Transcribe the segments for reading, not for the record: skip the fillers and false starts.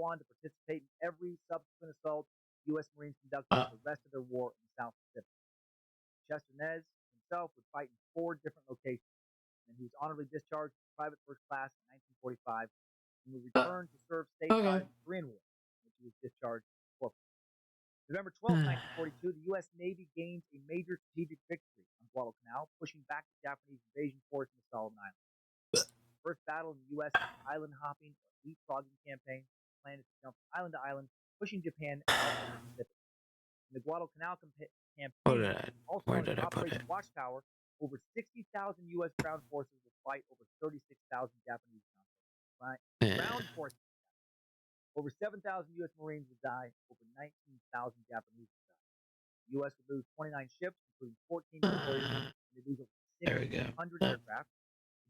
on to participate in every subsequent assault U.S. Marines conducted for the rest of their war in the South Pacific. Chester Nez himself would fight in 4 different locations, and he was honorably discharged as private first class in 1945 and would return to serve stateside in the Korean War, in which he was discharged as corporal. November 12, 1942, the U.S. Navy gained a major strategic victory on Guadalcanal, pushing back the Japanese invasion force in the Solomon Islands. The first battle in the U.S. island hopping or leapfrogging campaign planned to jump from island to island, pushing Japan out of the Pacific. In the Guadalcanal campaign, also known as Operation Watchtower, over 60,000 U.S. ground forces would fight over 36,000 Japanese ground forces. Over 7,000 U.S. Marines would die. Over 19,000 Japanese would die. The U.S. would lose 29 ships, including 14 destroyers, and they'd lose over 1,600 aircraft.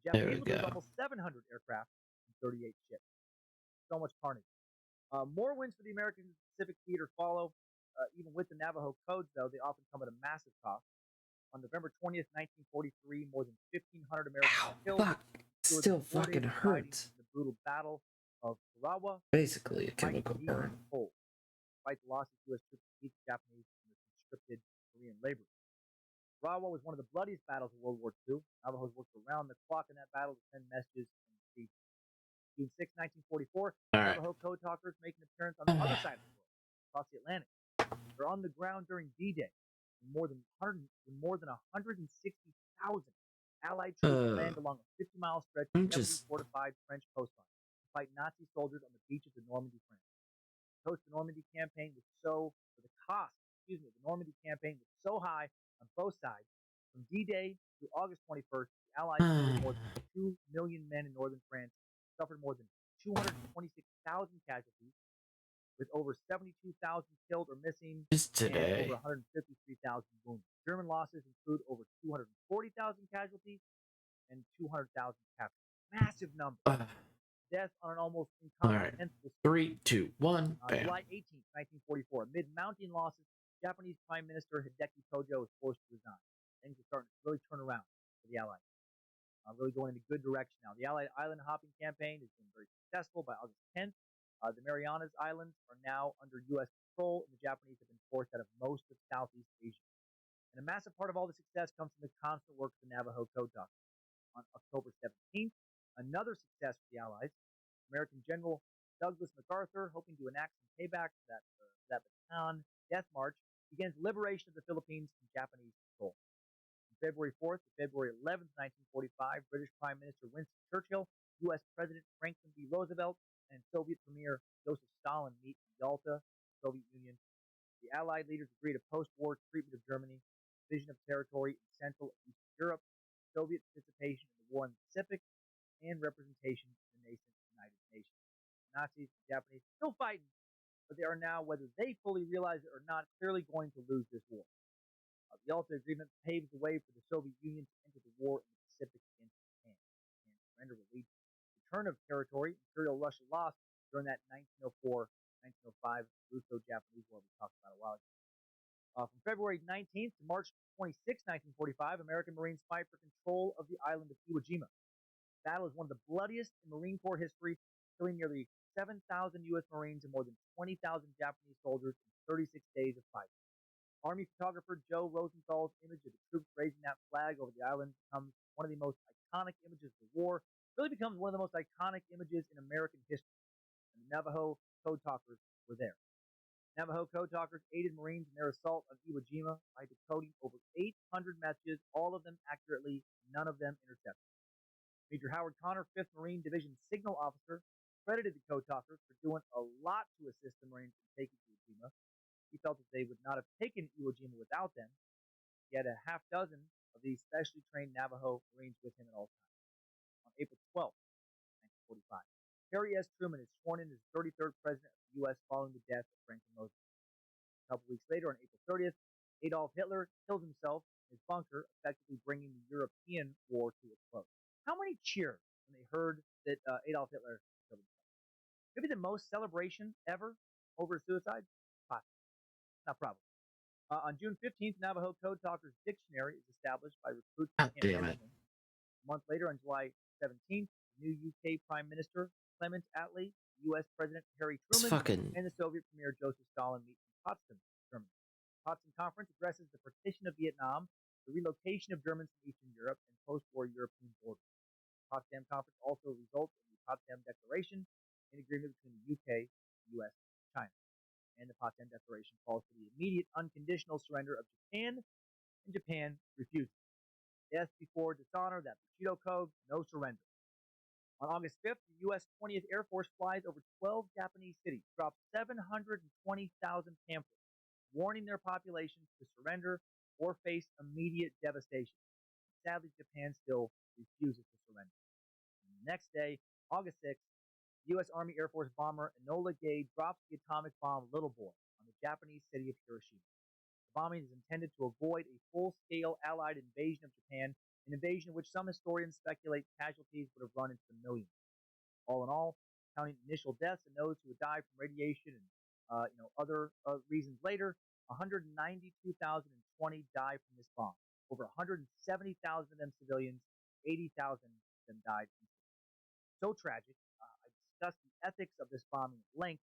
The Japanese would lose almost 700 aircraft and 38 ships. So much carnage. More wins for the American Pacific theater follow. Even with the Navajo codes, though, they often come at a massive cost. On November 20th, 1943, more than 1,500 Americans were killed. Still fucking hurts. The brutal battle of Tarawa. Basically a chemical burn. Despite the losses, U.S. troops beat the Japanese and the conscripted Korean laborers. Tarawa was one of the bloodiest battles of World War II. Navajos worked around the clock in that battle to send messages and speeches. June 6, 1944, Navajo code talkers make an appearance on the other side of the world, across the Atlantic. They're on the ground during D-Day. More than 160,000 Allied troops land along a 50-mile stretch of heavily fortified French coastline to fight Nazi soldiers on the beaches of Normandy, France. The cost of the Normandy campaign was so high on both sides. From D-Day through August 21st, the Allies killed more than 2 million men in northern France, suffered more than 226,000 casualties, with over 72,000 killed or missing and over 153,000 wounded. German losses include over 240,000 casualties and 200,000 captured. Massive number. Death on an almost incomprehensible scale. 3, 2, 1, bam. July 18th, 1944. Amid mounting losses, Japanese Prime Minister Hideki Tojo was forced to resign. Things are starting to really turn around for the Allies. Really going in a good direction now. The Allied island hopping campaign has been very successful. By August 10th, the Marianas Islands are now under U.S. control, and the Japanese have been forced out of most of Southeast Asia. And a massive part of all the success comes from the constant work of the Navajo code talkers. On October 17th, another success for the Allies. American General Douglas MacArthur, hoping to enact some payback for that Bataan death march, begins liberation of the Philippines from Japanese control. From February 4th to February 11th, 1945, British Prime Minister Winston Churchill, U.S. President Franklin D. Roosevelt, and Soviet Premier Joseph Stalin meet in Yalta, Soviet Union. The Allied leaders agree to post-war treatment of Germany, division of territory in Central and Eastern Europe, Soviet participation in the war in the Pacific, and representation in the nascent United Nations. The Nazis and Japanese are still fighting, but they are now, whether they fully realize it or not, clearly going to lose this war. The Yalta Agreement paves the way for the Soviet Union to enter the war in the Pacific against Japan. Japan's surrender will lead to return of territory Imperial Russia lost during that 1904-1905 Russo-Japanese War we talked about a while ago. From February 19th to March 26, 1945, American Marines fight for control of the island of Iwo Jima. The battle is one of the bloodiest in Marine Corps history, killing nearly 7,000 U.S. Marines and more than 20,000 Japanese soldiers in 36 days of fighting. Army photographer Joe Rosenthal's image of the troops raising that flag over the island becomes one of the most iconic images of the war. It really becomes one of the most iconic images in American history. And the Navajo code talkers were there. Navajo code talkers aided Marines in their assault on Iwo Jima by decoding over 800 messages, all of them accurately, none of them intercepted. Major Howard Connor, 5th Marine Division Signal Officer, credited the code talkers for doing a lot to assist the Marines in taking Iwo Jima. He felt that they would not have taken Iwo Jima without them. He had a half dozen of these specially trained Navajo Marines with him at all times. On April 12th, 1945, Harry S. Truman is sworn in as 33rd President of the U.S. following the death of Franklin Roosevelt. A couple weeks later, on April 30th, Adolf Hitler kills himself in his bunker, effectively bringing the European war to a close. How many cheered when they heard that Adolf Hitler killed himself? Maybe the most celebration ever over suicide? Possibly. Not probably. On June 15th, Navajo Code Talkers Dictionary is established by recruits from Camp Pendleton. A month later, on July 17th, the new UK Prime Minister Clement Attlee, the U.S. President Harry It's Truman fucking. and the Soviet Premier Joseph Stalin meet in Potsdam, Germany. The Potsdam Conference addresses the partition of Vietnam, the relocation of Germans from Eastern Europe, and post-war European borders. The Potsdam Conference also results in the Potsdam Declaration, an agreement between the UK, the US, and China. And the Potsdam Declaration calls for the immediate unconditional surrender of Japan, and Japan refuses. Death before dishonor, that Bushido Code, no surrender. On August 5th, the U.S. 20th Air Force flies over 12 Japanese cities, drops 720,000 pamphlets, warning their populations to surrender or face immediate devastation. Sadly, Japan still refuses to surrender. And the next day, August 6th, U.S. Army Air Force bomber Enola Gay drops the atomic bomb Little Boy on the Japanese city of Hiroshima. The bombing is intended to avoid a full-scale Allied invasion of Japan, an invasion in which some historians speculate casualties would have run into the millions. All in all, counting initial deaths and those who would die from radiation and other reasons later, 192,020 died from this bomb. Over 170,000 of them civilians, 80,000 of them died. So tragic. I discussed the ethics of this bombing at length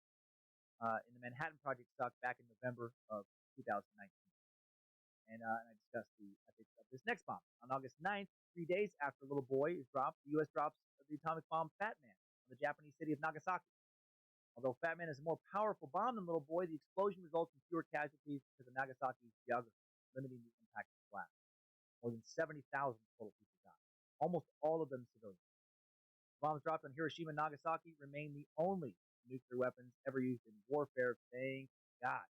in the Manhattan Project stock back in November of 2019. And I discussed the ethics of this next bomb. On August 9th, 3 days after Little Boy is dropped, the U.S. drops the atomic bomb Fat Man on the Japanese city of Nagasaki. Although Fat Man is a more powerful bomb than Little Boy, the explosion results in fewer casualties because of Nagasaki's geography, limiting the impact of the blast. More than 70,000 total people died, almost all of them civilians. Bombs dropped on Hiroshima and Nagasaki remain the only nuclear weapons ever used in warfare, thank God.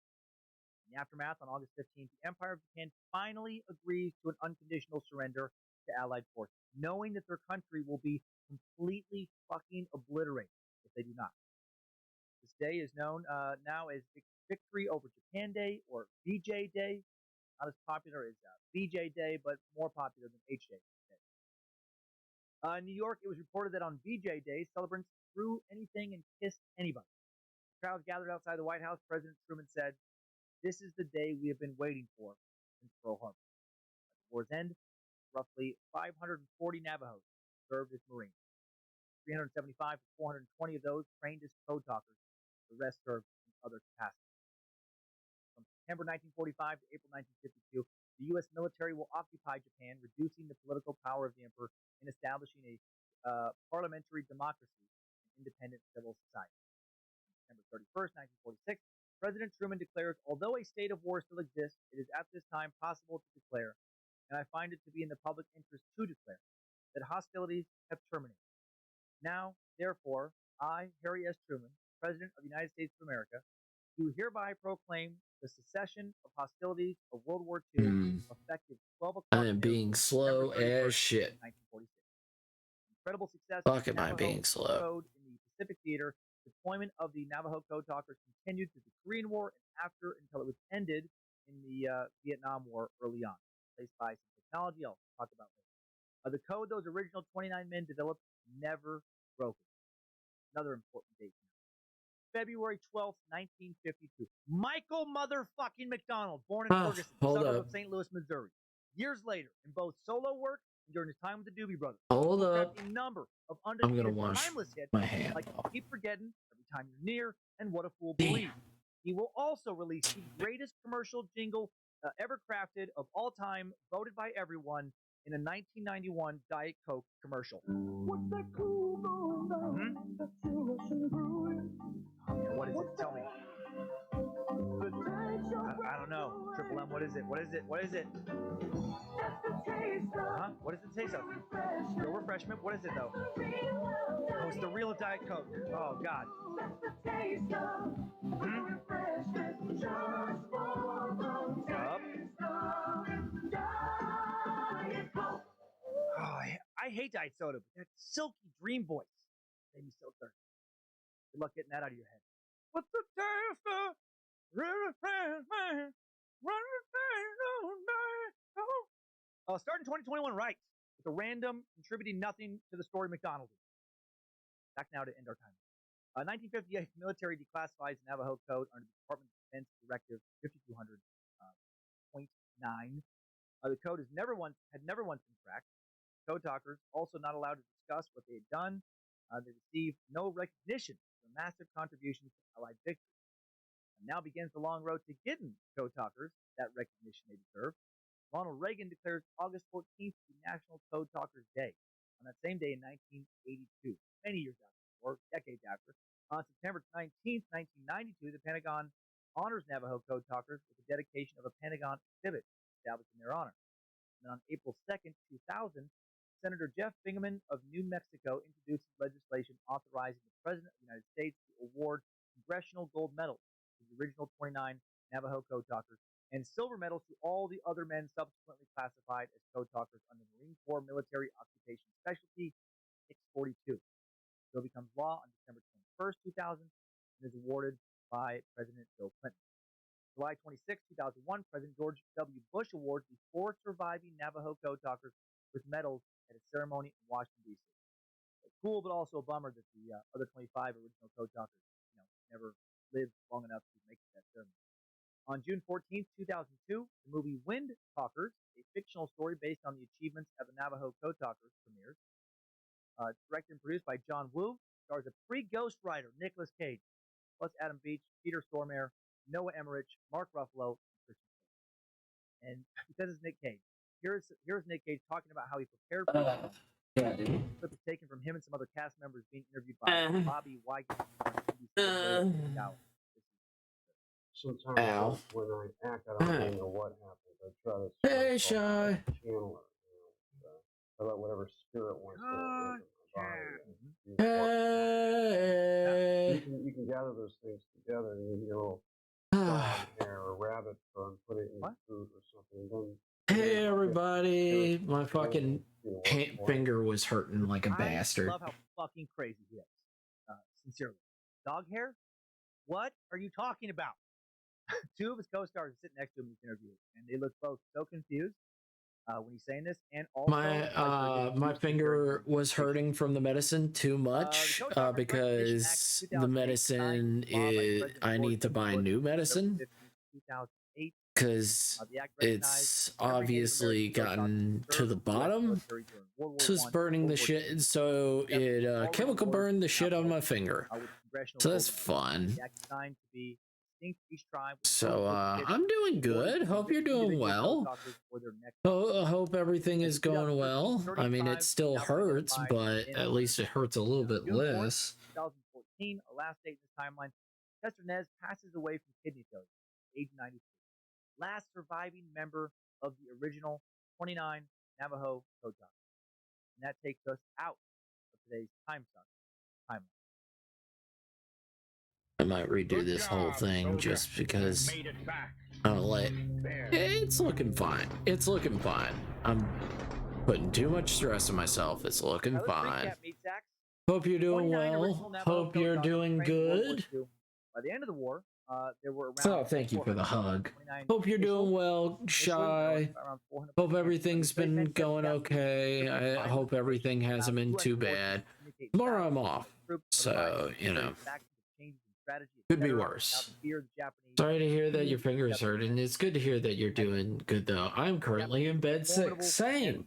In the aftermath, on August 15th, the Empire of Japan finally agrees to an unconditional surrender to Allied forces, knowing that their country will be completely fucking obliterated if they do not. This day is known now as Victory Over Japan Day, or VJ Day. Not as popular as VJ Day, but more popular than HJ Day. In New York, it was reported that on VJ Day, celebrants threw anything and kissed anybody. Crowds gathered outside the White House. President Truman said, "This is the day we have been waiting for since Pearl Harbor." At the war's end, roughly 540 Navajos served as Marines. 375 to 420 of those trained as code talkers. The rest served in other capacities. From September 1945 to April 1952, the U.S. military will occupy Japan, reducing the political power of the emperor and establishing a parliamentary democracy and independent civil society. On December 31st, 1946, President Truman declares, "Although a state of war still exists, it is at this time possible to declare, and I find it to be in the public interest to declare, that hostilities have terminated. Now, therefore, I, Harry S. Truman, President of the United States of America, do hereby proclaim the cessation of hostilities of World War II effective 12 o'clock I am being slow as shit. 1946. Incredible success Fuck of am I Navajo being slow? Code in the Pacific Theater. Deployment of the Navajo Code Talkers continued through the Korean War and after until it was ended in the Vietnam War early on, replaced by some technology I'll talk about later. The code those original 29 men developed never broken. Another important date now. February 12th, 1952. Michael motherfucking McDonald, born in Ferguson, suburb of St. Louis, Missouri. Years later, in both solo work and during his time with the Doobie Brothers, a number of undisputed timeless hits like Keep Forgetting, Every Time You're Near, and What a Fool Believes. He will also release the greatest commercial jingle ever crafted of all time, voted by everyone, in a 1991 Diet Coke commercial. What's that cool going on? What is it? Tell me. I don't know. Triple M, what is it? What is it? What is it? What does it taste of? No refreshment. What is it though? Oh, it's the real Diet Coke. Oh God. Oh, I hate Diet Soda, but that silky dream voice made me so thirsty. Good luck getting that out of your head. What's the taste of refreshment? Starting 2021 right, with a random contributing nothing to the story McDonald. Back now to end our time. 1958, military declassifies the Navajo Code under the Department of Defense Directive 5200.9. The code had never once been cracked. Code talkers also not allowed to discuss what they had done. They received no recognition from massive contributions to Allied victory. And now begins the long road to getting code talkers that recognition they deserve. Ronald Reagan declares August 14th to be National Code Talkers Day. On that same day in 1982, many years after, or decades after, on September 19th, 1992, the Pentagon honors Navajo Code Talkers with the dedication of a Pentagon exhibit established in their honor. And on April 2nd, 2000, Senator Jeff Bingaman of New Mexico introduces legislation authorizing the President of the United States to award Congressional Gold Medals to the original 29 Navajo Code Talkers and silver medals to all the other men subsequently classified as Code Talkers under Marine Corps Military Occupation Specialty 642. The bill becomes law on December 21st, 2000, and is awarded by President Bill Clinton. July 26, 2001, President George W. Bush awards the 4 surviving Navajo Code Talkers with medals at a ceremony in Washington, D.C. Cool, but also a bummer that the other 25 original Code Talkers, never lived long enough to make that ceremony. On June 14, 2002, the movie Wind Talkers, a fictional story based on the achievements of the Navajo Code Talkers, premieres. Directed and produced by John Woo, stars a pre-Ghost Rider, Nicolas Cage, plus Adam Beach, Peter Stormare, Noah Emmerich, Mark Ruffalo, and Christian Bale. And because it's Nick Cage, here's Nick Cage talking about how he prepared for the film. Yeah, dude. The clip is taken from him and some other cast members being interviewed by Bobby White on NBC. Sometimes when I act, I don't really know what happens. I try to Hey, Shy. channel it. I let whatever spirit wants to live in my body. Hey. You can gather those things together and you hear a little dog hair or rabbit fur and put it in food or something. Hey, everybody. My fucking finger was hurting like a bastard. I love how fucking crazy he is. Sincerely. Dog hair? What are you talking about? 2 of his co-stars are sitting next to him in this interview, and they look both so confused when he's saying this, and also my finger was hurting from the medicine too much because the medicine is I need to buy new medicine because it's obviously gotten to the bottom, so it's burning the shit. So it chemical burned the shit on my finger. So that's fun. So I'm doing good. Hope you're doing well. Hope everything is going well. I mean, it still hurts, but at least it hurts a little bit less. 2014, a last date in this timeline, Chester Nez passes away from kidney failure, age 93. Last surviving member of the original 29 Navajo Code Talkers. And that takes us out of today's time suck timeline. I might redo this whole thing just because I'm like, it's looking fine. It's looking fine. I'm putting too much stress on myself. It's looking fine. Hope you're doing well. Hope you're doing good. By the end of the war, there were around. Oh, thank you for the hug. Hope you're doing well, Shy. Hope everything's been going okay. I hope everything hasn't been too bad. Tomorrow I'm off, so, could be worse. Sorry to hear that your finger is hurting. It's good to hear that you're doing good, though. I'm currently in bed sick. Same.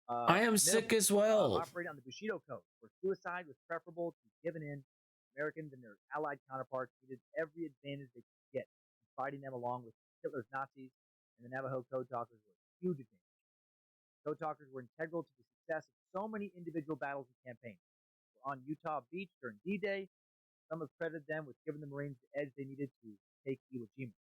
I am sick as well. Operating on the Bushido Code, where suicide was preferable to giving in. Americans and their allied counterparts needed every advantage they could get, fighting them along with Hitler's Nazis, and the Navajo Code Talkers were a huge advantage. Code Talkers were integral to the success of so many individual battles and campaigns. On Utah Beach during D-Day, some have credited them with giving the Marines the edge they needed to take Iwo Jima.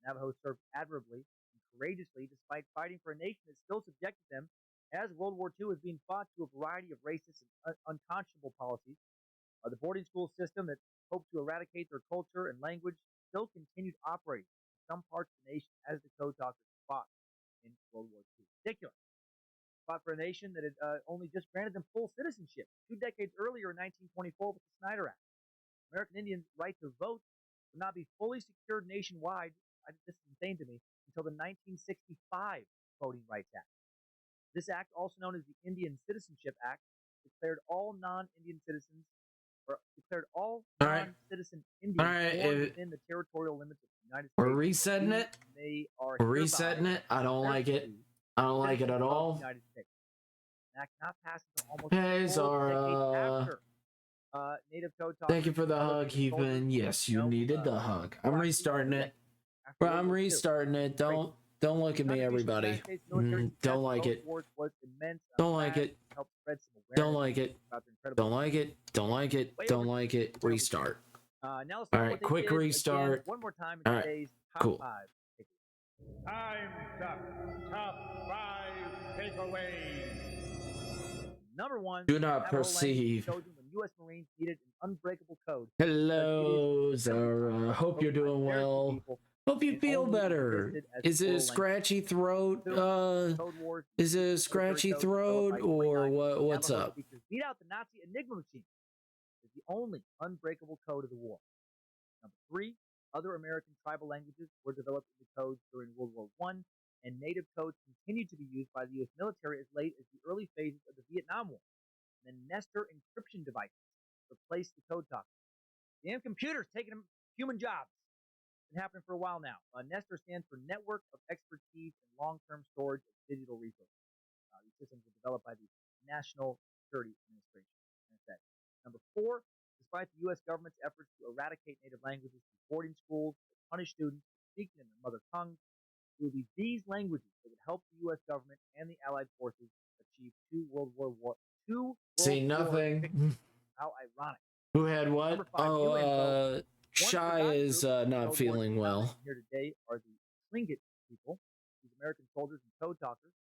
Navajo served admirably and courageously despite fighting for a nation that still subjected them, as World War II was being fought, to a variety of racist and unconscionable policies. The boarding school system that hoped to eradicate their culture and language still continued operating in some parts of the nation as the Code Talkers fought in World War II. Ridiculous. Fought for a nation that had only just granted them full citizenship 2 decades earlier in 1924 with the Snyder Act. American Indians' right to vote would not be fully secured nationwide, this is insane to me, until the 1965 Voting Rights Act. This act, also known as the Indian Citizenship Act, declared all non-Indian citizens, or declared all non-citizen Indians born within the territorial limits of the United States. We're resetting it. We're resetting it. I don't like it. I don't like it at all. An act not passed until almost hey, Zara. decades after native code talkers. Thank you for the hug, Heathen. Yes, you needed the hug. I'm restarting it. Bro, I'm restarting it. Don't look at me, everybody. Don't like it. Don't like it. Don't like it. Don't like it. Don't like it. Don't like it. Restart. Now let's all right, quick restart. Again, one more time. All right, cool. Time Suck Top 5 Takeaways. Number 1. Do not perceive. When U.S. Marines needed an unbreakable code. Hello, Zara. Hope you're doing well. Hope you feel better. Is it a scratchy throat? Is it a scratchy throat or what? What's up? Beat out the Nazi Enigma machine. It's the only unbreakable code of the war. Number 3. Other American tribal languages were developed into codes during World War I, and native codes continued to be used by the U.S. military as late as the early phases of the Vietnam War. And then Nestor encryption devices replaced the code talkers. Damn computers taking human jobs. It's been happening for a while now. Nestor stands for Network of Expertise and Long-Term Storage of Digital Resources. These systems were developed by the National Security Administration. Number 4, despite the U.S. government's efforts to eradicate native languages from boarding schools or punish students for speaking in their mother tongue, it will be these languages that would help the U.S. government and the Allied forces achieve two World War nothing. How ironic. Who had what? 5, Shy is not feeling well. Here today are the Tlingit people, these American soldiers and code talkers,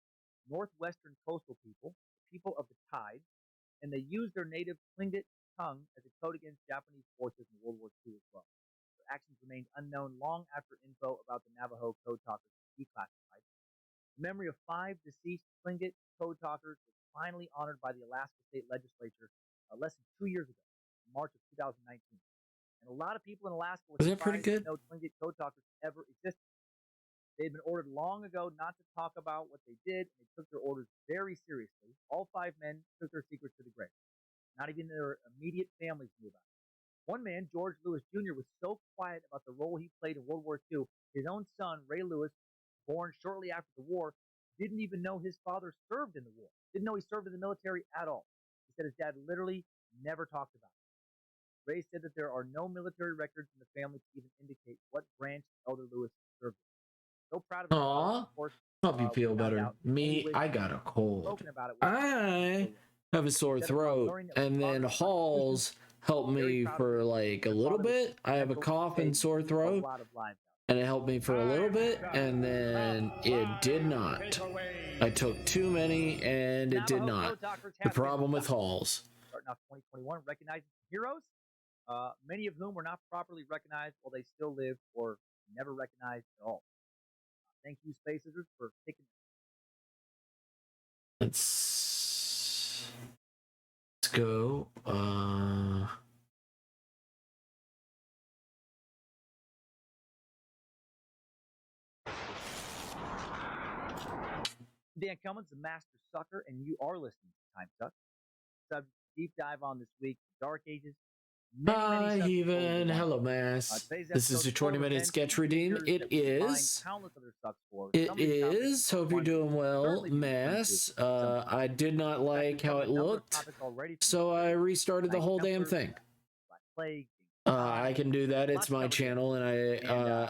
northwestern coastal people, the people of the tide, and they used their native Tlingit tongue as a code against Japanese forces in World War II as well. Their actions remained unknown long after info about the Navajo code talkers was declassified. The memory of 5 deceased Tlingit code talkers was finally honored by the Alaska State Legislature less than 2 years ago, in March of 2019. And a lot of people in Alaska were surprised that no Tlingit code talkers ever existed. They had been ordered long ago not to talk about what they did, and they took their orders very seriously. All 5 men took their secrets to the grave. Not even their immediate families knew about it. One man, George Lewis Jr., was so quiet about the role he played in World War II, his own son, Ray Lewis, born shortly after the war, didn't even know his father served in the war. Didn't know he served in the military at all. He said his dad literally never talked about it. Ray said that there are no military records in the family to even indicate what branch Elder Lewis served in. So proud of him. Aw, hope you feel better. Me, I got a cold. I have a sore throat, and then Halls helped me for like a little bit. I have a cough and sore throat, and it helped me for a little bit, and then it did not. I took too many, and it did not. The problem with Halls. Starting off 2021, recognizing heroes, many of whom were not properly recognized while they still live or never recognized at all. Thank you, Space Scissors, for taking. Let's go. Dan Cummins, the master sucker, and you are listening to Time Suck. Subject deep dive on this week, Dark Ages. Hi, Heaven. Hello, Mass. This is your 20-minute sketch redeem. It is. It is. Hope you're doing well, Mass. I did not like how it looked, so I restarted the whole damn thing. I can do that. It's my channel, and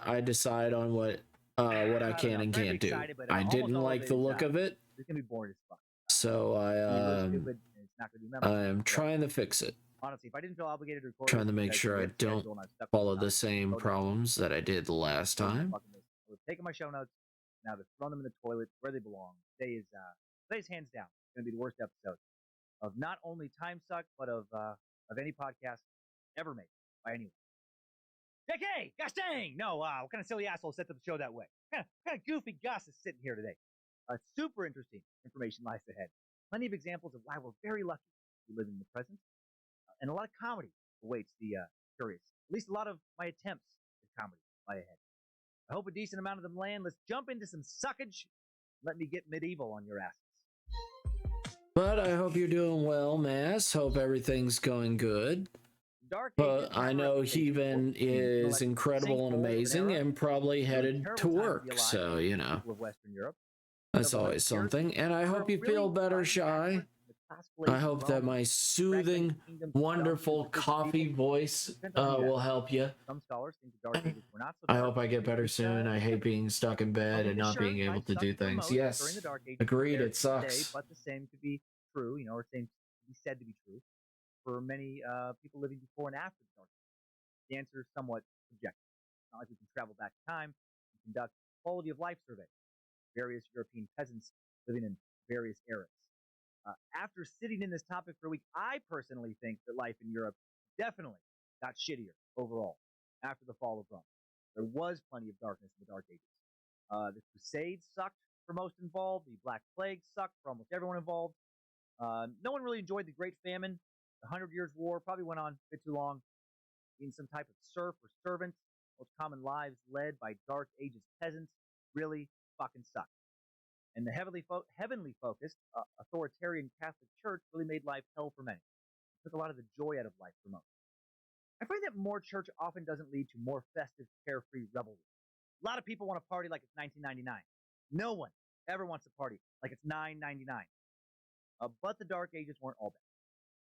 I decide on what I can and can't do. I didn't like the look of it, so I am trying to fix it. Honestly, if I didn't feel obligated to record, trying to make sure I don't follow the same problems that I did the last time. I was taking my show notes, now they're throwing them in the toilet where they belong. Today's hands down going to be the worst episode of not only Time Suck, but of any podcast ever made by anyone. JK, gosh dang! No, what kind of silly asshole set up the show that way? What kind of goofy Gus is sitting here today? Super interesting information lies ahead. Plenty of examples of why we're very lucky to live in the present. And a lot of comedy awaits the curious. At least a lot of my attempts at comedy lie ahead. I hope a decent amount of them land. Let's jump into some suckage. Let me get medieval on your asses. But I hope you're doing well, Mass. Hope everything's going good. But I know Heaven is incredible and amazing and probably headed to work, so, you know, that's always something. And I hope you feel better, Shy. classical age I of hope Rome, that my soothing, fragmented kingdoms, wonderful dominated by coffee people. voice Depends on who you will ask. help you. Some scholars think the Dark Ages were not so I dark. hope I get better It's soon. I hate being stuck in bed I'll and be not being sure, able life to do sucked for things. most during Yes, the Dark Ages. agreed, Compared it to today, sucks. but the same could be true, or same to be said to be true for many people living before and after the Dark Ages. The answer is somewhat subjective. It's not like we can travel back in time and conduct quality of life surveys. Various European peasants living in various eras. After sitting in this topic for a week, I personally think that life in Europe definitely got shittier overall after the fall of Rome. There was plenty of darkness in the Dark Ages. The Crusades sucked for most involved. The Black Plague sucked for almost everyone involved. No one really enjoyed the Great Famine. The 100 Years' War probably went on a bit too long. Being some type of serf or servant, most common lives led by Dark Ages peasants really fucking sucked. And the heavily focused authoritarian Catholic Church really made life hell for many. It took a lot of the joy out of life for most. I find that more church often doesn't lead to more festive, carefree revelry. A lot of people want to party like it's 1999. No one ever wants to party like it's 999. But the Dark Ages weren't all bad.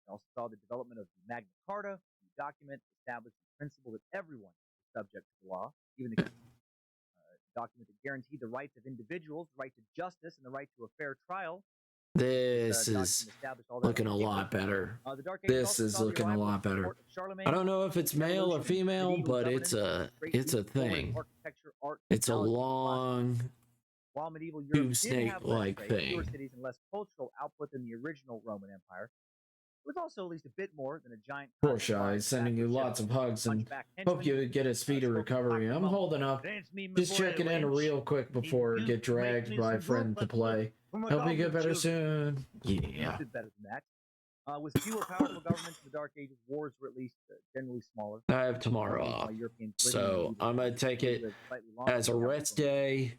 We also saw the development of the Magna Carta, the document established the principle that everyone is subject to the law, even the document that guaranteed the rights of individuals, the right to justice, and the right to a fair trial. This is looking a lot better. This is looking a lot better. I don't know if it's male or female, but it's a thing. It's a long While medieval Europe tube did snake have less like trade, fewer thing. cities, and less cultural output than the original Roman Empire, it was also at least a bit more than a giant. Poor Shy, sending you lots of hugs and hope you get a speedy recovery. I'm holding up. Just checking in real quick before get dragged by a friend to play. Hope you get better soon. Yeah. Better than that. With fewer powerful governments in the Dark Ages, wars were at least generally smaller. I have tomorrow off, so I'm gonna take it as a rest day.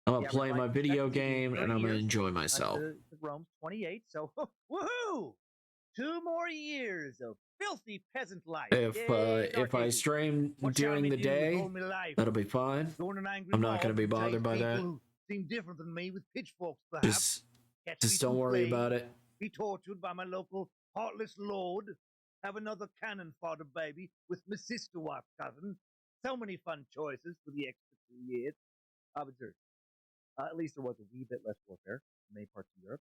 I'm gonna play my video game and I'm gonna enjoy myself. Rome's 28, so woohoo! 2 more years of filthy peasant life. If I stream during the day, that'll be fine. I'm not gonna be bothered by that. Seem different than me with pitchforks, perhaps. Just don't worry about it. Be tortured by my local heartless lord. Have another cannon fodder baby with my sister wife cousin. So many fun choices for the extra 2 years. But seriously, at least there was a wee bit less warfare in many parts of Europe.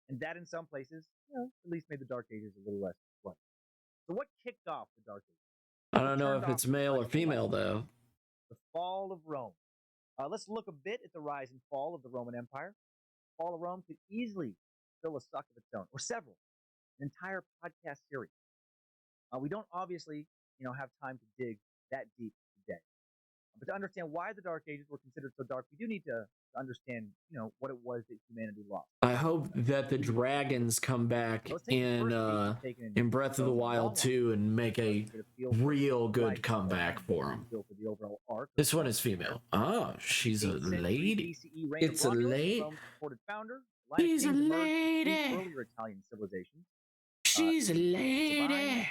And that in some places, at least made the Dark Ages a little less bloody. So what kicked off the Dark Ages? I don't know if it's male or female, though. The fall of Rome. Let's look a bit at the rise and fall of the Roman Empire. The fall of Rome could easily fill a suck of its own, or several, an entire podcast series. We don't obviously, have time to dig that deep today. But to understand why the Dark Ages were considered so dark, we do need to understand, what it was that humanity lost. I hope that the dragons come back in Breath of the Wild 2 and make a real good comeback for them. This one is female. Oh, she's a lady. It's a lady. She's a lady. Earlier Italian civilizations. She's a lady.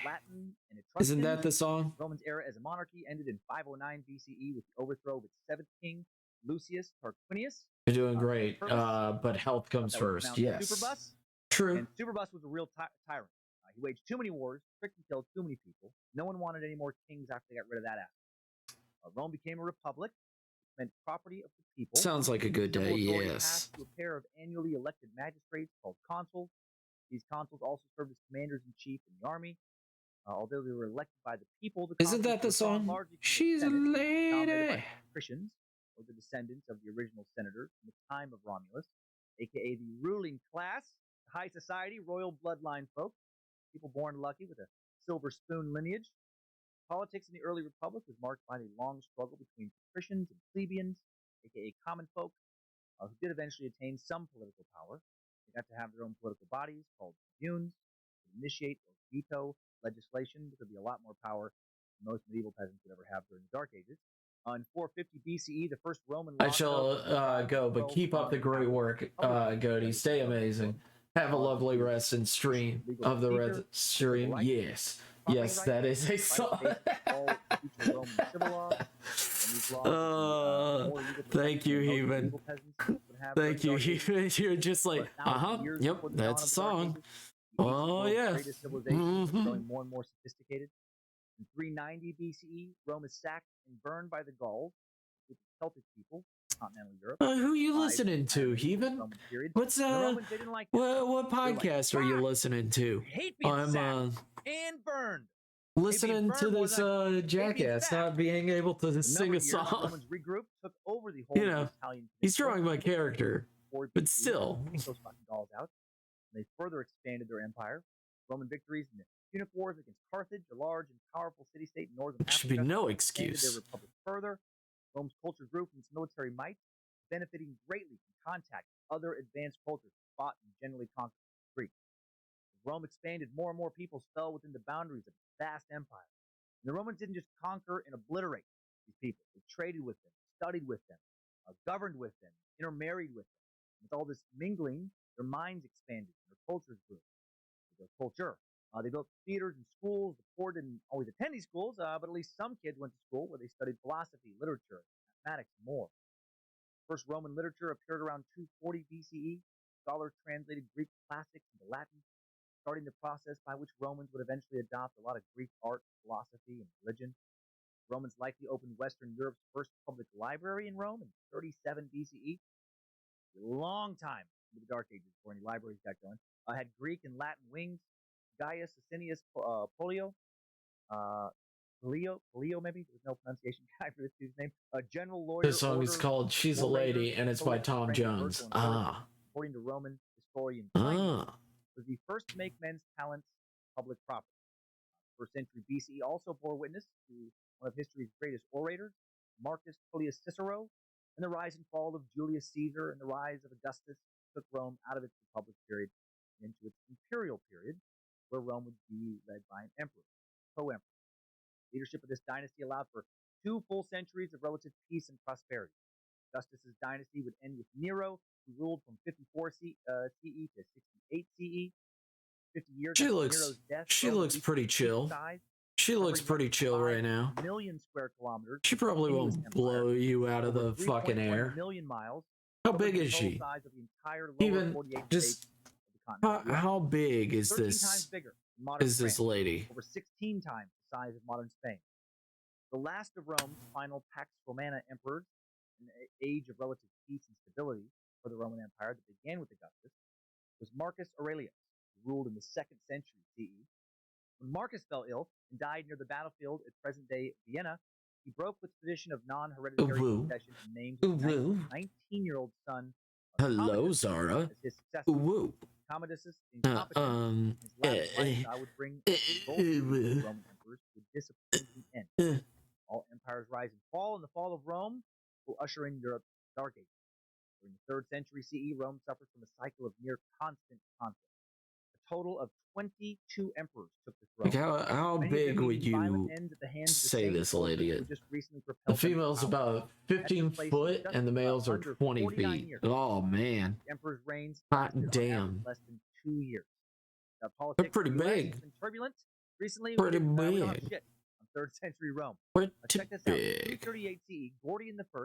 Isn't that the song? Roman's era as a monarchy ended in 509 BCE with the overthrow of its seventh king, Lucius Tarquinius. You're doing great, but health comes first. Yes. Superbus. True. And Superbus was a real tyrant. He waged too many wars, tricked and killed too many people. No one wanted any more kings after they got rid of that aspect. Rome became a republic. It meant property of the people. Sounds like a good day, yes. To a pair of annually elected magistrates called consuls. These consuls also served as commanders-in-chief in the army. Although they were elected by the people, isn't that the song? She's a lady. Patricians, or the descendants of the original senators from the time of Romulus, aka the ruling class, high society, royal bloodline folk, people born lucky with a silver spoon lineage. Politics in the early republic was marked by a long struggle between patricians and plebeians, aka common folk, who did eventually attain some political power. They got to have their own political bodies called tribunes, to initiate or veto legislation. There could be a lot more power than most medieval peasants would ever have during the Dark Ages. In 450 BCE, the first Roman law. I shall go, but keep up the great work, Goaty. Stay amazing. Have a lovely rest and stream of the red stream. Yes. Yes, that is a song. Thank you, Heathen. have Thank you. during Dark Ages, You're just like, but thousands of years yep, before the that's a dawn of the Dark song. Ages, the ancient Oh world's yeah. greatest civilization was growing more and more sophisticated. In 390 BCE, Rome is sacked and burned by the Gauls, with the Celtic people, continental Europe. Who you 5 listening to, entirely Heathen? Roman period. What's And the Romans, they didn't like that. what They were like, podcast are you "Fuck! listening to? I hate being I'm sacked and burned. listening to burned more this than I hate being jackass sacked." not being able to In a sing number a of years, song. Romans regrouped, took over the whole You of the know, Italian he's peninsula. drawing my character, Before but BCE, still. Kick those fucking Gauls out. And they further expanded their empire. Roman victories in the Punic Wars against Carthage, a large and powerful city-state in northern There should be Africa, no expanded their excuse. republic further. Rome's culture grew from its military might, benefiting greatly from contact with other advanced cultures that fought and generally conquered the Greeks. As Rome expanded, more and more peoples fell within the boundaries of its vast empire. And the Romans didn't just conquer and obliterate these people. They traded with them, studied with them, governed with them, intermarried with them. With all this mingling, their minds expanded, their cultures grew. Their culture. They built theaters and schools. The poor didn't always attend these schools, but at least some kids went to school where they studied philosophy, literature, mathematics, and more. First Roman literature appeared around 240 BCE. Scholars translated Greek classics into Latin, starting the process by which Romans would eventually adopt a lot of Greek art, philosophy, and religion. Romans likely opened Western Europe's first public library in Rome in 37 BCE. A long time into the Dark Ages before any libraries got going. Had Greek and Latin wings. Gaius Asinius Polio, Polio maybe? There's no pronunciation guide for this dude's name. A general lawyer. This song is called She's a Lady, and it's by Tom Jones. According to Roman historian Pliny, was the first to make men's talents public property. First century BCE also bore witness to one of history's greatest orators, Marcus Tullius Cicero, and the rise and fall of Julius Caesar and the rise of Augustus took Rome out of its republic period into its imperial period, where Rome would be led by an emperor, co-emperor. Leadership of this dynasty allowed for 2 full centuries of relative peace and prosperity. Augustus's dynasty would end with Nero, who ruled from 54 CE to 68 CE. 50 years after Nero's death, she looks pretty chill. She looks pretty chill right now. Million square kilometers. She probably won't blow you out of the fucking air. Million miles. How big is she? Even just how big is this? Is this lady? Over 16 times the size of modern Spain. The last of Rome's final Pax Romana emperors, an age of relative peace and stability for the Roman Empire that began with Augustus, was Marcus Aurelius, who ruled in the 2nd century CE. When Marcus fell ill and died near the battlefield at present-day Vienna, he broke with tradition of non-hereditary succession and named his 19-year-old son Hello, Zara. as his successor. Commodus' incompetence, his latter life, I would bring the Roman emperors to a disappointing end. All empires rise and fall, and the fall of Rome will usher in Europe's Dark Ages. During the 3rd century CE, Rome suffered from a cycle of near constant conflict. A total of 22 emperors took the throne. Like how big would you say this lady? The female's about 15 foot and the males are 20 feet. Oh man. Emperor's reigns hot damn. Less than 2 years. They're pretty big. Turbulent. Recently, pretty big. Big. On 3rd century Rome. Pretty check this big. out. 38 CE, Gordian I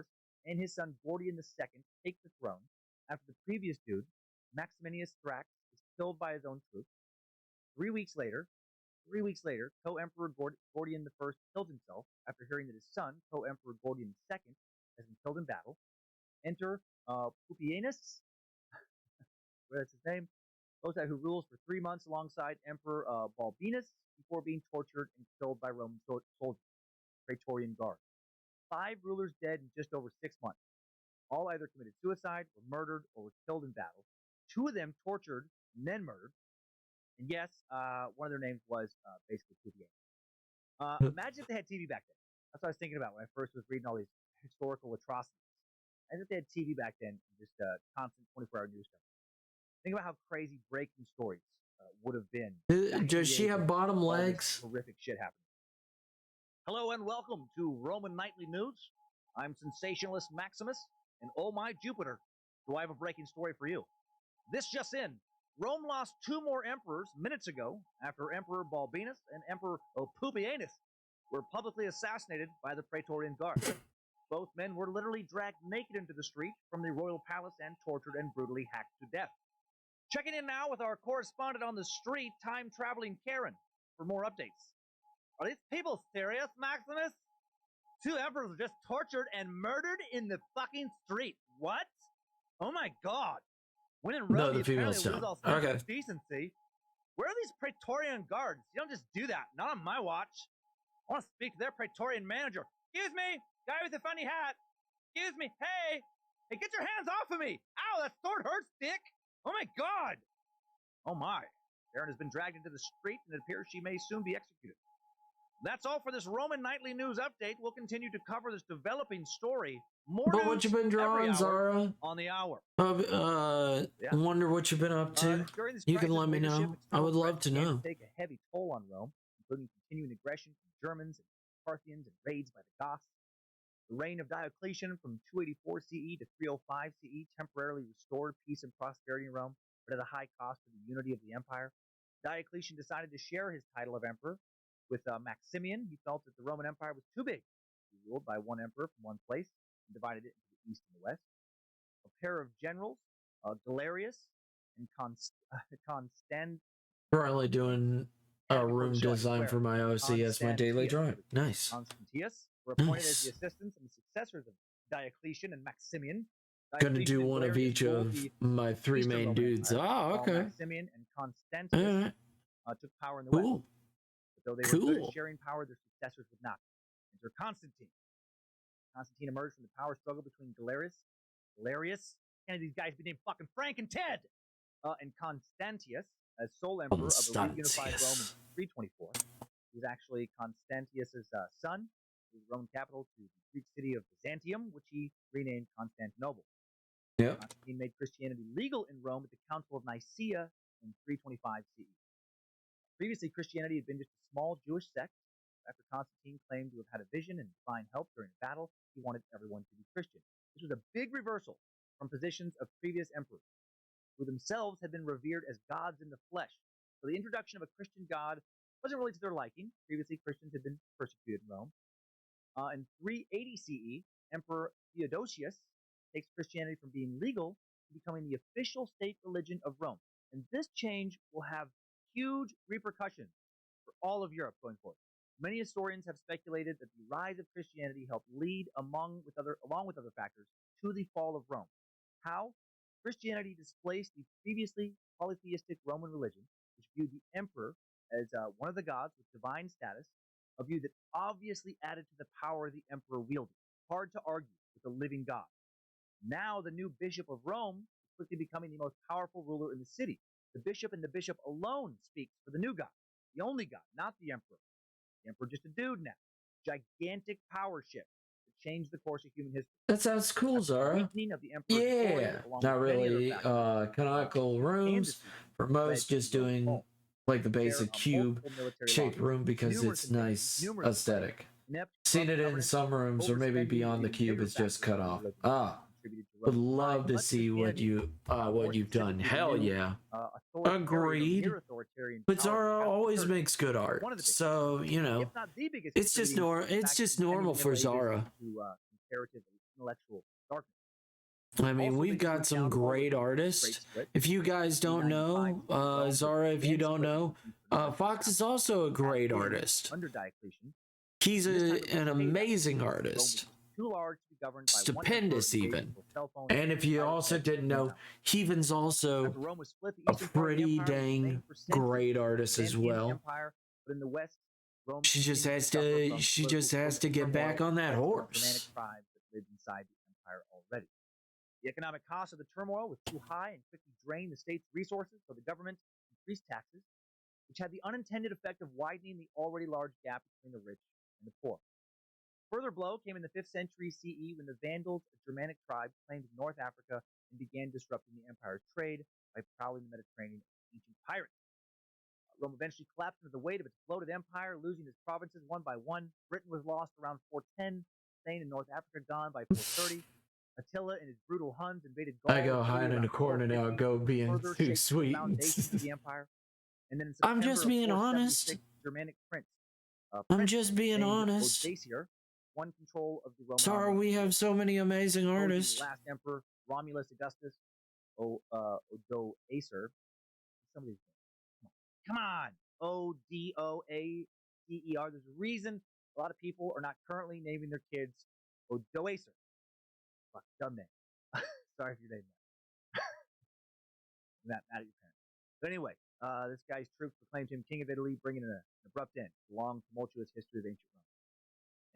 and his son Gordian II take the throne after the previous dude, Maximinus Thrax, is killed by his own troops. 3 weeks later, co-emperor Gordian I killed himself after hearing that his son, co-emperor Gordian II, has been killed in battle. Enter Pupienus, that's his name, who rules for 3 months alongside Emperor Balbinus before being tortured and killed by Roman soldiers, Praetorian Guard. 5 rulers dead in just over 6 months. All either committed suicide, were murdered, or were killed in battle. 2 of them tortured and then murdered. And yes, one of their names was basically Pupienus. Imagine if they had TV back then. That's what I was thinking about when I first was reading all these historical atrocities. Imagine if they had TV back then, and just constant 24-hour news coverage. Think about how crazy breaking stories would have been. Does she have bottom legs? Horrific shit happening. Hello and welcome to Roman Nightly News. I'm sensationalist Maximus, and oh my Jupiter, do I have a breaking story for you. This just in. Rome lost 2 more emperors minutes ago after Emperor Balbinus and Emperor Pupienus were publicly assassinated by the Praetorian Guard. Both men were literally dragged naked into the street from the royal palace and tortured and brutally hacked to death. Checking in now with our correspondent on the street, time-traveling Karen, for more updates. Are these people serious, Maximus? 2 emperors were just tortured and murdered in the fucking street. What? Oh my god. When in Rome, No, the you female apparently lose stone. all sense Okay. of decency. Where are these Praetorian guards? You don't just do that. Not on my watch. I want to speak to their Praetorian manager. Excuse me, guy with the funny hat. Excuse me, hey, get your hands off of me. Ow, that sword hurts, dick. Oh my god. Oh my. Karen has been dragged into the street and it appears she may soon be executed. That's all for this Roman Nightly News update. We'll continue to cover this developing story. More But what you been drawing, Zara? on the hour. Wonder what you've been up to. During this You can crisis, let me leadership, know. I would external love threats to began know. Take a heavy toll on Rome, including continuing aggression from Germans and Parthians and raids by the Goths. The reign of Diocletian from 284 CE to 305 CE temporarily restored peace and prosperity in Rome, but at a high cost to the unity of the empire. Diocletian decided to share his title of emperor with Maximian. He felt that the Roman Empire was too big to be ruled by one emperor from one place and divided it into the east and the west. A pair of generals, Galerius and Constant. Currently doing a room design for my OCS, my daily drive. Nice. Constantius were appointed as the assistants and the successors of Diocletian and Maximian. Gonna do one of each of my 3 main dudes. Oh, okay. Maximian and Constantius took power in the west. But though they were good at sharing power, their successors would not. Enter Constantine. Constantine emerged from the power struggle between Galerius, any of these guys be named fucking Frank and Ted, and Constantius as sole emperor of a reunified Rome in 324. He was actually Constantius's son. His Roman capital to the Greek city of Byzantium, which he renamed Constantinople. Yep. Constantine made Christianity legal in Rome at the Council of Nicaea in 325 CE. Previously, Christianity had been just a small Jewish sect. After Constantine claimed to have had a vision and divine help during a battle, he wanted everyone to be Christian. This was a big reversal from positions of previous emperors, who themselves had been revered as gods in the flesh. So the introduction of a Christian god wasn't really to their liking. Previously, Christians had been persecuted in Rome. In 380 CE, Emperor Theodosius takes Christianity from being legal to becoming the official state religion of Rome. And this change will have huge repercussions for all of Europe going forward. Many historians have speculated that the rise of Christianity helped lead, along with other factors, to the fall of Rome. How? Christianity displaced the previously polytheistic Roman religion, which viewed the emperor as one of the gods with divine status, a view that obviously added to the power the emperor wielded. Hard to argue with the living God. Now the new bishop of Rome is quickly becoming the most powerful ruler in the city. The bishop and the bishop alone speaks for the new God, the only God, not the emperor. The emperor just a dude now. Gigantic power shift that changed the course of human history. That sounds cool, Zara. Yeah, not really canonical rooms. For most, just doing like the basic cube shaped room because it's nice aesthetic. Seen it in some rooms or maybe beyond the cube is just cut off. Would love to see what you've done. Hell yeah. Agreed. But Zara always makes good art. So, you know, it's just normal for Zara. I mean, we've got some great artists. If you guys don't know, Zara, if you don't know, Fox is also a great artist. He's an amazing artist. Stupendous even. And if you also didn't know, Heaven's also a pretty dang great artist as well. She just has to get back on that horse. The economic cost of the turmoil was too high and quickly drained the state's resources, so the government increased taxes, which had the unintended effect of widening the already large gap between the rich and the poor. Further blow came in the 5th century CE when the Vandals, a Germanic tribe, claimed North Africa and began disrupting the empire's trade by prowling the Mediterranean as ancient pirates. Rome eventually collapsed under the weight of its bloated empire, losing its provinces one by one. Britain was lost around 410, Spain and North Africa gone by 430. Attila and his brutal Huns invaded Gaul. I go hide in a corner now, go being too sweet. The empire. And then I'm just being honest. Germanic prince. I'm just being honest. won control of the Roman Sorry, army. we have so many amazing artists. The last emperor, Romulus Augustus, Odoacer. Some of these things. Come on. Odoacer. There's a reason a lot of people are not currently naming their kids Odoacer. Fuck, dumb name. Sorry if you're naming that. Mad at your parents. But anyway, this guy's troops proclaimed him king of Italy, bringing an abrupt end to the long, tumultuous history of ancient Rome.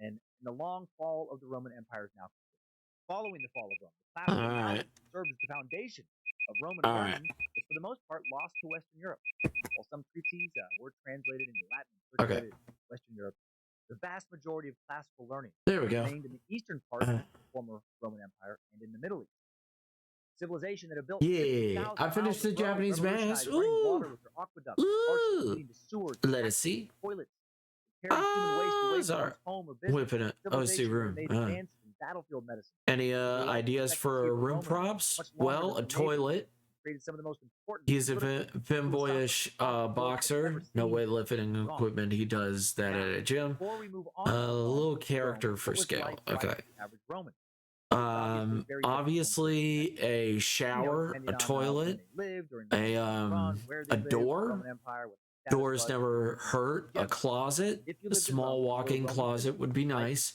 And the long fall of the Roman Empire is now complete. Following the fall of Rome, the classical Allies served as the foundation of Roman learning is for the most part lost to Western Europe. While some treatises were translated into Latin and circulated in Western Europe, the vast majority of classical learning remained in the eastern part of the former Roman Empire and in the Middle East. Civilization that have built I finished the Japanese mask. Ooh. Let us see. Toilets, whipping it. Oh, see room. Battlefield medicine. Any ideas for room props? Well, a toilet. Some of the most important. He's a femboyish boxer. No weightlifting equipment. He does that at a gym. A little character for scale. Okay. Obviously a shower, a toilet, a door. Doors never hurt. A closet, a small walk-in closet would be nice.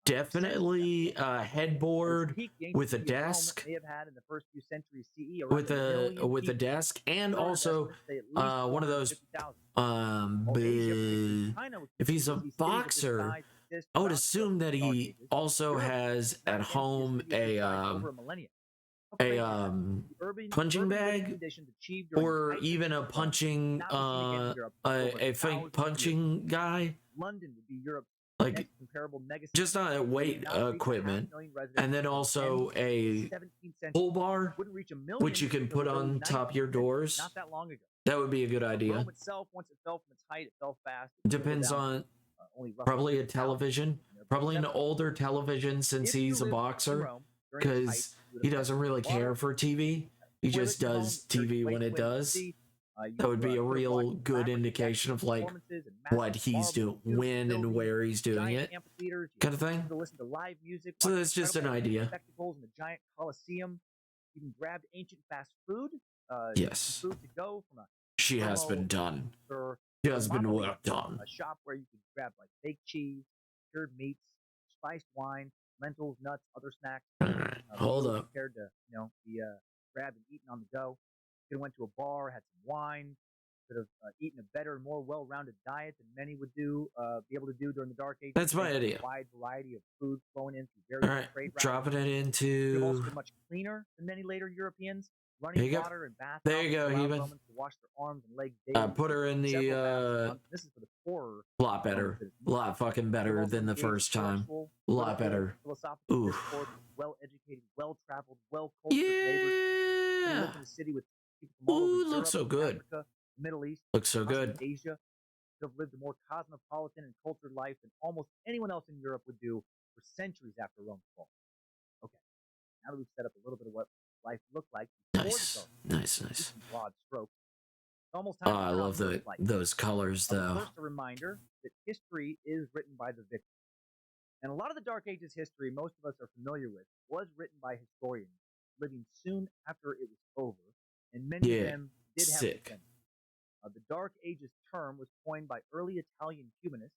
Definitely a headboard with a desk, with a desk, and also one of those. If he's a boxer, I would assume that he also has at home a punching bag, or even a punching a fake punching guy, like just not a weight equipment, and then also a pull bar which you can put on top of your doors. That would be a good idea. Depends on probably a television, probably an older television, since he's a boxer, because he doesn't really care for TV. He just does TV when it does. That would be a real good indication of like what he's doing, when and where he's doing it, kind of thing. So that's just an idea. Spectacles in the giant Colosseum. You can grab ancient fast food. Yes. Food to go from a she has been done. She has been worked on. A shop where you can grab like baked cheese, cured meats, spiced wine, lentils, nuts, other snacks. Hold up. Prepared to, be grabbed and eaten on the go. Could have went to a bar, had some wine. Could have eaten a better, more well-rounded diet than many would be able to do during the Dark Ages. That's my idea. A wide variety of food flowing in through various trade routes. Dropping it into. They've also been much cleaner than many later Europeans. Running water and baths. There you go, Heman. To wash their arms and legs daily. Put her in the this is for the poorer. Lot better. A lot fucking better than the first time. A lot better. Ooh. Well-educated, well-traveled, well-cultured neighbors. Yeah. Live in a city with people from all over Ooh, Europe, looks so good. Africa, Middle East, looks so good. Asia. Have lived a more cosmopolitan and cultured life than almost anyone else in Europe would do for centuries after Rome's fall. Okay, now that we've set up a little bit of what life looked like. Nice. Broad stroke. Oh, I love those colors, though. First, a reminder that history is written by the victor. And a lot of the Dark Ages history most of us are familiar with was written by historians living soon after it was over, and many of them did have descendants. The Dark Ages term was coined by early Italian humanists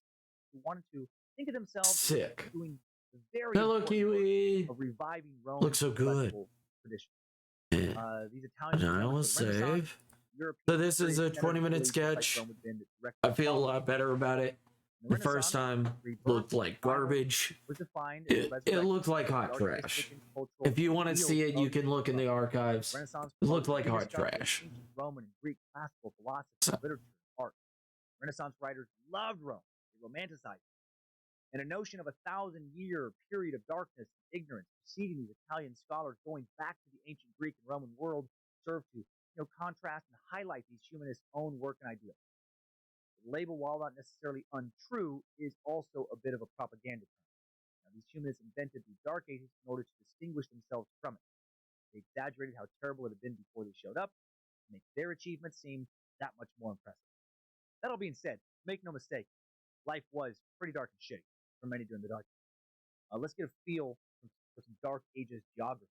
who wanted to think of themselves as doing the very important work of reviving Rome's looks so good. Tradition. Yeah. These Italians I will save. So this is a 20-minute sketch. I feel a lot better about it. The first time looked like garbage. It looked like hot trash. If you want to see it, you can look in the archives. It looked like hot trash. Roman and Greek classical philosophy, literature, art. Renaissance writers loved Rome. They romanticized it. And a notion of a 1,000-year period of darkness and ignorance preceding these Italian scholars going back to the ancient Greek and Roman world served to contrast and highlight these humanists' own work and ideals. The label, while not necessarily untrue, is also a bit of a propaganda term. Now, these humanists invented the Dark Ages in order to distinguish themselves from it. They exaggerated how terrible it had been before they showed up to make their achievements seem that much more impressive. That all being said, make no mistake, life was pretty dark and shitty for many during the Dark Ages. Let's get a feel for some Dark Ages geography.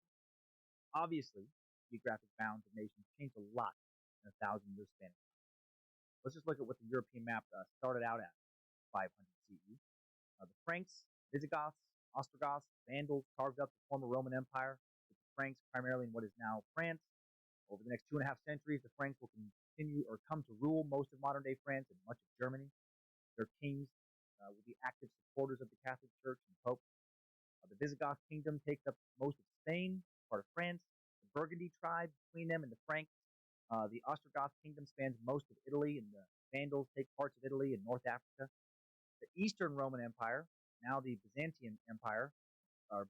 Obviously, geographic bounds of nations changed a lot in a 1,000-year span. Let's just look at what the European map started out at 500 CE. The Franks, Visigoths, Ostrogoths, Vandals carved up the former Roman Empire, with the Franks primarily in what is now France. Over the next 2.5 centuries, the Franks will continue or come to rule most of modern-day France and much of Germany. Their kings will be active supporters of the Catholic Church and Pope. The Visigoth kingdom takes up most of Spain, part of France. The Burgundy tribe between them and the Franks. The Ostrogoth kingdom spans most of Italy, and the Vandals take parts of Italy and North Africa. The Eastern Roman Empire, now the Byzantine Empire, or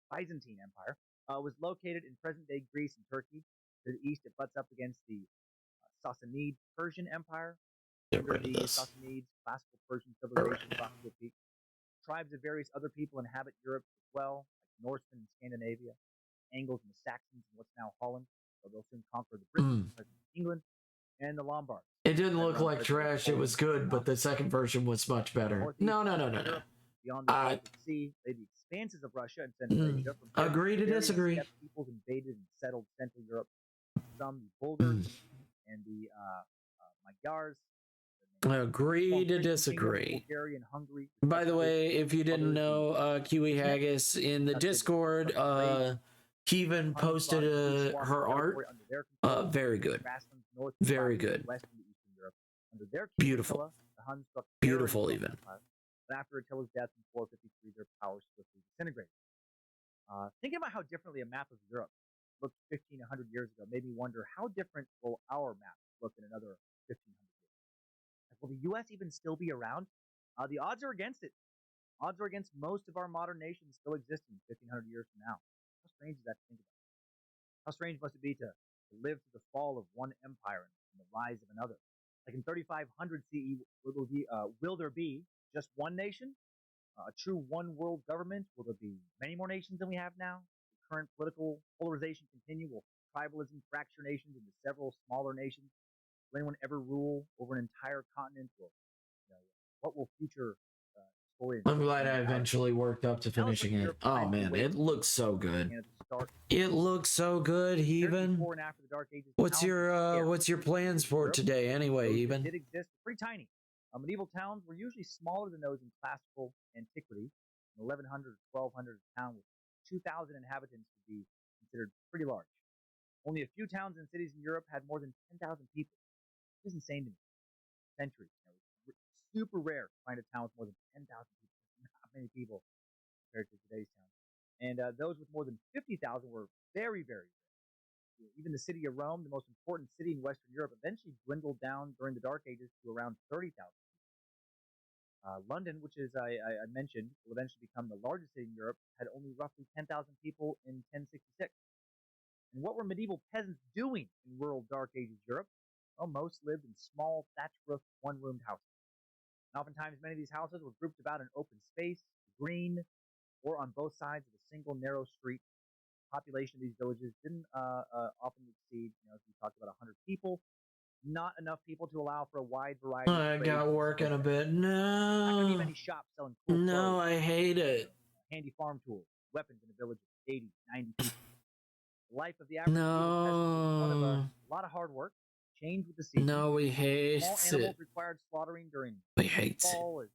Byzantine Empire, was located in present-day Greece and Turkey. To the east, it butts up against the Sassanid Persian Empire. Get Under rid of the this. Sassanids, classical Persian civilization brought to a peak. Tribes of various other people inhabit Europe as well, like Norsemen in Scandinavia, Angles and the Saxons in what's now Holland, so they'll soon conquer the Britons, England, and the Lombards. It didn't look like trash. It was good, but the second version was much better. No. Beyond the Baltic Sea lay the expanses of Russia and Central Asia. Agree to disagree. Peoples invaded and settled Central Europe. Some the Bulgars and the Magyars. Agree to disagree. By the way, if you didn't know, Kiwi Haggis in the Discord, Kevin posted her art. Very good. Very good. Beautiful. Beautiful, even. After Attila's death in 453, their power swiftly disintegrated. Thinking about how differently a map of Europe looked 1,500 years ago made me wonder how different will our map look in another 1,500 years. Will the U.S. even still be around? The odds are against it. Odds are against most of our modern nations still existing 1,500 years from now. How strange is that to think about? How strange must it be to live through the fall of one empire and the rise of another? Like in 3500 CE, will there be just one nation? A true one world government? Will there be many more nations than we have now? Will current political polarization continue? Will tribalism fracture nations into several smaller nations? Will anyone ever rule over an entire continent? Or what will future historians? I'm glad I eventually worked up to finishing it. Oh man, it looks so good. It looks so good, Heven. What's your plans for today, anyway, Heven? Did exist pretty tiny. Medieval towns were usually smaller than those in classical antiquity. In 1100 or 1200, a town with 2,000 inhabitants would be considered pretty large. Only a few towns and cities in Europe had more than 10,000 people. It's insane to me. Centuries. Super rare to find a town with more than 10,000 people. Not many people compared to today's town. And those with more than 50,000 were very, very rare. Even the city of Rome, the most important city in Western Europe, eventually dwindled down during the Dark Ages to around 30,000 people. London, which is I mentioned, will eventually become the largest city in Europe, had only roughly 10,000 people in 1066. And what were medieval peasants doing in rural Dark Ages Europe? Well, most lived in small, thatch-roofed, one-roomed houses. And oftentimes, many of these houses were grouped about an open space, green, or on both sides of a single narrow street. The population of these villages didn't often exceed, as we talked about, 100 people. Not enough people to allow for a wide variety. I got working a bit. No. Not gonna be many shops selling cool clothes. No, I hate it. Handy farm tools, weapons in a village of 80, 90 people. The life of the average peasant was one of a lot of hard work. Changed with the season. No, we hate Small animals required slaughtering during fall. It was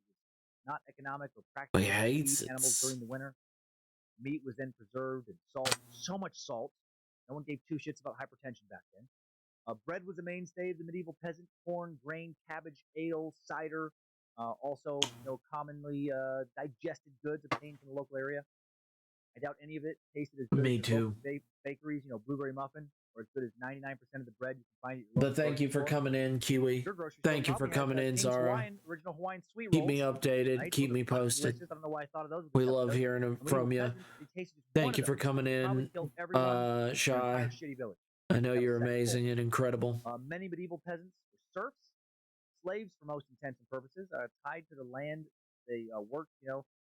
not economic or practical. We hate animals during the winter. Meat was then preserved and salt. So much salt. No one gave two shits about hypertension back then. Bread was a mainstay of the medieval peasant. Corn, grain, cabbage, ale, cider. Also, commonly digested goods obtained from the local area. I doubt any of it tasted as good Me as too. Bakeries, blueberry muffin, or as good as 99% of the bread you can find at your But local thank you for coming in, Kiwi. Thank you for coming in, Zara. Original Hawaiian sweet rolls. Keep me updated. Right? Keep me posted. I don't know why I thought of those. We love hearing from you. Thank you for coming in, Shy. I know you're amazing and incredible. Many medieval peasants were serfs, slaves for most intents and purposes, tied to the land they worked,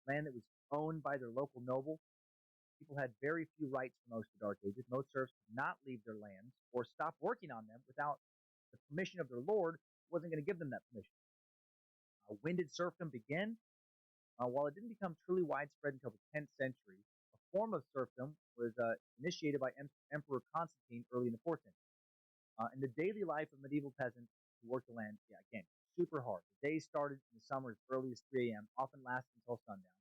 land that was owned by their local noble. People had very few rights for most of the Dark Ages. Most serfs could not leave their lands or stop working on them without the permission of their lord, who wasn't going to give them that permission. When did serfdom begin? While it didn't become truly widespread until the 10th century, a form of serfdom was initiated by Emperor Constantine early in the 4th century. In the daily life of medieval peasants who worked the land, yeah, again, super hard. The days started in the summer as early as 3 a.m., often lasted until sundown.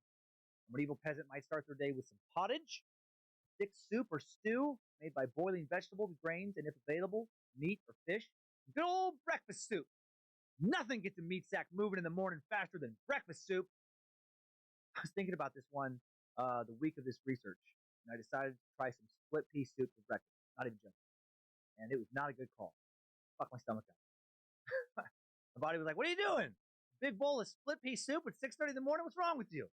A medieval peasant might start their day with some pottage, thick soup or stew made by boiling vegetables, grains, and if available, meat or fish. Good old breakfast soup. Nothing gets a meat sack moving in the morning faster than breakfast soup. I was thinking about this one the week of this research, and I decided to try some split pea soup for breakfast. Not even joking. And it was not a good call. Fuck my stomach up. My body was like, "What are you doing? Big bowl of split pea soup at 6:30 in the morning? What's wrong with you?"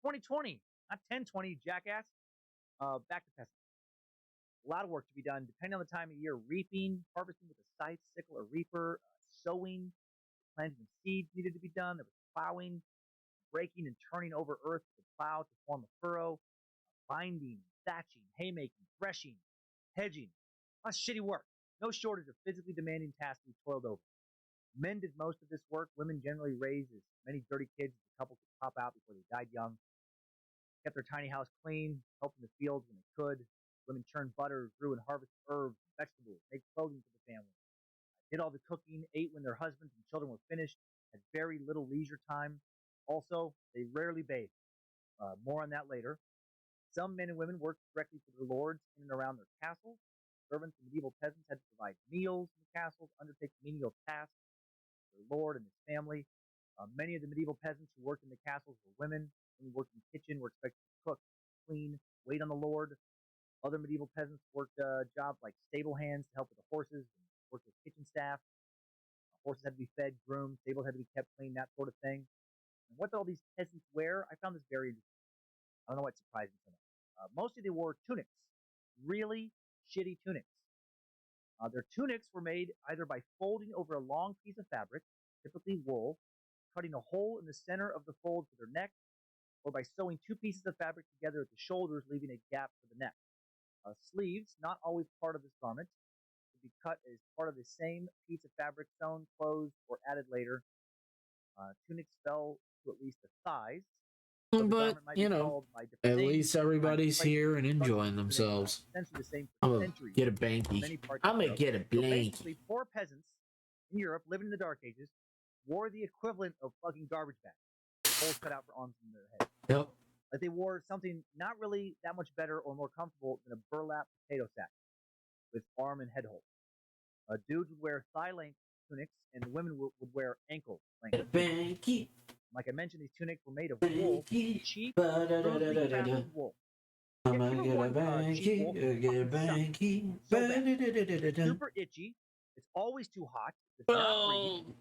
2020, not 1020, jackass. Back to peasants. A lot of work to be done, depending on the time of year. Reaping, harvesting with a scythe, sickle, or reaper, sowing, planting of seeds needed to be done. There was plowing, breaking and turning over earth with a plow to form a furrow, binding, thatching, haymaking, threshing, hedging. That's shitty work. No shortage of physically demanding tasks to be toiled over. Men did most of this work. Women generally raised as many dirty kids as the couple could pop out before they died young. Kept their tiny house clean, helped in the fields when they could. Women churned butter, grew and harvested herbs and vegetables, made clothing for the family. Did all the cooking, ate when their husbands and children were finished, had very little leisure time. Also, they rarely bathed. More on that later. Some men and women worked directly for their lords in and around their castles. Servants and medieval peasants had to provide meals in the castles, undertake menial tasks for their lord and his family. Many of the medieval peasants who worked in the castles were women. Women who worked in the kitchen were expected to cook, clean, wait on the lord. Other medieval peasants worked jobs like stable hands to help with the horses and worked with kitchen staff. Horses had to be fed, groomed, stables had to be kept clean, that sort of thing. And what did all these peasants wear? I found this very interesting. I don't know what surprised me so much. Mostly they wore tunics, really shitty tunics. Their tunics were made either by folding over a long piece of fabric, typically wool, cutting a hole in the center of the fold for their neck, or by sewing two pieces of fabric together at the shoulders, leaving a gap for the neck. Sleeves, not always part of this garment, could be cut as part of the same piece of fabric, sewn, closed, or added later. Tunics fell to at least the thighs, so the But, garment might be called by different at names, least different times and everybody's places. here and enjoying Construction has been themselves. essentially the same I'm for gonna centuries get a in banky. many parts I'm of gonna Europe. get a So blankie. basically, poor peasants in Europe living in the Dark Ages wore the equivalent of fucking garbage bags, holes cut out for arms in their head. Yep. Like they wore something not really that much better or more comfortable than a burlap potato sack with arm and head holes. Dudes would wear thigh-length tunics, and the women would wear ankle-length tunics. Banky. Like I mentioned, these tunics were made of wool, Banky. cheap, crudely Ba-da-da-da-da-da. crafted wool. I'm You gonna ever get a worn cheap banky. wool? It Get a fucking sucks banky. so bad. It's Ba-da-da-da-da-da. super itchy. It's always too hot. It does not breathe.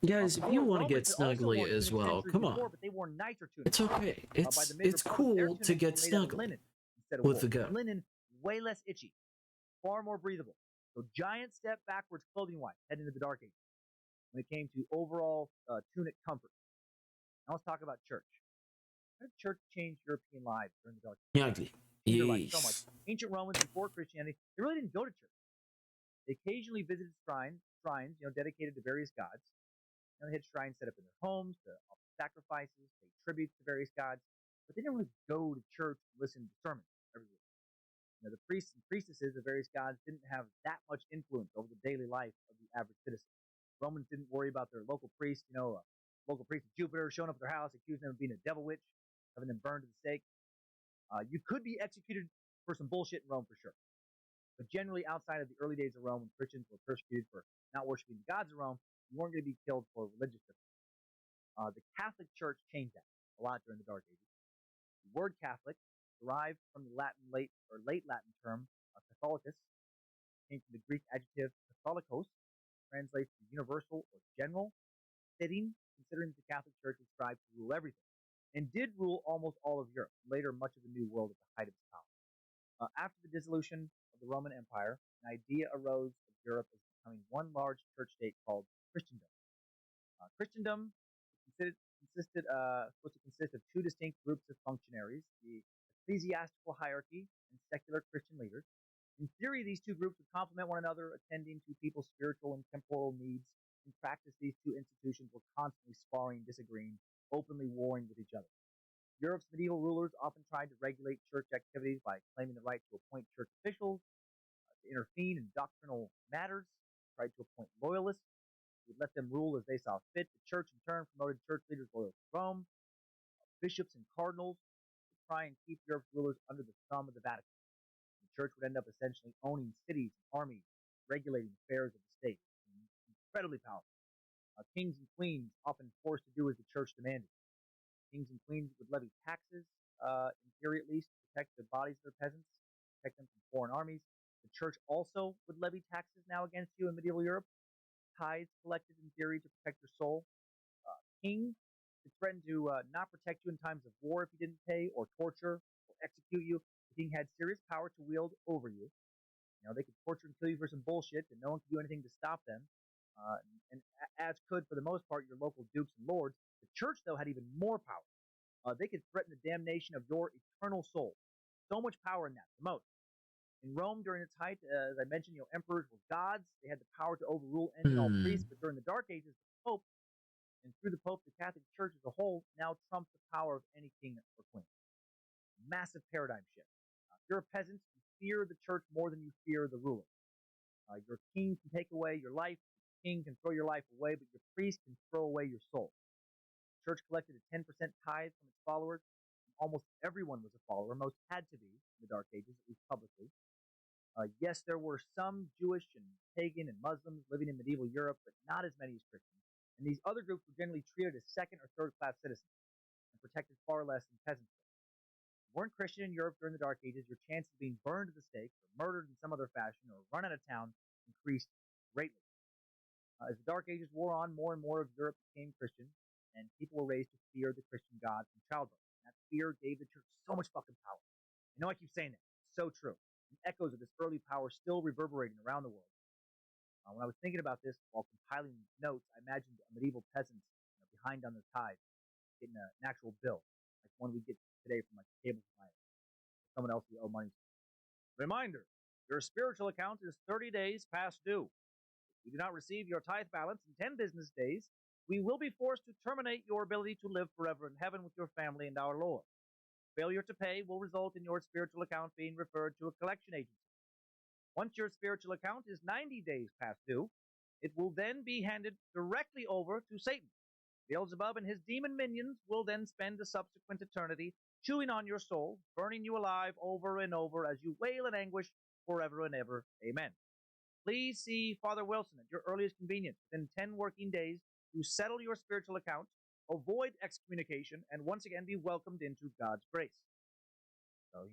Well, guys, if you Poor want to get Romans had also snuggly worn as tunics well, centuries come on. before, but they wore nicer It's tunics. okay. By the It's mid-Republic, their cool to tunics get were made out of snuggly linen instead of with wool. the go. Linen, way less itchy, far more breathable. So giant step backwards clothing-wise, heading into the Dark Ages when it came to overall tunic comfort. Now let's talk about church. How did church change European lives during the Dark Ages? Yagli. Changed their life so much. Yes. Ancient Romans before Christianity, they really didn't go to church. They occasionally visited shrines, dedicated to various gods. They had shrines set up in their homes to offer sacrifices, pay tributes to various gods, but they didn't really go to church and listen to sermons every week. The priests and priestesses of various gods didn't have that much influence over the daily life of the average citizen. Romans didn't worry about their local priest, local priest of Jupiter showing up at their house, accusing them of being a devil witch, having them burned to the stake. You could be executed for some bullshit in Rome for sure. But generally, outside of the early days of Rome, when Christians were persecuted for not worshiping the gods of Rome, you weren't going to be killed for religious differences. The Catholic Church changed that a lot during the Dark Ages. The word Catholic derived from the late Latin term Catholicus, came from the Greek adjective Catholicos, translates to universal or general, fitting, considering that the Catholic Church is strived to rule everything, and did rule almost all of Europe, later much of the New World at the height of its power. After the dissolution of the Roman Empire, an idea arose of Europe as becoming one large church state called Christendom. Christendom supposed to consist of two distinct groups of functionaries: the ecclesiastical hierarchy and secular Christian leaders. In theory, these two groups would complement one another, attending to people's spiritual and temporal needs In practice, these two institutions were constantly sparring, disagreeing, openly warring with each other. Europe's medieval rulers often tried to regulate church activities by claiming the right to appoint church officials, to intervene in doctrinal matters, tried to appoint loyalists, would let them rule as they saw fit. The church, in turn, promoted church leaders loyal to Rome. Bishops and cardinals would try and keep Europe's rulers under the thumb of the Vatican. The church would end up essentially owning cities and armies, regulating the affairs of the state. Incredibly powerful. Kings and queens often forced to do as the church demanded. Kings and queens would levy taxes, in theory at least, to protect the bodies of their peasants, protect them from foreign armies. The church also would levy taxes now against you in medieval Europe, tithes collected in theory to protect your soul. King could threaten to not protect you in times of war if you didn't pay, or torture, or execute you. The king had serious power to wield over you. They could torture and kill you for some bullshit, and no one could do anything to stop them. And as could, for the most part, your local dukes and lords. The church, though, had even more power. They could threaten the damnation of your eternal soul. So much power in that, the most. In Rome, during its height, as I mentioned, emperors were gods. They had the power to overrule any and all priests. But during the Dark Ages, the Pope, and through the Pope, the Catholic Church as a whole, now trumped the power of any king or queen. Massive paradigm shift. If you're a peasant, you fear the church more than you fear the ruler. Your king can take away your life. Your king can throw your life away, but your priest can throw away your soul. The church collected a 10% tithe from its followers. Almost everyone was a follower. Most had to be in the Dark Ages, at least publicly. Yes, there were some Jewish and pagan and Muslims living in medieval Europe, but not as many as Christians. And these other groups were generally treated as second or third class citizens and protected far less than peasants. If you weren't Christian in Europe during the Dark Ages, your chance of being burned at the stake, or murdered in some other fashion, or run out of town increased greatly. As the Dark Ages wore on, more and more of Europe became Christian, and people were raised to fear the Christian God from childhood. And that fear gave the church so much fucking power. I know I keep saying that. It's so true. And echoes of this early power still reverberating around the world. When I was thinking about this while compiling notes, I imagined medieval peasants behind on their tithes, getting an actual bill, like one we get today from like cable provider, someone else we owe money to. Reminder: your spiritual account is 30 days past due. If you do not receive your tithe balance in 10 business days, we will be forced to terminate your ability to live forever in heaven with your family and our Lord. Failure to pay will result in your spiritual account being referred to a collection agency. Once your spiritual account is 90 days past due, it will then be handed directly over to Satan. Beelzebub and his demon minions will then spend a subsequent eternity chewing on your soul, burning you alive over and over as you wail in anguish forever and ever. Amen. Please see Father Wilson at your earliest convenience within 10 working days to settle your spiritual account, avoid excommunication, and once again be welcomed into God's grace. So,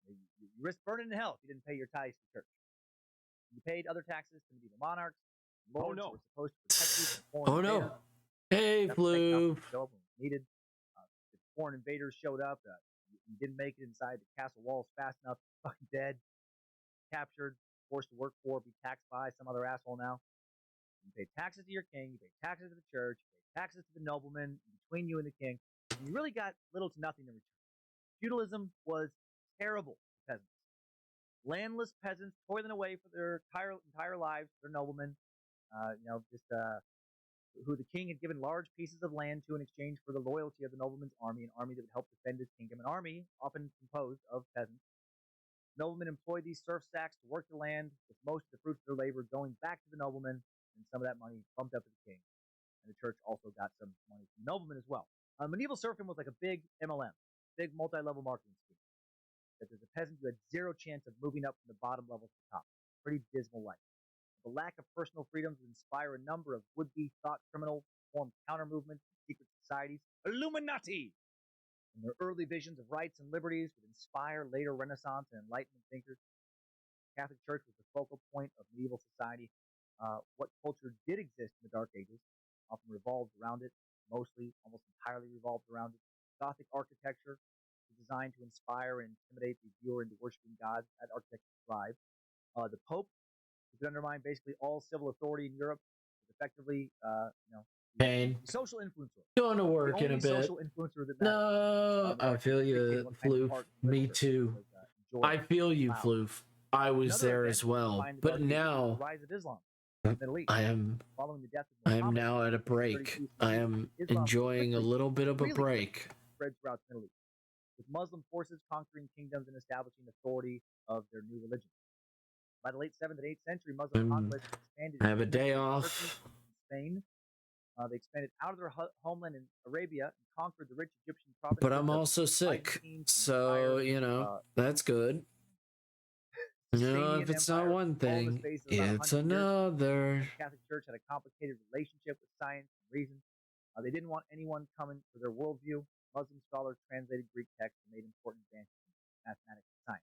you risk burning in hell if you didn't pay your tithes to church. You paid other taxes to medieval monarchs. Lords were supposed to protect you from foreign invaders. Hey, Floof. Needed. If foreign invaders showed up, you didn't make it inside the castle walls fast enough, fucking dead, captured, forced to work for, be taxed by some other asshole now. You pay taxes to your king, you pay taxes to the church, you pay taxes to the nobleman between you and the king, and you really got little to nothing in return. Feudalism was terrible to peasants. Landless peasants toiling away for their entire lives, their noblemen, who the king had given large pieces of land to in exchange for the loyalty of the nobleman's army, an army that would help defend his kingdom, an army often composed of peasants. Noblemen employed these serf stacks to work the land, with most of the fruits of their labor going back to the nobleman, and some of that money bumped up to the king. And the church also got some money from noblemen as well. Medieval serfdom was like a big MLM, big multi-level marketing scheme. That as a peasant, you had zero chance of moving up from the bottom level to the top. Pretty dismal life. The lack of personal freedoms would inspire a number of would-be thought criminals to form counter movements and secret societies. Illuminati! And their early visions of rights and liberties would inspire later Renaissance and Enlightenment thinkers. The Catholic Church was the focal point of medieval society. What culture did exist in the Dark Ages often revolved around it, mostly, almost entirely revolved around it. Gothic architecture was designed to inspire and intimidate the viewer into worshiping God. That architecture thrived. The Pope, who could undermine basically all civil authority in Europe, was effectively, Pain. social influencer. Going to work in a bit. Social influencer that mattered. No, I feel you, Floof. Me too. I feel you, Floof. I was there as well. But now, the rise of Islam. the Middle East. Following the death of I am Muhammad, now at a break. 32 I CE, am Islam enjoying a quickly, little bit of a really quickly break. spread throughout the Middle East, with Muslim forces conquering kingdoms and establishing authority of their new religion. By the late 7th and 8th century, Muslim conquest expanded. I have a day Turkey off. and Spain. They expanded out of their homeland in Arabia and conquered the rich Egyptian provinces. But I'm also sick, so that's good. If it's not one thing, it's another. The Catholic Church had a complicated relationship with science and reason. They didn't want anyone coming for their worldview. Muslim scholars translated Greek texts and made important advances in mathematics and science.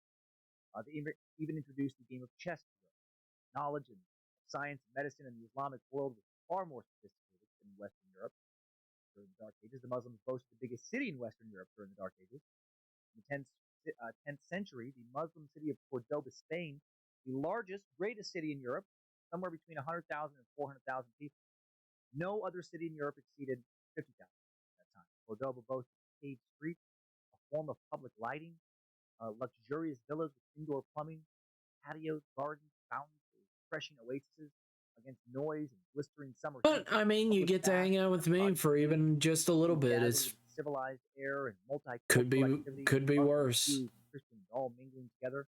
They even introduced the game of chess to Europe. Knowledge and science and medicine in the Islamic world was far more sophisticated than Western Europe during the Dark Ages. The Muslims boasted the biggest city in Western Europe during the Dark Ages. In the 10th century, the Muslim city of Cordoba, Spain, the largest, greatest city in Europe, somewhere between 100,000 and 400,000 people. No other city in Europe exceeded 50,000 at that time. Cordoba boasted paved streets, a form of public lighting, luxurious villas with indoor plumbing, patios, gardens, fountains, refreshing oases against noise and blistering summer heat. But I mean, you get to hang out with me for even just a little bit. It's civilized air and could be worse. Christians all mingling together.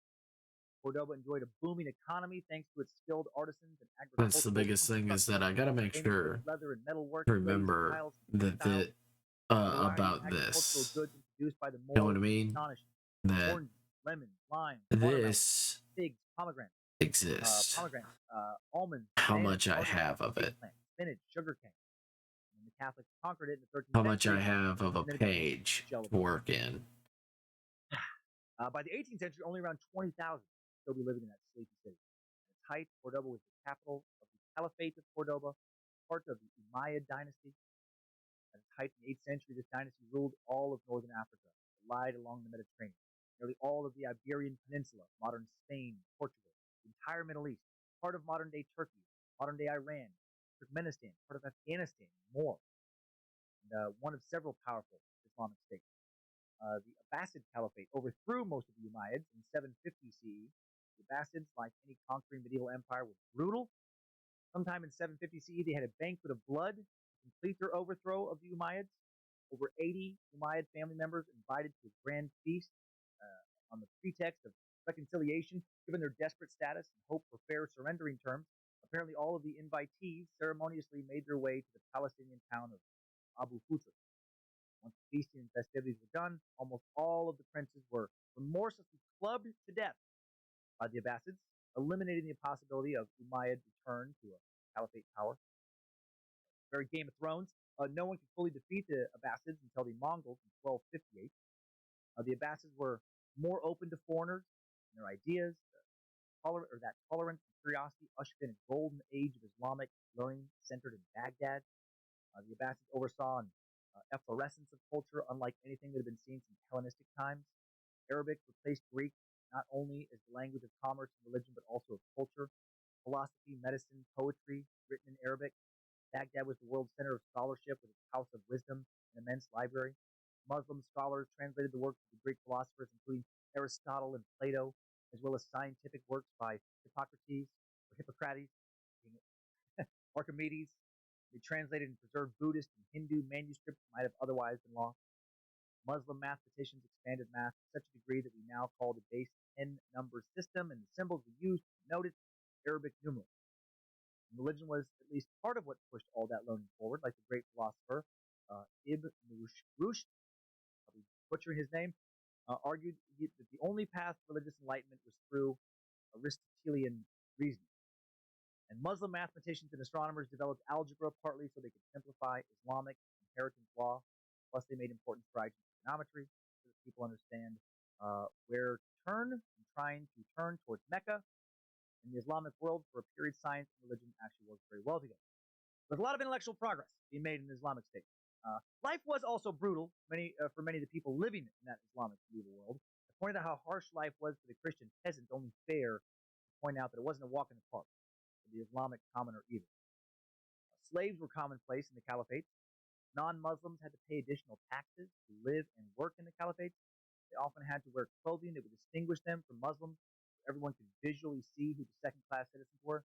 Cordoba enjoyed a booming economy thanks to its skilled artisans and agricultural. That's the biggest thing, is that I gotta make sure to remember that about this. You know what I mean? That orange, lemon, lime, this figs, pomegranate exists. Almonds, how much I have of it. Spinach, sugarcane. And the Catholics conquered it in the 13th how much century. I have of a page to work in. By the 18th century, only around 20,000 still be living in that sleepy city. At its height, Cordoba was the capital of the Caliphate of Cordoba, part of the Umayyad dynasty. At its height in the 8th century, this dynasty ruled all of northern Africa, lied along the Mediterranean, nearly all of the Iberian Peninsula, modern Spain, Portugal, the entire Middle East, part of modern-day Turkey, modern-day Iran, Turkmenistan, part of Afghanistan, and more. And one of several powerful Islamic states. The Abbasid Caliphate overthrew most of the Umayyads in 750 CE. The Abbasids, like any conquering medieval empire, were brutal. Sometime in 750 CE, they had a banquet of blood to complete their overthrow of the Umayyads. Over 80 Umayyad family members invited to a grand feast on the pretext of reconciliation, given their desperate status and hope for fair surrendering terms. Apparently, all of the invitees ceremoniously made their way to the Palestinian town of Abu Futra. Once the feasting and festivities were done, almost all of the princes were remorselessly clubbed to death by the Abbasids, eliminating the possibility of Umayyad return to a caliphate power. Very Game of Thrones. No one could fully defeat the Abbasids until the Mongols in 1258. The Abbasids were more open to foreigners and their ideas. That tolerance and curiosity ushered in a golden age of Islamic learning centered in Baghdad. The Abbasids oversaw an efflorescence of culture unlike anything that had been seen since Hellenistic times. Arabic replaced Greek not only as the language of commerce and religion, but also of culture, philosophy, medicine, poetry, written in Arabic. Baghdad was the world center of scholarship with its house of wisdom and immense library. Muslim scholars translated the works of the Greek philosophers, including Aristotle and Plato, as well as scientific works by Hippocrates, Archimedes. They translated and preserved Buddhist and Hindu manuscripts that might have otherwise been lost. Muslim mathematicians expanded math to such a degree that we now call the base 10-number system and the symbols we use to denote it Arabic numerals. And religion was at least part of what pushed all that learning forward, like the great philosopher Ibn Rushd, probably butchering his name, argued that the only path to religious enlightenment was through Aristotelian reasoning. And Muslim mathematicians and astronomers developed algebra partly so they could simplify Islamic inheritance law. Plus, they made important strides in trigonometry so that people understand where to turn and trying to turn towards Mecca. In the Islamic world, for a period, science and religion actually worked very well together. There's a lot of intellectual progress being made in the Islamic State. Life was also brutal for many of the people living in that Islamic medieval world. I pointed out how harsh life was for the Christian peasant, only fair to point out that it wasn't a walk in the park for the Islamic commoner either. Slaves were commonplace in the caliphate. Non-Muslims had to pay additional taxes to live and work in the caliphate. They often had to wear clothing that would distinguish them from Muslims, so everyone could visually see who the second-class citizens were.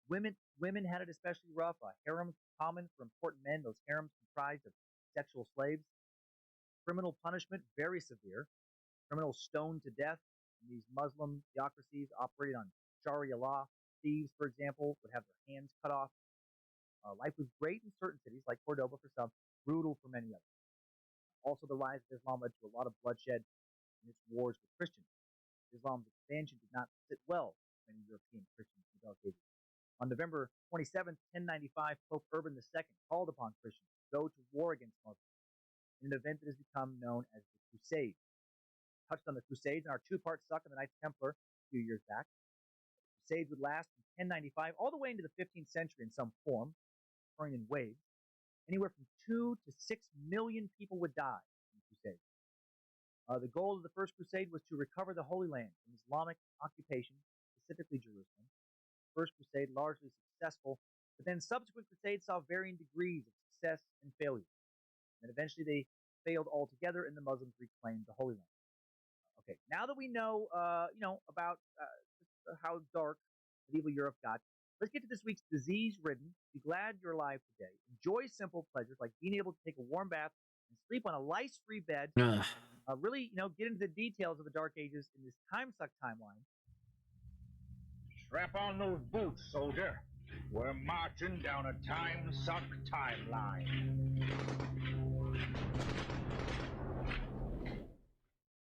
Women had it especially rough. Harems were common for important men. Those harems comprised of sexual slaves. Criminal punishment, very severe. Criminals stoned to death. And these Muslim theocracies operated on Sharia law. Thieves, for example, would have their hands cut off. Life was great in certain cities, like Cordoba for some, brutal for many others. Also, the rise of Islam led to a lot of bloodshed in its wars with Christians. Islam's expansion did not sit well with many European Christians in the Dark Ages. On November 27, 1095, Pope Urban II called upon Christians to go to war against Muslims in an event that has become known as the Crusades. Touched on the Crusades in our two-part suck on the Knights Templar a few years back. The Crusades would last from 1095 all the way into the 15th century in some form, occurring in waves. Anywhere from 2 to 6 million people would die in the Crusades. The goal of the First Crusade was to recover the Holy Land from Islamic occupation, specifically Jerusalem. The First Crusade largely successful, but then subsequent crusades saw varying degrees of success and failure. And eventually they failed altogether, and the Muslims reclaimed the Holy Land. Okay, now that we know, about how dark medieval Europe got, let's get to this week's disease-ridden. Be glad you're alive today. Enjoy simple pleasures like being able to take a warm bath and sleep on a lice-free bed. Really, get into the details of the Dark Ages in this time suck timeline. Strap on those boots, soldier. We're marching down a time suck timeline.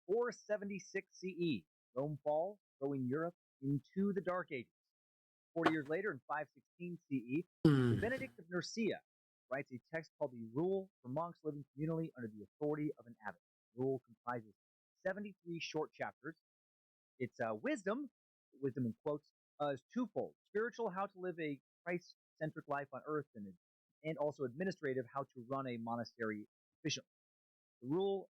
476 CE, Rome falls, throwing Europe into the Dark Ages. 40 years later, in 516 CE, Benedict of Nursia writes a text called the Rule for Monks Living Communally under the Authority of an Abbot. The rule comprises 73 short chapters. Its wisdom in quotes, is twofold: spiritual, how to live a Christ-centric life on earth, and also administrative, how to run a monastery efficiently. The rule,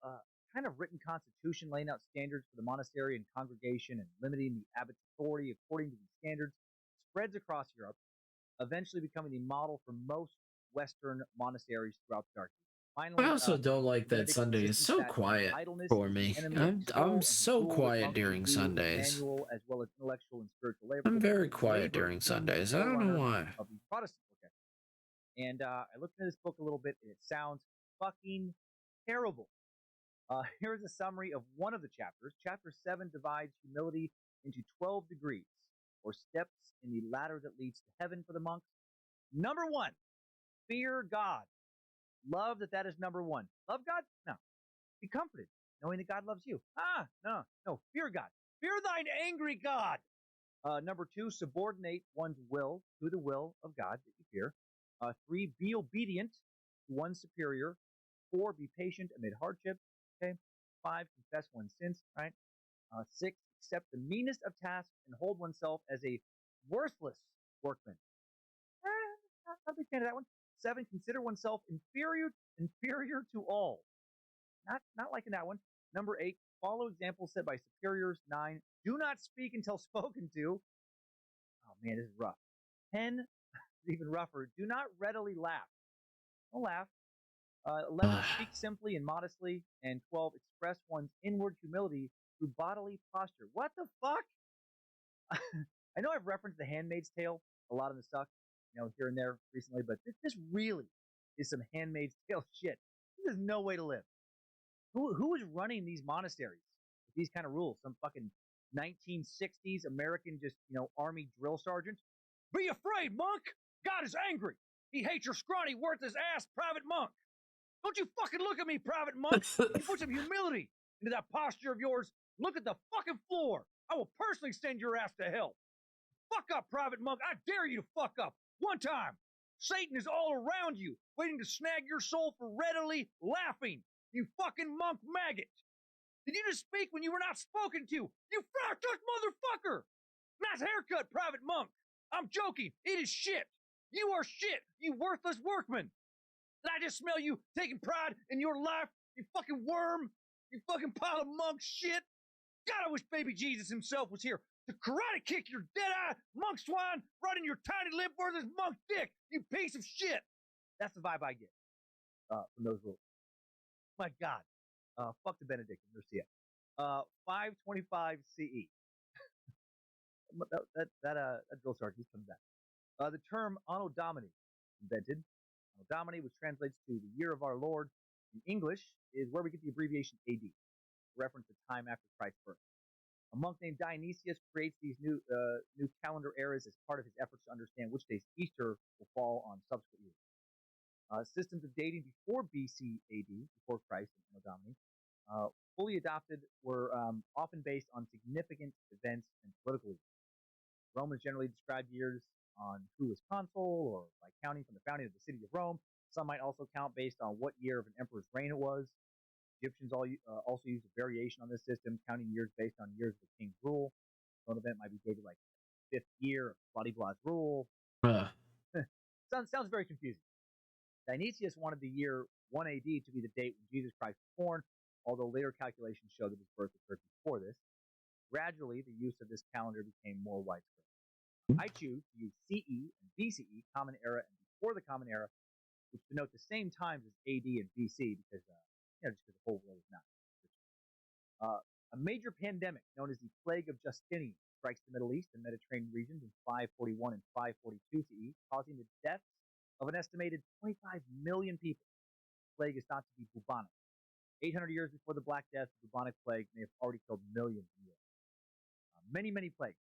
kind of written constitution laying out standards for the monastery and congregation and limiting the abbot's authority according to these standards, spreads across Europe, eventually becoming the model for most Western monasteries throughout the Dark Ages. Finally, I also don't like that Sunday is so quiet for me. I'm so quiet during Sundays. Manual, as well as intellectual and spiritual labor. I'm very quiet during Sundays. I don't know why. Of the Protestant book. And I looked into this book a little bit, and it sounds fucking terrible. Here's a summary of one of the chapters. Chapter 7 divides humility into 12 degrees, or steps in the ladder that leads to heaven for the monks. Number 1, fear God. Love that is number 1. Love God? No. Be comforted, knowing that God loves you. No. Fear God. Fear thine angry God. Number 2, subordinate one's will to the will of God that you fear. 3, be obedient to one's superior. 4, be patient amid hardship. Okay. 5, confess one's sins. Right. 6, accept the meanest of tasks and hold oneself as a worthless workman. Not a big fan of that one. 7, consider oneself inferior to all. Not liking that one. Number 8, follow examples set by superiors. 9, do not speak until spoken to. Oh man, this is rough. 10, even rougher. Do not readily laugh. Don't laugh. 11, speak simply and modestly. And 12, express one's inward humility through bodily posture. What the fuck? I know I've referenced The Handmaid's Tale a lot in the suck, here and there recently, but this really is some Handmaid's Tale shit. This is no way to live. Who is running these monasteries with these kind of rules? Some fucking 1960s American, army drill sergeant? Be afraid, monk! God is angry! He hates your scrawny, worthless ass private monk! Don't you fucking look at me, private monk! You put some humility into that posture of yours. Look at the fucking floor! I will personally send your ass to hell! Fuck up, private monk! I dare you to fuck up! One time! Satan is all around you, waiting to snag your soul for readily laughing! You fucking monk maggot! Did you just speak when you were not spoken to? You fractured motherfucker! Nice haircut, private monk! I'm joking! It is shit! You are shit, you worthless workman! Did I just smell you taking pride in your life, you fucking worm? You fucking pile of monk shit! God, I wish baby Jesus himself was here to karate kick your dead-eye monk swine right in your tiny lip worthless monk dick, you piece of shit! That's the vibe I get from those rules. My God. Fuck the Benedict of Nursia. 525 CE. that drill sergeant, he's coming back. The term Anno Domini invented. Anno Domini, which translates to the year of our Lord in English, is where we get the abbreviation AD, reference to time after Christ's birth. A monk named Dionysius creates these new calendar eras as part of his efforts to understand which days Easter will fall on subsequent years. Systems of dating before BC AD, before Christ and Anno Domini, fully adopted were often based on significant events and political events. Romans generally described years on who was consul or by counting from the founding of the city of Rome. Some might also count based on what year of an emperor's reign it was. Egyptians also used a variation on this system, counting years based on years of the king's rule. So an event might be dated like 5th year of Vladimir rule. Sounds very confusing. Dionysius wanted the year 1 AD to be the date when Jesus Christ was born, although later calculations show that his birth occurred before this. Gradually, the use of this calendar became more widespread. I choose to use CE and BCE, Common Era and before the Common Era, which denote the same times as AD and BC because, just because the whole world is not. A major pandemic known as the Plague of Justinian strikes the Middle East and Mediterranean regions in 541 and 542 CE, causing the deaths of an estimated 25 million people. The plague is thought to be bubonic. 800 years before the Black Death, the bubonic plague may have already killed millions in Europe. Many plagues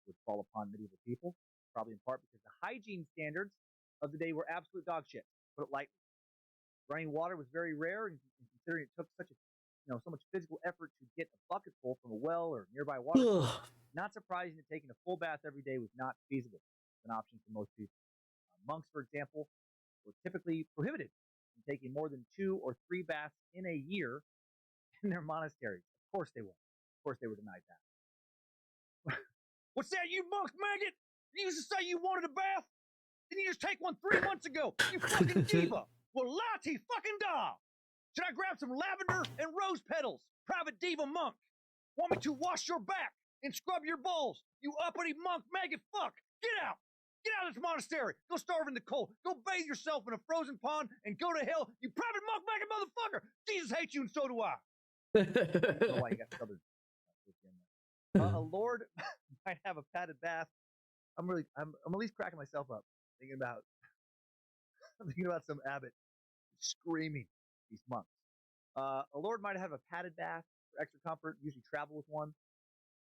would fall upon medieval people, probably in part because the hygiene standards of the day were absolute dog shit, to put it lightly. Running water was very rare, and considering it took so much physical effort to get a bucket full from a well or nearby water, not surprising that taking a full bath every day was not feasible as an option for most people. Monks, for example, were typically prohibited from taking more than 2 or 3 baths in a year in their monasteries. Of course they were. Of course they were denied that. What's that, you monk maggot? You used to say you wanted a bath? Didn't you just take one 3 months ago? You fucking diva! Well, lati fucking da! Should I grab some lavender and rose petals? Private diva monk! Want me to wash your back and scrub your balls? You uppity monk maggot fuck! Get out! Get out of this monastery! Go starve in the cold! Go bathe yourself in a frozen pond and go to hell, you private monk maggot motherfucker! Jesus hates you and so do I! I don't know why you got southern. A lord might have a padded bath. I'm at least cracking myself up thinking about some abbot screaming these monks. A lord might have a padded bath for extra comfort, usually travel with one.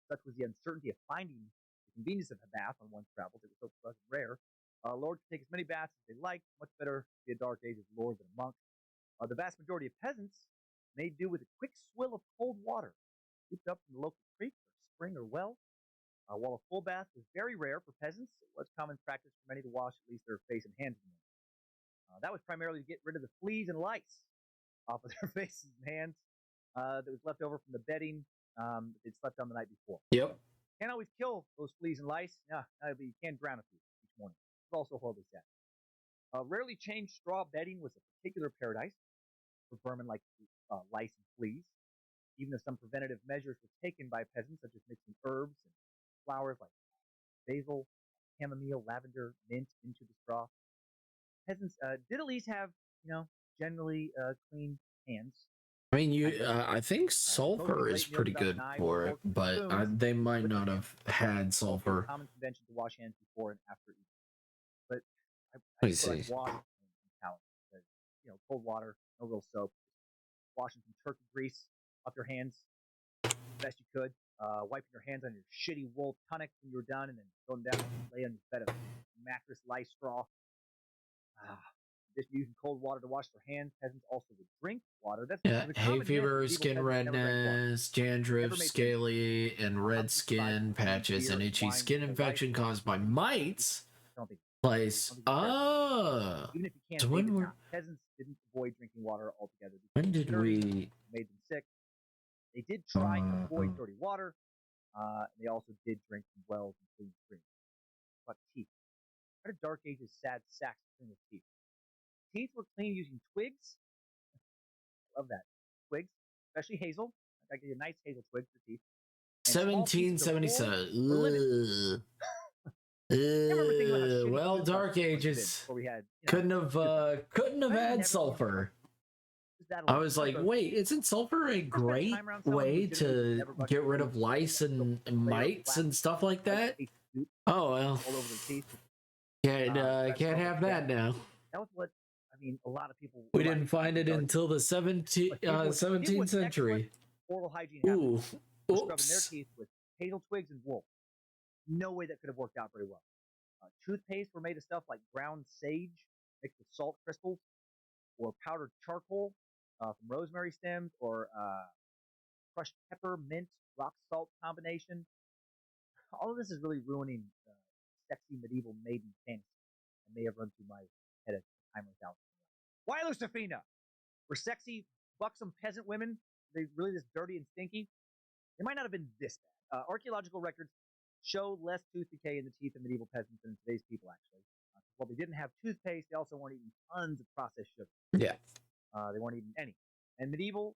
Such was the uncertainty of finding the convenience of a bath on one's travels. It was so pleasant rare. Lords could take as many baths as they liked. Much better to be a dark age as a lord than a monk. The vast majority of peasants made do with a quick swill of cold water, scooped up from the local creek or spring or well. While a full bath was very rare for peasants, it was common practice for many to wash at least their face and hands in the morning. That was primarily to get rid of the fleas and lice off of their faces and hands that was left over from the bedding that they'd slept on the night before. Yep. Can't always kill those fleas and lice, but you can drown a few each morning. It's also horribly sad. Rarely changed straw bedding was a particular paradise for vermin like lice and fleas, even though some preventative measures were taken by peasants, such as mixing herbs and flowers like basil, chamomile, lavender, mint into the straw. Peasants did at least have, generally clean hands. I mean, I think sulfur is pretty good for it, but they might not have had sulfur. Common convention to wash hands before and after eating. But I see. Wash and towel because cold water, no real soap, washing some turkey grease off your hands best you could. Wiping your hands on your shitty wool tunic when you were done, and then going down and lay on your bed of mattress lice straw. Just using cold water to wash their hands. Peasants also would drink water. That's hay fever, skin redness, dandruff, scaly and red skin patches, and itchy skin infection caused by mites. Place. Even if you can't, peasants didn't avoid drinking water altogether. When did we made them sick? They did try to avoid dirty water. They also did drink from wells and clean streams. But teeth. What a dark age's sad sacks clean with teeth. Teeth were cleaned using twigs. I love that. Twigs, especially hazel. I get a nice hazel twig for teeth. 1777. Well, dark ages couldn't have had sulfur. I was like, wait, isn't sulfur a great way to get rid of lice and mites and stuff like that? Oh well. Can't have that now. That was what I mean. A lot of people. We didn't find it until the 17th century. Oral hygiene habits Ooh, were scrubbing their oops. teeth with hazel twigs and wool. No way that could have worked out very well. Toothpaste were made of stuff like ground sage mixed with salt crystals, or powdered charcoal from rosemary stems, or crushed pepper, mint, rock salt combination. All of this is really ruining the sexy medieval maiden fantasy. I may have run through my head a time like that. Why Lucifina? Were sexy, buxom peasant women they really this dirty and stinky? They might not have been this bad. Archaeological records show less tooth decay in the teeth of medieval peasants than today's people, actually. While they didn't have toothpaste, they also weren't eating tons of processed sugar. Yeah. They weren't eating any. And medieval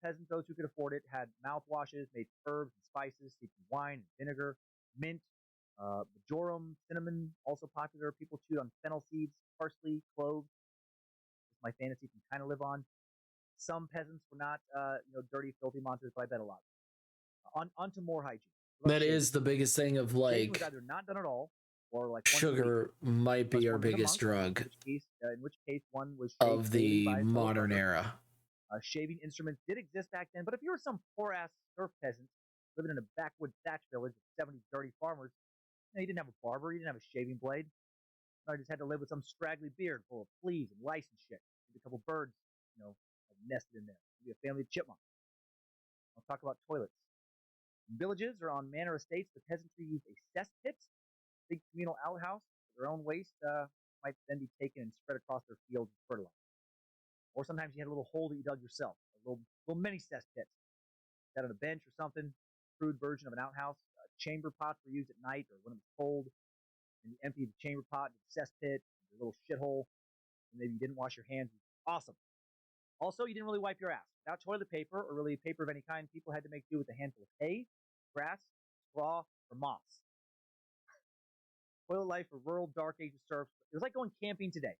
peasants, those who could afford it, had mouthwashes made from herbs and spices, steeped in wine and vinegar, mint, majoram, cinnamon, also popular. People chewed on fennel seeds, parsley, cloves. It's my fantasy can kind of live on. Some peasants were not, dirty, filthy monsters, but I bet a lot. On to more hygiene. That is the biggest thing of Shaving was like either not done at all, or like sugar might be our biggest drug in which case one was of the modern era. Shaving instruments did exist back then, but if you were some poor ass serf peasant living in a backwoods thatch village with 70 dirty farmers, you didn't have a barber, you didn't have a shaving blade. You just had to live with some scraggly beard full of fleas and lice and shit. Maybe a couple birds, nested in there. Maybe a family of chipmunks. I'll talk about toilets. In villages or on manor estates, the peasantry used a cesspit, big communal outhouse. Their own waste might then be taken and spread across their fields and fertilized. Or sometimes you had a little hole that you dug yourself, a little mini cesspit. Sat on a bench or something, crude version of an outhouse. Chamber pots were used at night or when it was cold. And you empty the chamber pot into the cesspit, a little shithole, and maybe you didn't wash your hands. Awesome. Also, you didn't really wipe your ass. Without toilet paper or really paper of any kind, people had to make do with a handful of hay, grass, straw, or moss. Toilet life for rural dark ages serfs. It was like going camping today.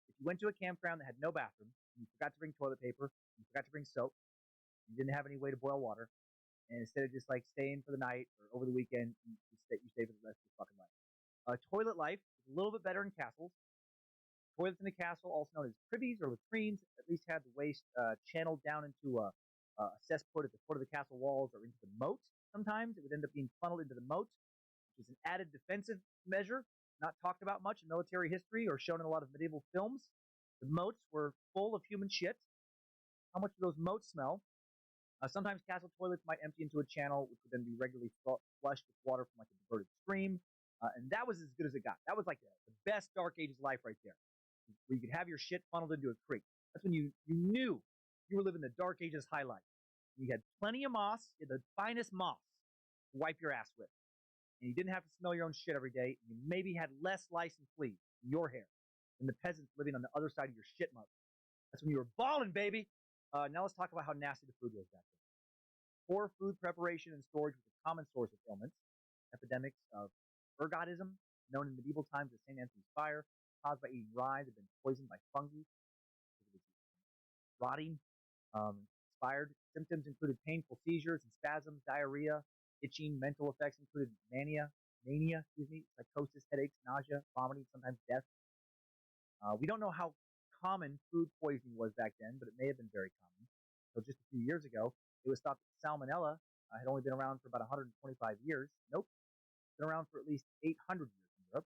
If you went to a campground that had no bathroom, and you forgot to bring toilet paper, you forgot to bring soap, you didn't have any way to boil water, and instead of just like staying for the night or over the weekend, you stay for the rest of your fucking life. Toilet life is a little bit better in castles. Toilets in the castle, also known as privies or latrines, at least had the waste channeled down into a cesspit at the foot of the castle walls or into the moat. Sometimes it would end up being funneled into the moat, which is an added defensive measure, not talked about much in military history or shown in a lot of medieval films. The moats were full of human shit. How much do those moats smell? Sometimes castle toilets might empty into a channel, which would then be regularly flushed with water from like a diverted stream. And that was as good as it got. That was like the best Dark Ages life right there, where you could have your shit funneled into a creek. That's when you knew you were living the Dark Ages highlight. You had plenty of moss, the finest moss to wipe your ass with. And you didn't have to smell your own shit every day. You maybe had less lice and fleas in your hair than the peasants living on the other side of your shit mother. That's when you were balling, baby. Now let's talk about how nasty the food was back then. Poor food preparation and storage was a common source of ailments. Epidemics of ergotism, known in medieval times as St. Anthony's fire, caused by eating rye that had been poisoned by fungi. Rotting. Expired. Symptoms included painful seizures and spasms, diarrhea, itching. Mental effects included mania, psychosis, headaches, nausea, vomiting, sometimes death. We don't know how common food poisoning was back then, but it may have been very common. So just a few years ago, it was thought that salmonella had only been around for about 125 years. Nope. It's been around for at least 800 years in Europe.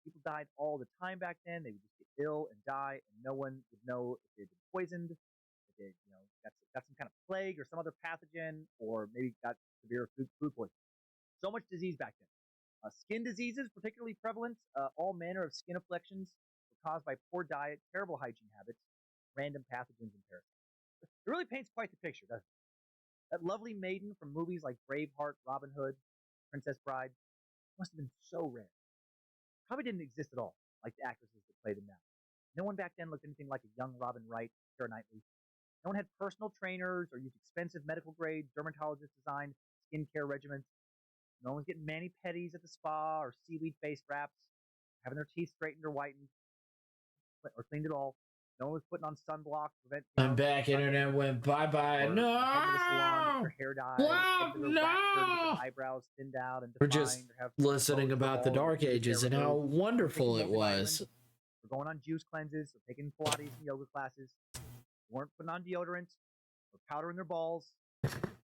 People died all the time back then. They would just get ill and die, and no one would know if they'd been poisoned, if they got some kind of plague or some other pathogen, or maybe got severe food poisoning. So much disease back then. Skin diseases, particularly prevalent. All manner of skin afflictions were caused by poor diet, terrible hygiene habits, random pathogens, and parasites. It really paints quite the picture, doesn't it? That lovely maiden from movies like Braveheart, Robin Hood, Princess Bride must have been so rare. Probably didn't exist at all, like the actresses that played them now. No one back then looked anything like a young Robin Wright, Keira Knightley. No one had personal trainers or used expensive medical grade, dermatologist designed skincare regimens. No one was getting mani-pedis at the spa or seaweed face wraps, having their teeth straightened or whitened, or cleaned at all. No one was putting on sunblock to prevent. I'm back. Internet went bye bye. No. Heading to the salon, get their hair dyed, Stop get their No! eyebrows thinned out and We're defined, just or have listening about the Dark Ages and how wonderful it was. We're going on juice cleanses, or taking Pilates and yoga classes. They weren't putting on deodorant or powder in their balls.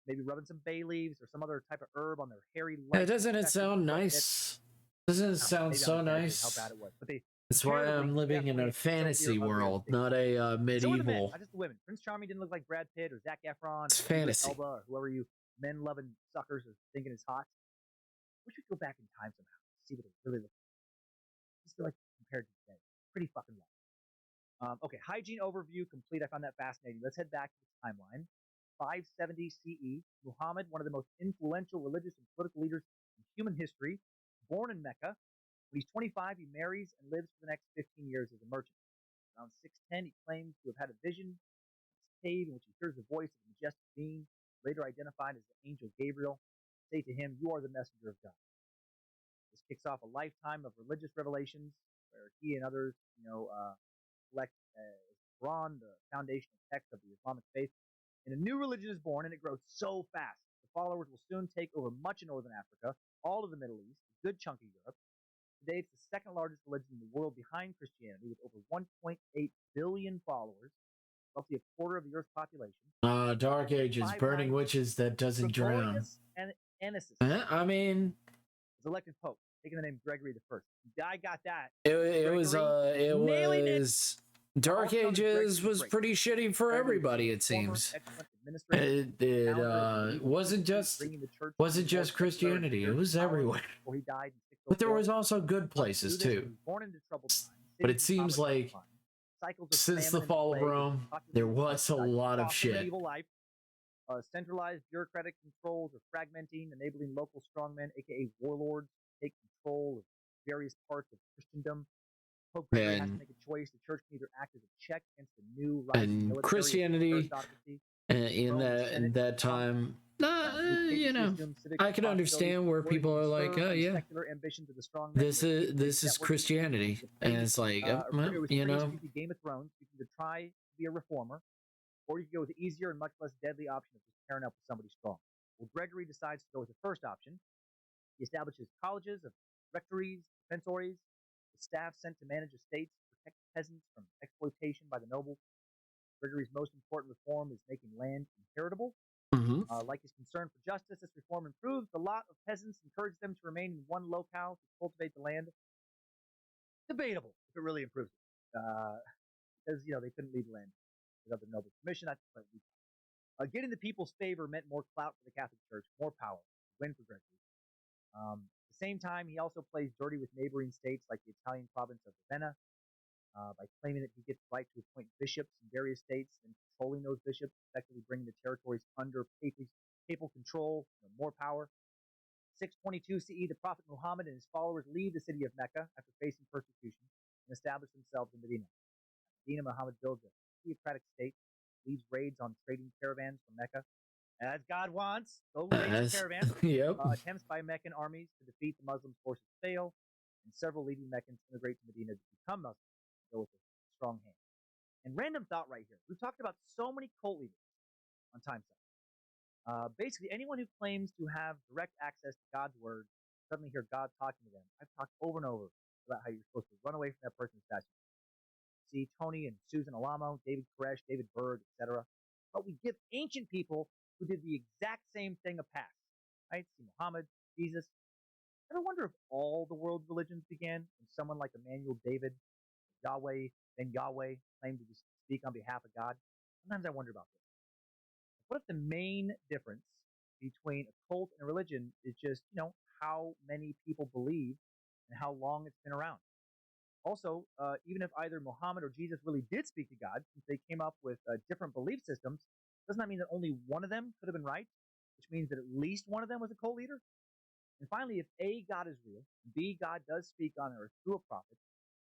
Maybe rubbing some bay leaves or some other type of herb on their hairy legs. Doesn't it sound nice? Doesn't it sound so nice? How bad it was. But that's why I'm living in a fantasy world, not a medieval. So were the men, not just the women. Prince Charming didn't look like Brad Pitt or Zac Efron. It's fantasy. Elba or whoever you men-loving suckers are thinking is hot. We should go back in time somehow, see what it really looks like. Just feel like compared to today, pretty fucking low. Okay, hygiene overview complete. I found that fascinating. Let's head back to the timeline. 570 CE, Muhammad, one of the most influential religious and political leaders in human history, born in Mecca. When he's 25, he marries and lives for the next 15 years as a merchant. Around 610, he claims to have had a vision of his cave in which he hears the voice of a majestic being, later identified as the angel Gabriel, say to him, "You are the messenger of God." This kicks off a lifetime of religious revelations where he and others, collect Quran, the foundational text of the Islamic faith. And a new religion is born, and it grows so fast. The followers will soon take over much of northern Africa, all of the Middle East, a good chunk of Europe. Today, it's the second largest religion in the world behind Christianity, with over 1.8 billion followers, roughly a quarter of the Earth's population. Dark Ages, burning witches that doesn't drown. And I mean, was elected pope, taking the name Gregory the First. I got that. It was. Dark Ages was pretty shitty for everybody, it seems. It wasn't just Christianity, it was everywhere. But there was also good places too. But it seems like since the fall of Rome, there was a lot of shit. Centralized bureaucratic controls are fragmenting, enabling local strongmen, aka warlords, to take control of various parts of Christendom. Pope Gregory has to make a choice. The church can either act as a check against the new rising military Christianity in that time, I can understand where people are like, oh yeah, this is Christianity, and it's like, Game of Thrones. You can either try to be a reformer, or you can go with the easier and much less deadly option of just pairing up with somebody strong. Well, Gregory decides to go with the first option. He establishes colleges of rectories, defensories, the staff sent to manage estates, protect peasants from exploitation by the nobles. Gregory's most important reform is making land inheritable. Like his concern for justice, this reform improves the lot of peasants, encourages them to remain in one locale to cultivate the land. Debatable if it really improves it, because they couldn't leave the land without the nobles' permission. Getting the people's favor meant more clout for the Catholic Church, more power, win for Gregory. At the same time, he also plays dirty with neighboring states like the Italian province of Ravenna, by claiming that he gets the right to appoint bishops in various states and controlling those bishops, effectively bringing the territories under papal control, more power. 622 CE, the Prophet Muhammad and his followers leave the city of Mecca after facing persecution and establish themselves in Medina. Medina, Muhammad builds a theocratic state, leads raids on trading caravans from Mecca, as God wants. Go raid caravans. Attempts by Meccan armies to defeat the Muslim forces fail, and several leading Meccans immigrate to Medina to become Muslims. Go with a strong hand. And random thought right here. We've talked about so many cult leaders on Time Suck. Basically, anyone who claims to have direct access to God's word, suddenly hear God talking to them. I've talked over and over about how you're supposed to run away from that person's statue. See Tony and Susan Alamo, David Koresh, David Berg, etc. But we give ancient people who did the exact same thing a pass. Right? See Muhammad, Jesus. Ever wonder if all the world's religions began when someone like Emmanuel David, Yahweh, then Yahweh claimed to speak on behalf of God? Sometimes I wonder about this. What if the main difference between a cult and a religion is just, how many people believe and how long it's been around? Also, even if either Muhammad or Jesus really did speak to God, since they came up with different belief systems, doesn't that mean that only one of them could have been right? Which means that at least one of them was a cult leader? And finally, if A, God is real, B, God does speak on earth through a prophet,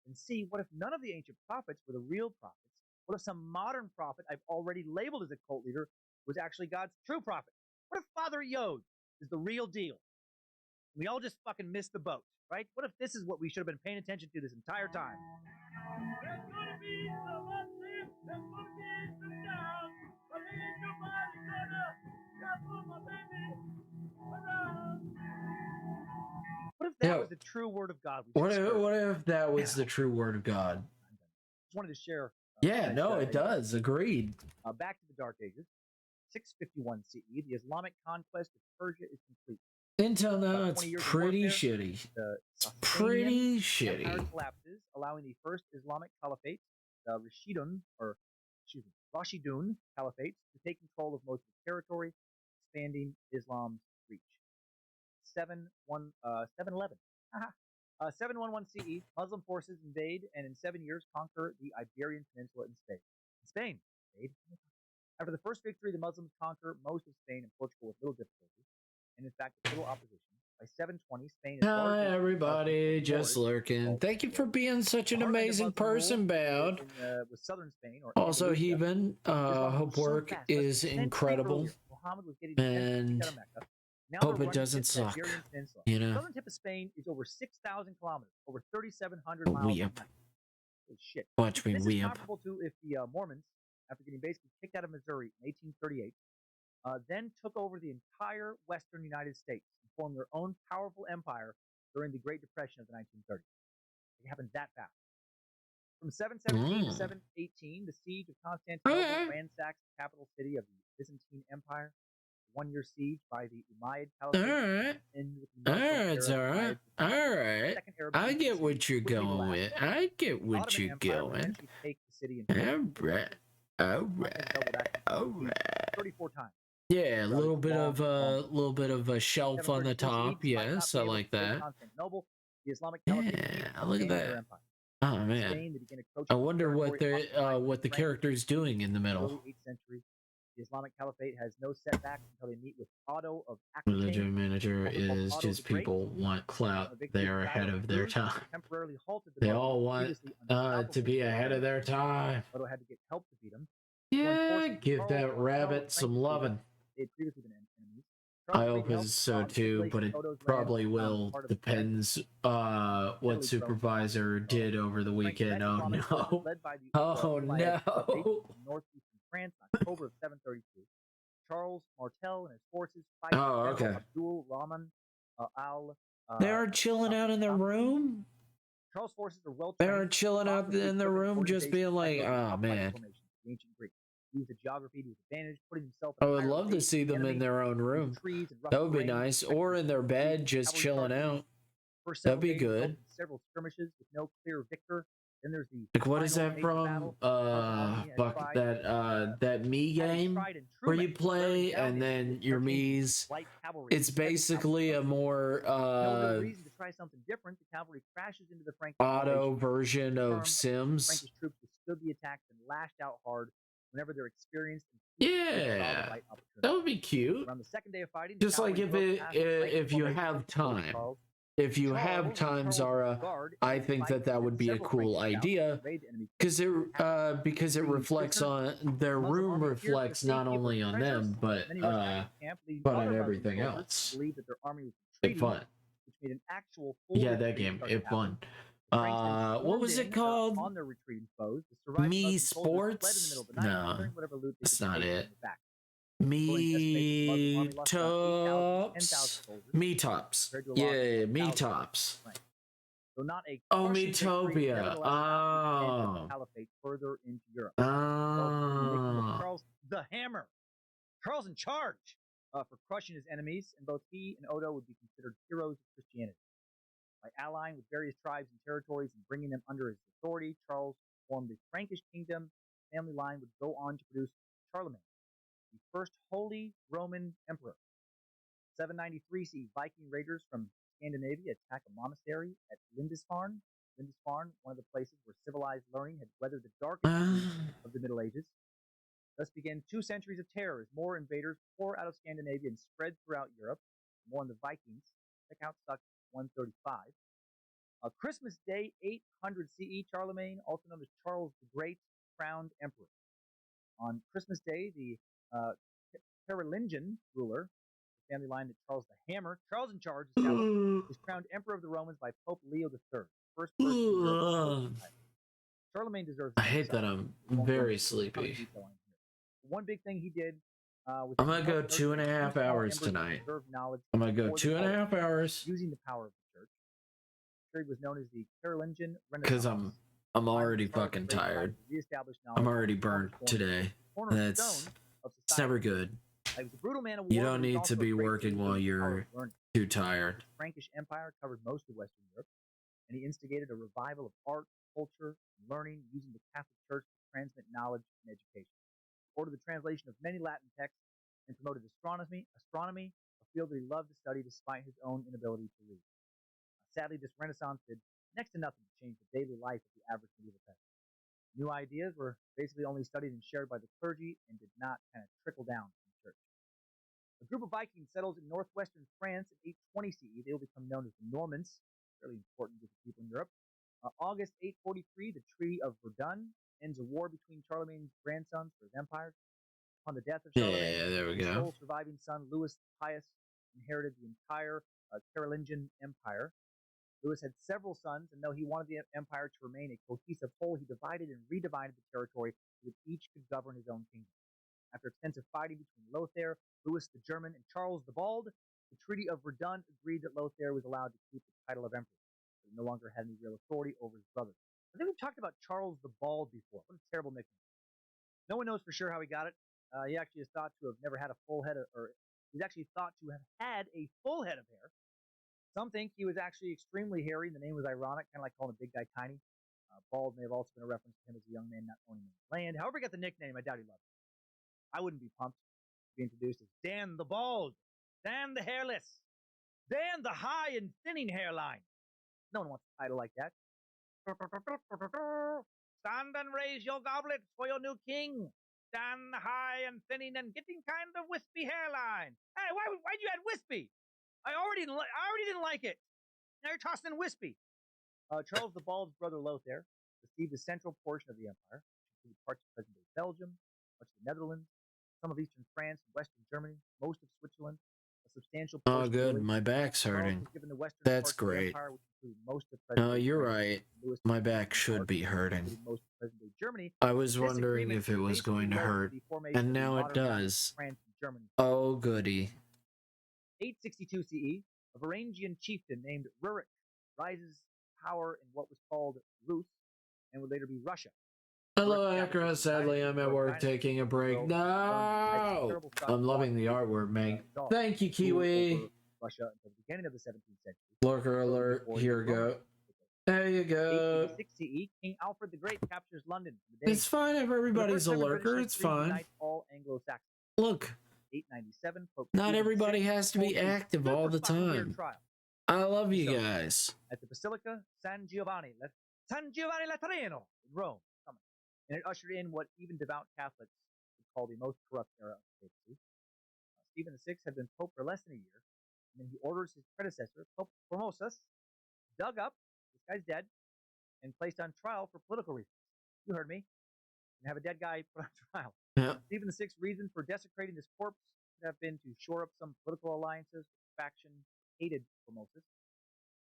and C, what if none of the ancient prophets were the real prophets? What if some modern prophet I've already labeled as a cult leader was actually God's true prophet? What if Father Yod is the real deal? We all just fucking missed the boat, right? What if this is what we should have been paying attention to this entire time? There's gonna be some uplift, there's gonna be some down, but ain't nobody gonna stop my baby. that was the true word of God? What if that was the true word of God? Just wanted to share. Yeah, no, it does. Agreed. Back to the Dark Ages. 651 CE, the Islamic conquest of Persia is complete. Until now, it's pretty shitty. It's pretty shitty. Empire collapses, allowing the first Islamic caliphate, the Rashidun Caliphate, to take control of most of the territory, expanding Islam's reach. 711. 711 CE, Muslim forces invade and in 7 years conquer the Iberian Peninsula in Spain. After the first victory, the Muslims conquer most of Spain and Portugal with little difficulty, and in fact, with little opposition. By 720, Spain is Hi, everybody, just lurking. Thank you for being such an amazing person, Bound. With southern Spain, or also, Heathen, hope work is incredible, and hope it doesn't suck. You know, southern tip of Spain is over 6,000 kilometers, over 3,700 miles. Weep. Holy shit! Watch me this weep. Is comparable to if the Mormons, after getting basically kicked out of Missouri in 1838, then took over the entire western United States and formed their own powerful empire during the Great Depression of the 1930s. It happened that fast. From 717 to 718, the siege of Constantinople ransacks the capital city of the Byzantine Empire. 1-year siege by the Umayyad Caliphate. All right. I get what you're going with. I get what you're going. All right. 34 times. Yeah, a little bit of a shelf on the top. Yes, I like that. Yeah, look at that. Oh man, I wonder what the character's doing in the middle. 8th century. The Islamic Caliphate has no setbacks until they meet with Otto of Religion manager is just people want clout. They are ahead of their time. They all want to be ahead of their time. Otto had to get help to beat him. Yeah, give that rabbit some loving. I hope it's so too, but it probably will. Depends what supervisor did over the weekend. Oh no. Oh no. Northeastern France in October of 732. Charles Martel and his forces fight Abdul Rahman al. They are chilling out in their room? Charles' forces are well trained. They are chilling out in their room just being like, oh man. The ancient Greek. Use the geography to his advantage, putting himself. I would love to see them in their own room. That would be nice, or in their bed, just chilling out. That'd be good. Several skirmishes with no clear victor. Then there's the like, what is that from? Fuck that me game where you play and then your Mii's. It's basically a more reason to try something different. The cavalry crashes into the Frankish auto version of Sims. Frankish troops withstood the attacks and lashed out hard whenever they're experienced. Yeah, that would be cute. Around the second day of fighting, just like if you have time. If you have time, Zara, I think that would be a cool idea because it reflects on their room reflects not only on them but on everything else. It's fun. Yeah, that game, it's fun. What was it called? Me Sports? No, that's not it. Me Tops. Yeah, Me Tops. So not a Metopia. Oh. Further into Europe. Charles the Hammer. Charles in charge for crushing his enemies, and both he and Odo would be considered heroes of Christianity. By allying with various tribes and territories and bringing them under his authority, Charles formed the Frankish kingdom. The family line would go on to produce Charlemagne, the first Holy Roman Emperor. 793 CE, Viking raiders from Scandinavia attack a monastery at Lindisfarne. Lindisfarne, one of the places where civilized learning had weathered the darkest of the Middle Ages. Thus began 2 centuries of terror as more invaders pour out of Scandinavia and spread throughout Europe. More on the Vikings. Check out Suck 135. Christmas Day, 800 CE, Charlemagne, also known as Charles the Great, crowned emperor. On Christmas Day, the Carolingian ruler, the family line of Charles the Hammer, Charles in charge, is crowned emperor of the Romans by Pope Leo III. First person. Charlemagne deserves. I hate that I'm very sleepy. One big thing he did. I'm gonna go 2.5 hours tonight. I'm gonna go 2.5 hours. Using the power of the church. period was known as the Carolingian Because Renaissance. I'm already fucking tired. I'm already burnt today. It's never good. He was a brutal man of war. You don't need to be working while you're too tired. The Frankish Empire covered most of Western Europe, and he instigated a revival of art, culture, and learning using the Catholic Church to transmit knowledge and education. He ordered the translation of many Latin texts and promoted astronomy, a field that he loved to study despite his own inability to read. Sadly, this Renaissance did next to nothing to change the daily life of the average medieval peasant. New ideas were basically only studied and shared by the clergy and did not kind of trickle down from the church. A group of Vikings settles in northwestern France in 820 CE. They will become known as the Normans, fairly important group of people in Europe. August 843, the Treaty of Verdun ends a war between Charlemagne's grandsons for his empire. Upon the death of Charlemagne, there we his go. sole surviving son, Louis the Pious, inherited the entire Carolingian Empire. Louis had several sons, and though he wanted the empire to remain a cohesive whole, he divided and redivided the territory so that each could govern his own kingdom. After extensive fighting between Lothair, Louis the German, and Charles the Bald, the Treaty of Verdun agreed that Lothair was allowed to keep the title of emperor, but he no longer had any real authority over his brothers. I think we've talked about Charles the Bald before. What a terrible nickname. No one knows for sure how he got it. He actually is thought to have never had a full head of, or he's actually thought to have had a full head of hair. Some think he was actually extremely hairy, and the name was ironic, kind of like calling a big guy tiny. Bald may have also been a reference to him as a young man not owning any land. However he got the nickname, I doubt he loved it. I wouldn't be pumped to be introduced as Dan the Bald, Dan the Hairless, Dan the High and Thinning Hairline. No one wants a title like that. Stand and raise your goblets for your new king. Dan the High and Thinning and getting kind of wispy hairline. Hey, why'd you add wispy? I already didn't like it. Now you're tossing in wispy. Charles the Bald's brother Lothair received the central portion of the empire, which included parts of present-day Belgium, much of the Netherlands, some of eastern France, western Germany, most of Switzerland, a substantial portion. Oh, good. My back's hurting. That's great. No, you're right. My back should be hurting. I was wondering if it was going to hurt, and now it does. Oh, goody. 862 CE, a Varangian chieftain named Rurik rises to power in what was called Rus and would later be Russia. Hello, Akra. Sadly, I'm at work taking a break. No! I'm loving the artwork, Meg. Thank you, Kiwi. Russia until the beginning of the 17th century. Lurker alert. Here you go. There you go. 886 CE, King Alfred the Great captures London. It's fine if everybody's a lurker. It's fine. All Anglo-Saxons. Look. 897. Not everybody has to be active all the time. I love you guys. At the Basilica San Giovanni Laterano in Rome. And it ushered in what even devout Catholics would call the most corrupt era of the papacy. Stephen VI had been pope for less than a year, and then he orders his predecessor, Pope Formosus, dug up, this guy's dead, and placed on trial for political reasons. You heard me. And have a dead guy put on trial. Yeah. Stephen VI's reason for desecrating this corpse could have been to shore up some political alliances with the faction hated Formosus.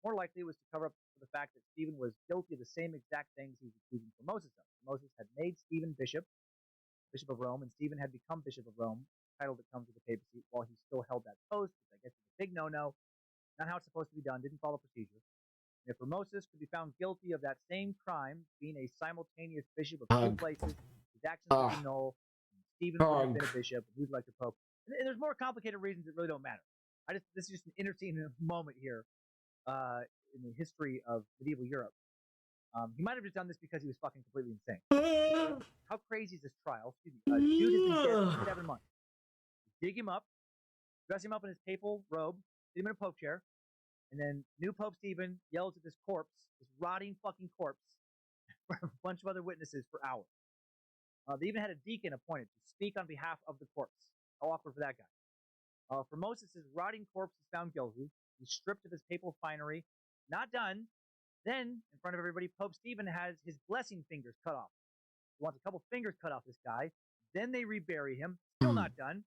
More likely, it was to cover up for the fact that Stephen was guilty of the same exact things he was accusing Formosus of. Formosus had made Stephen bishop of Rome, and Stephen had become bishop of Rome, title that comes with the papacy, while he still held that post, which I guess is a big no-no. Not how it's supposed to be done, didn't follow procedure. And if Formosus could be found guilty of that same crime, being a simultaneous bishop of two places, his actions would be null, and Stephen would have been a bishop, and who's elected pope. And there's more complicated reasons that really don't matter. This is just an entertaining moment here. In the history of medieval Europe. He might have just done this because he was fucking completely insane. How crazy is this trial? Dude has been dead for 7 months. Dig him up, dress him up in his papal robe, sit him in a pope chair, and then new Pope Stephen yells at this corpse, this rotting fucking corpse, for a bunch of other witnesses for hours. They even had a deacon appointed to speak on behalf of the corpse. How awkward for that guy. Formosus' rotting corpse is found guilty. He's stripped of his papal finery. Not done. Then, in front of everybody, Pope Stephen has his blessing fingers cut off. He wants a couple fingers cut off this guy. Then they rebury him. Still not done.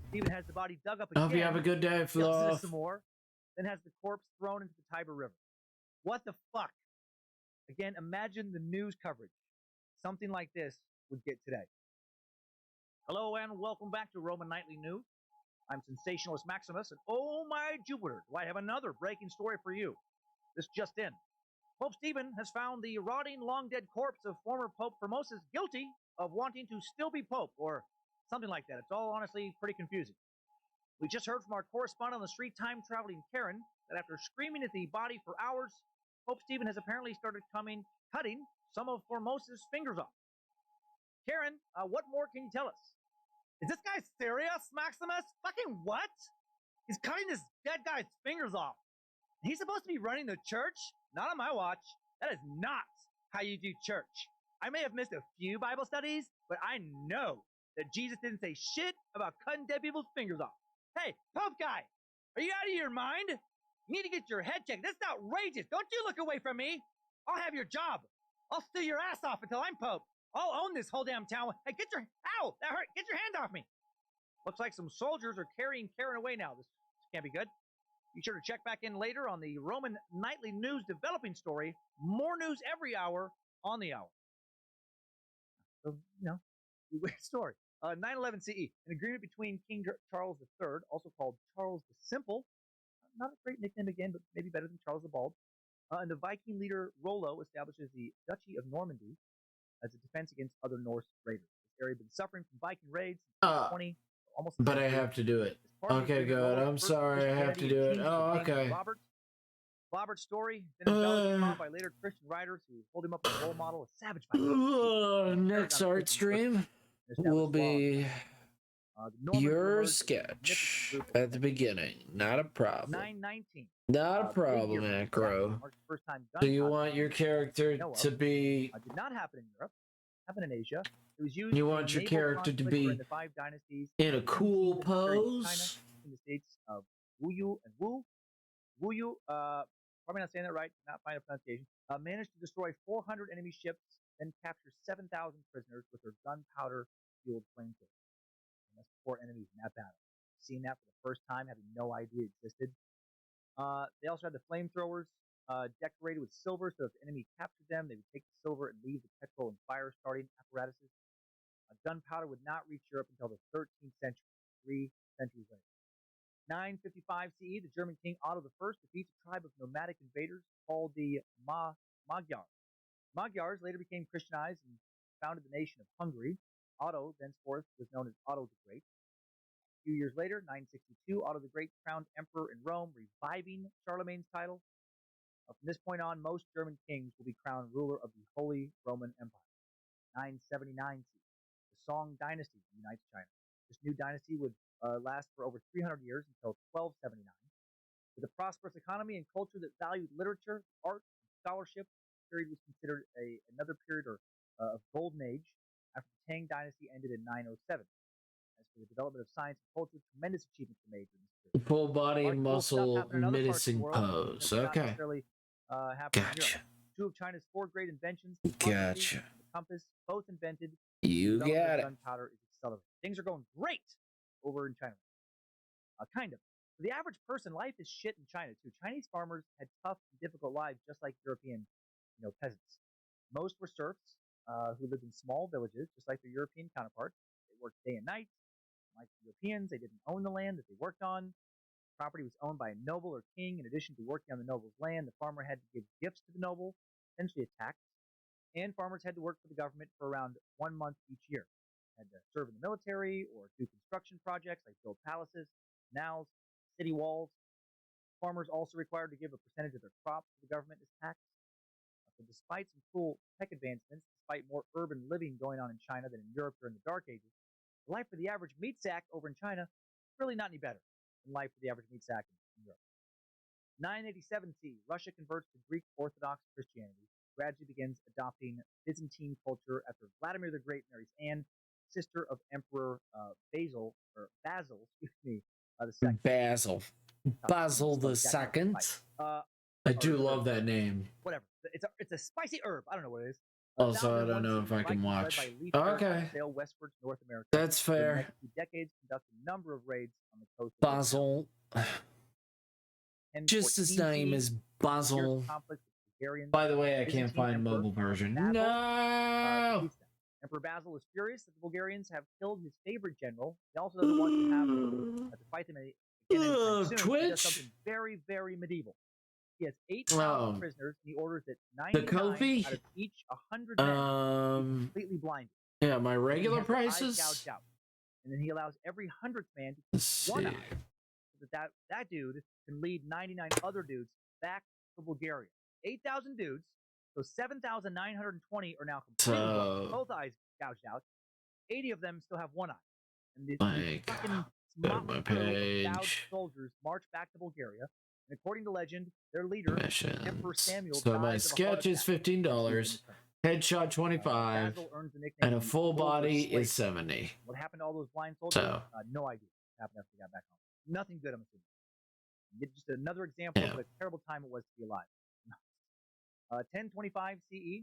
Stephen has the body dug up again. Hope you have a good day, Flo. Some more. Then has the corpse thrown into the Tiber River. What the fuck? Again, imagine the news coverage something like this would get today. Hello and welcome back to Roman Nightly News. I'm Sensationalist Maximus, and oh my Jupiter, do I have another breaking story for you. This just in. Pope Stephen has found the rotting, long-dead corpse of former Pope Formosus guilty of wanting to still be Pope, or something like that. It's all honestly pretty confusing. We just heard from our correspondent on the street, time-traveling Karen, that after screaming at the body for hours, Pope Stephen has apparently started cutting some of Formosus' fingers off. Karen, what more can you tell us? Is this guy serious, Maximus? Fucking what? He's cutting this dead guy's fingers off. He's supposed to be running the church? Not on my watch. That is not how you do church. I may have missed a few Bible studies, but I know that Jesus didn't say shit about cutting dead people's fingers off. Hey, Pope guy, are you out of your mind? You need to get your head checked. This is outrageous. Don't you look away from me. I'll have your job. I'll steal your ass off until I'm Pope. I'll own this whole damn town. Hey, ow, that hurt. Get your hand off me. Looks like some soldiers are carrying Karen away now. This can't be good. Be sure to check back in later on the Roman Nightly News developing story. More news every hour on the hour. So, weird story. 9/11 CE, an agreement between King Charles III, also called Charles the Simple, not a great nickname again, but maybe better than Charles the Bald, and the Viking leader Rollo establishes the Duchy of Normandy as a defense against other Norse raiders. This area had been suffering from Viking raids since 20, almost. But I have to do it. Okay, good. I'm sorry, I have to do it. Oh, okay. Robert's story then embellished by later Christian writers who hold him up as a role model, a savage fighter. Next art stream will be your sketch at the beginning. Not a problem. 919. Not a problem, Acro. So you want your character to be... did not happen in Europe. Happened in Asia. It was used. You want your character to be in a cool pose? In the states of Wu Yu, probably not saying that right. Not find a pronunciation. Managed to destroy 400 enemy ships, then capture 7,000 prisoners with their gunpowder-fueled flamethrowers. And that's 4 enemies in that battle. Seeing that for the first time, having no idea it existed. They also had the flamethrowers decorated with silver, so if the enemy captured them, they would take the silver and leave the petrol and fire-starting apparatuses. Gunpowder would not reach Europe until the 13th century, 3 centuries later. 955 CE, the German king Otto I defeats a tribe of nomadic invaders called the Magyars. Magyars later became Christianized and founded the nation of Hungary. Otto, thenceforth, was known as Otto the Great. A few years later, 962, Otto the Great crowned emperor in Rome, reviving Charlemagne's title. From this point on, most German kings will be crowned ruler of the Holy Roman Empire. 979 CE, the Song dynasty unites China. This new dynasty would last for over 300 years until 1279. With a prosperous economy and culture that valued literature, art, and scholarship, the period was considered another period of golden age after the Tang dynasty ended in 907. As for the development of science and culture, tremendous achievements were made during this period. Full body muscle menacing pose. Okay. Gotcha. 2 of China's 4 great inventions, gotcha. The compass, both invented. You got it. Gunpowder is accelerating. Things are going great over in China. Kind of. For the average person, life is shit in China too. Chinese farmers had tough and difficult lives, just like European, peasants. Most were serfs who lived in small villages, just like their European counterparts. They worked day and night. Like the Europeans, they didn't own the land that they worked on. Property was owned by a noble or king. In addition to working on the noble's land, the farmer had to give gifts to the noble, essentially a tax. And farmers had to work for the government for around 1 month each year. Had to serve in the military or do construction projects like build palaces, canals, city walls. Farmers also required to give a percentage of their crops to the government as tax. So despite some cool tech advancements, despite more urban living going on in China than in Europe during the Dark Ages, the life for the average meat sack over in China is really not any better than life for the average meat sack in Europe. 987 CE, Russia converts to Greek Orthodox Christianity, gradually begins adopting Byzantine culture after Vladimir the Great marries Anne, sister of Emperor Basil the second. Basil the second. I do love that name. Whatever. It's a spicy herb. I don't know what it is. Also, I don't know if I can watch. Okay. Westward to North America. That's fair. For the next 2 decades, conducted a number of raids on the coast. Basil. Just his name is Basil. By the way, I can't find mobile version. No! Emperor Basil is furious that the Bulgarians have killed his favorite general. He also doesn't want to have to fight them again anytime soon. Twitch? He does something very, very medieval. He has 8,000 prisoners, and he orders that 99 Kofi? out of each 100 men be completely blinded. Yeah, my regular Eyes gouged prices. out. And then he allows every 100th man to Let's keep one see. eye, so that dude can lead 99 other dudes back to Bulgaria. 8,000 dudes, so 7,920 are now completely blind, both eyes gouged out. 80 of them still have one eye. And these fucking motley crew of vowed soldiers march back to Bulgaria. And according to legend, their leader, Emperor Samuel, so my sketch is $15, headshot 25, and a full body is 70. What happened to all those blind soldiers? So, no idea. What happened after they got back home? Nothing good, I'm assuming. Just another example of what a terrible time it was to be alive. 1025 CE,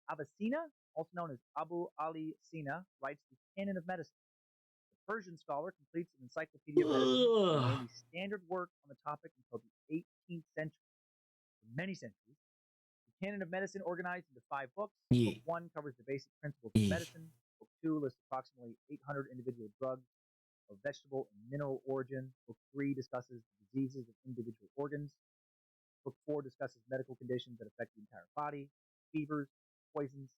Avicenna, also known as Abu Ali Sina, writes the Canon of Medicine. The Persian scholar completes an encyclopedia of medicine, the only standard work on the topic until the 18th century. For many centuries, the Canon of Medicine organized into 5 books. Book 1 covers the basic principles of medicine. Book 2 lists approximately 800 individual drugs of vegetable and mineral origin. Book 3 discusses the diseases of individual organs. Book 4 discusses medical conditions that affect the entire body, fevers, poisons,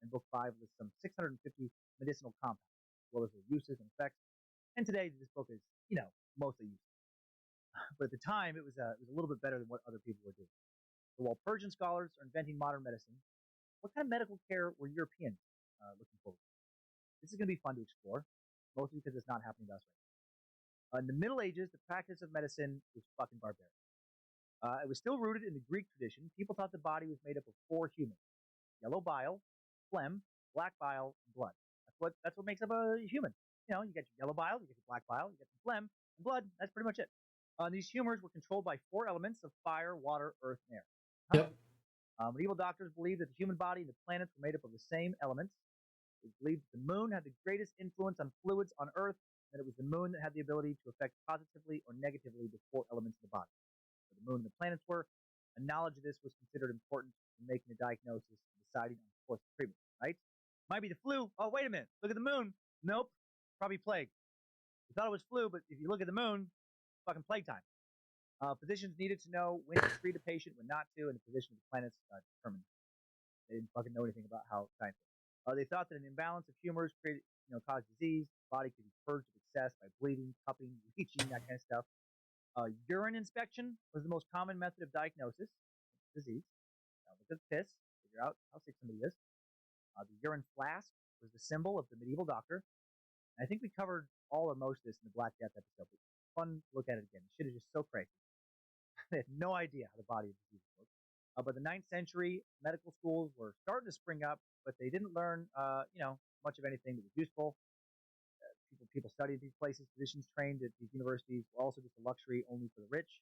and Book 5 lists some 650 medicinal compounds, as well as their uses and effects. And today, this book is, mostly useless. But at the time, it was a little bit better than what other people were doing. So while Persian scholars are inventing modern medicine, what kind of medical care were Europeans looking forward to? This is going to be fun to explore, mostly because it's not happening to us right now. In the Middle Ages, the practice of medicine was fucking barbaric. It was still rooted in the Greek tradition. People thought the body was made up of 4 humors: yellow bile, phlegm, black bile, and blood. That's what makes up a human. You get your yellow bile, you get your black bile, you get your phlegm, and blood. That's pretty much it. These humors were controlled by 4 elements of fire, water, earth, and air. Yep. Medieval doctors believed that the human body and the planets were made up of the same elements. They believed that the moon had the greatest influence on fluids on Earth, and it was the moon that had the ability to affect positively or negatively the 4 elements of the body. Where the moon and the planets were, a knowledge of this was considered important in making a diagnosis and deciding on the course of treatment, right? Might be the flu. Oh, wait a minute. Look at the moon. Nope. Probably plague. We thought it was flu, but if you look at the moon, fucking plague time. Physicians needed to know when to treat a patient, when not to, and the position of the planets determined. They didn't fucking know anything about how science works. They thought that an imbalance of humors caused disease. The body could be purged of excess by bleeding, cupping, leeching, that kind of stuff. Urine inspection was the most common method of diagnosis of disease. Now look at the piss, figure out how sick somebody is. The urine flask was the symbol of the medieval doctor. And I think we covered all or most of this in the Black Death episode. But it's fun to look at it again. The shit is just so crazy. They had no idea how the body of disease works. By the 9th century, medical schools were starting to spring up, but they didn't learn, much of anything that was useful. People studied these places. Physicians trained at these universities were also just a luxury only for the rich.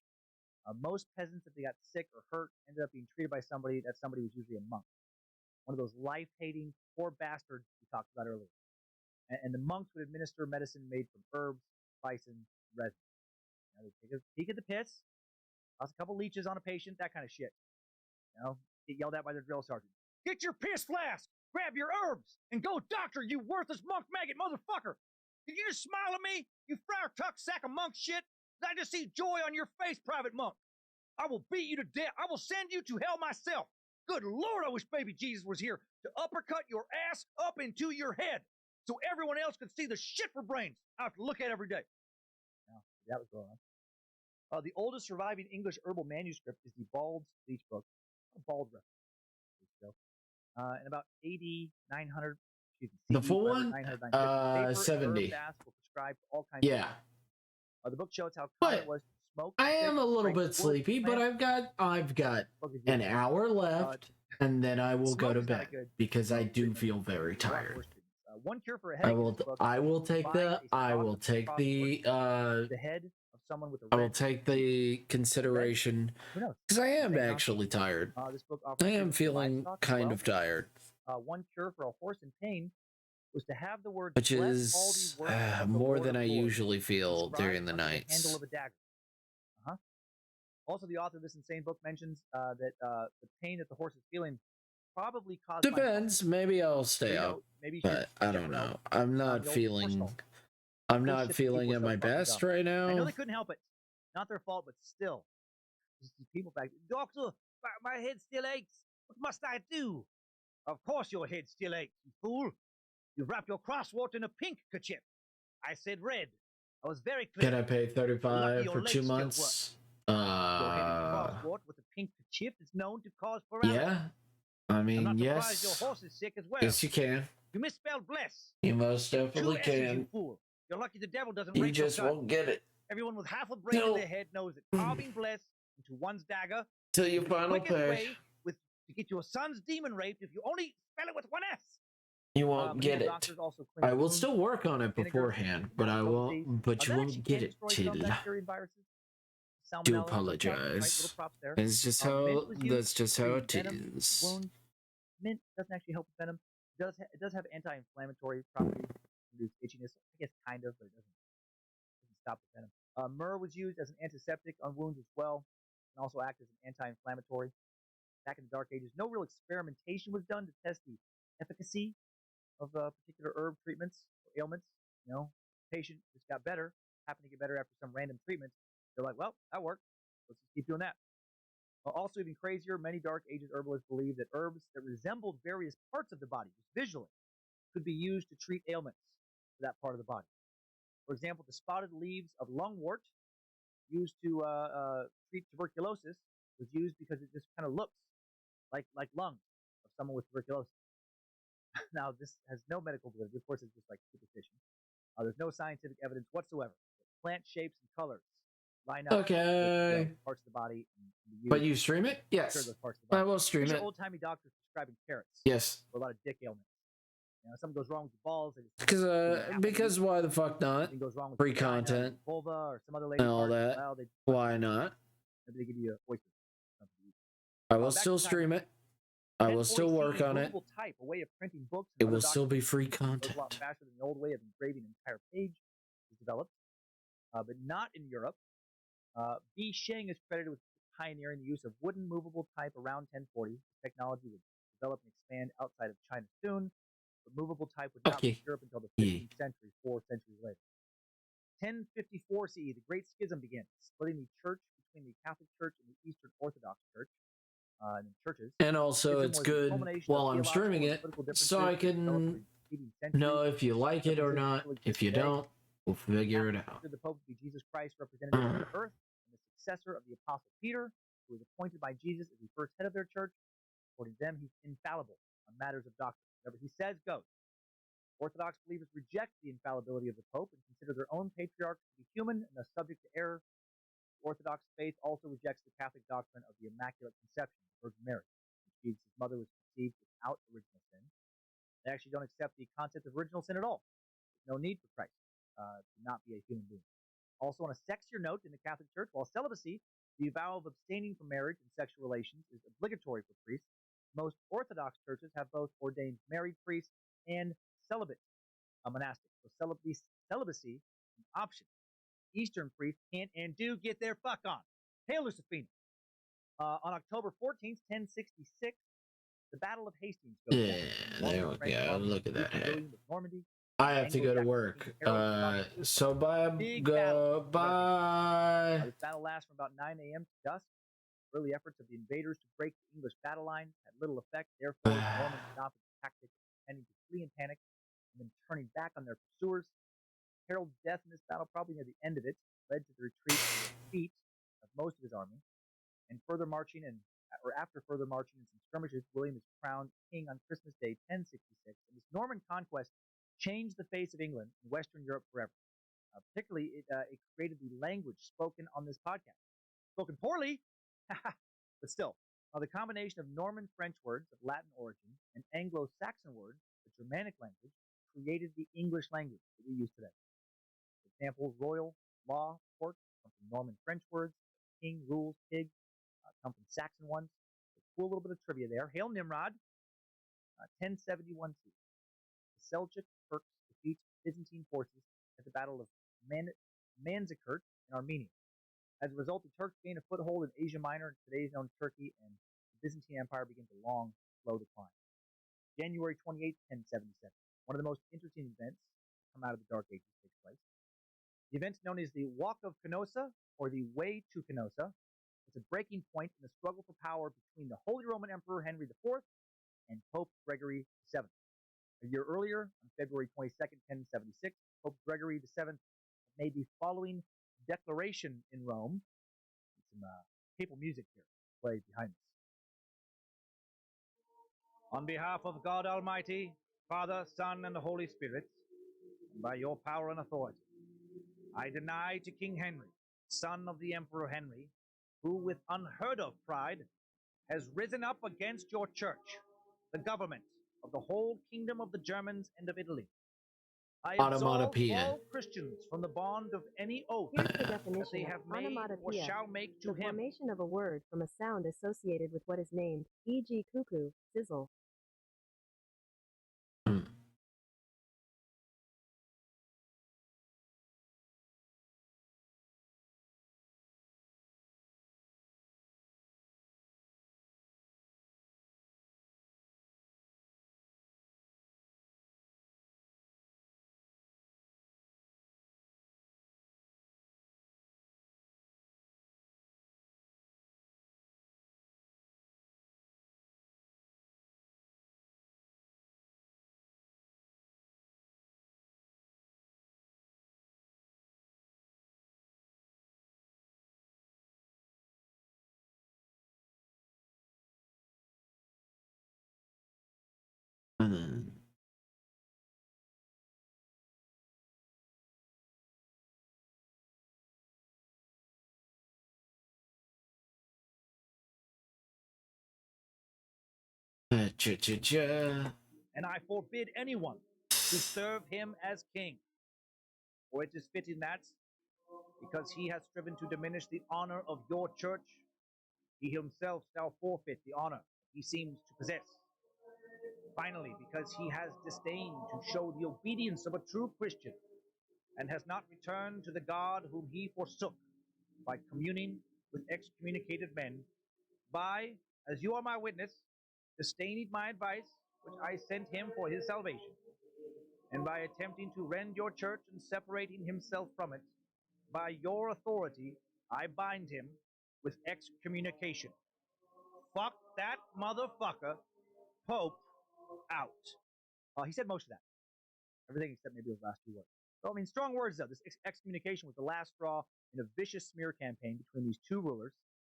Most peasants, if they got sick or hurt, ended up being treated by somebody. That somebody was usually a monk, one of those life-hating poor bastards we talked about earlier. And the monks would administer medicine made from herbs, spices, and resin. They take a peek at the piss, toss a couple leeches on a patient, that kind of shit. Get yelled at by their drill sergeant. Get your piss flask, grab your herbs, and go doctor, you worthless monk maggot motherfucker! Did you just smile at me, you friar tuck sack of monk shit? Did I just see joy on your face, private monk? I will beat you to death. I will send you to hell myself. Good Lord, I wish baby Jesus was here to uppercut your ass up into your head so everyone else could see the shit for brains I have to look at every day. Now, that was going on. The oldest surviving English herbal manuscript is the Bald's Leech Book. Bald reference. In about 900, the full one, 70. Yeah. The book shows how common it was to smoke. I am a little bit sleepy, but I've got an hour left, and then I will go to bed because I do feel very tired. One cure for a headache. I will take the head of someone with a I will take the consideration because I am actually tired. I am feeling kind of tired. One cure for a horse in pain was to have the word, which is more than I usually feel during the nights. Handle of a dagger. Also, the author of this insane book mentions that the pain that the horse is feeling probably caused. Depends. Maybe I'll stay up, but I don't know. I'm not feeling. I'm not feeling at my best right now. I know they couldn't help it. Not their fault, but still, Just these people back. Doctor, my head still aches. What must I do? Of course your head still aches, you fool. You wrap your crosswort in a pink kerchief. I said red. I was very clear. Can I pay 35 for 2 months? Your headed crosswort with a pink kerchief is known to cause paralysis. Yeah. I mean, I'm not yes. surprised your horse is sick as well. Yes, you can. You misspelled bless. You most definitely Two S's, can. you fool. You're lucky the devil doesn't You rape your just son. won't get it. Everyone with half a brain in their head knows that carving bless into one's dagger Till you is the final quickest pay. way to get your son's demon raped if you only spell it with one S. You won't get it. Also I will still work on it beforehand, but I won't. But you won't get it till. Do apologize. It's just how. That's just how it is. Wounds. Mint doesn't actually help with venom. It does have anti-inflammatory properties, reduce itchiness. I guess kind of, but it doesn't stop the venom. Myrrh was used as an antiseptic on wounds as well, and also act as an anti-inflammatory. Back in the Dark Ages, no real experimentation was done to test the efficacy of particular herb treatments or ailments. You know, patient just got better, happened to get better after some random treatment. They're like, well, that worked. Let's just keep doing that. Also, even crazier, many Dark Ages herbalists believed that herbs that resembled various parts of the body, just visually, could be used to treat ailments for that part of the body. For example, the spotted leaves of lungwort, used to treat tuberculosis, was used because it just kind of looks like lungs of someone with tuberculosis. Now, this has no medical validity. Of course, it's just like superstition. There's no scientific evidence whatsoever that plant shapes and colors line up with parts of the body. But you stream it? Yes. I will stream it. Old-timey doctors prescribing carrots. Yes. For a lot of dick ailments. You know, something goes wrong with your balls. Because why the fuck not? Goes wrong with free content. Vulva or some other lady and all that. Well, why not? Maybe they give you a oyster. I will still stream it. I will still work on it. Type, a way of printing books. It will still be free content. A lot faster than the old way of engraving an entire page was developed, but not in Europe. B. Sheng is credited with pioneering the use of wooden movable type around 1040. The technology would develop and expand outside of China soon, but movable type would not reach Europe until the 15th century, 4 centuries later. 1054 CE, the Great Schism begins, splitting the church between the Catholic Church and the Eastern Orthodox Church. And churches. And also, it's good while I'm streaming it, so I can know if you like it or not. If you don't, we'll figure it out. The Pope to be Jesus Christ, representative of the earth, and the successor of the Apostle Peter, who was appointed by Jesus as the first head of their church. According to them, he's infallible on matters of doctrine. Whatever he says goes. Orthodox believers reject the infallibility of the Pope and consider their own patriarchs to be human and thus subject to error. Orthodox faith also rejects the Catholic doctrine of the Immaculate Conception of the Virgin Mary, which means his mother was conceived without original sin. They actually don't accept the concept of original sin at all. There's no need for Christ to not be a human being. Also, on a sexier note, in the Catholic Church, while celibacy, the vow of abstaining from marriage and sexual relations, is obligatory for priests, most Orthodox churches have both ordained married priests and celibate monastics. So celibacy is an option. Eastern priests can and do get their fuck on. Hail Lucifina. On October 14th, 1066, the Battle of Hastings goes down. Yeah, look at that. Normandy. I have to go to work. So bye. Goodbye. This battle lasts from about 9 a.m. to dusk. Early efforts of the invaders to break the English battle line had little effect. Therefore, the Normans adopted the tactic of pretending to flee in panic and then turning back on their pursuers. Harold's death in this battle, probably near the end of it, led to the retreat and defeat of most of his army. And after further marching and some skirmishes, William is crowned king on Christmas Day, 1066. And this Norman conquest changed the face of England and Western Europe forever. Particularly, it created the language spoken on this podcast. Spoken poorly, but still. The combination of Norman French words of Latin origin and Anglo-Saxon words, the Germanic language, created the English language that we use today. For example, royal, law, court come from Norman French words. King, rules, pig come from Saxon ones. Cool little bit of trivia there. Hail Nimrod, 1071 CE. The Seljuk Turks defeat Byzantine forces at the Battle of Manzikert in Armenia. As a result, the Turks gained a foothold in Asia Minor, today's known Turkey, and the Byzantine Empire begins a long, slow decline. January 28, 1077. One of the most interesting events to come out of the Dark Ages takes place. The event known as the Walk of Canossa, or the Way to Canossa. It's a breaking point in the struggle for power between the Holy Roman Emperor Henry IV and Pope Gregory VII. A year earlier, on February 22nd, 1076, Pope Gregory VII made the following declaration in Rome. Some papal music here played behind us. On behalf of God Almighty, Father, Son, and the Holy Spirit, and by your power and authority, I deny to King Henry, son of the Emperor Henry, who with unheard of pride has risen up against your church, the government of the whole kingdom of the Germans and of Italy. I absolve all Christians from the bond of any oath Here's the that they definition have of made or onomatopoeia, shall make to the him. formation of a word from a sound associated with what is named, e.g. cuckoo, sizzle. And I forbid anyone to serve him as king. For it is fitting that, because he has striven to diminish the honor of your church, he himself shall forfeit the honor he seems to possess. Finally, because he has disdained to show the obedience of a true Christian, and has not returned to the God whom he forsook by communing with excommunicated men, by, as you are my witness, disdaining my advice, which I sent him for his salvation, and by attempting to rend your church and separating himself from it, by your authority, I bind him with excommunication. Fuck that motherfucker, Pope, out. He said most of that. Everything except maybe those last two words. So, I mean, strong words, though. This excommunication was the last straw in a vicious smear campaign between these two rulers.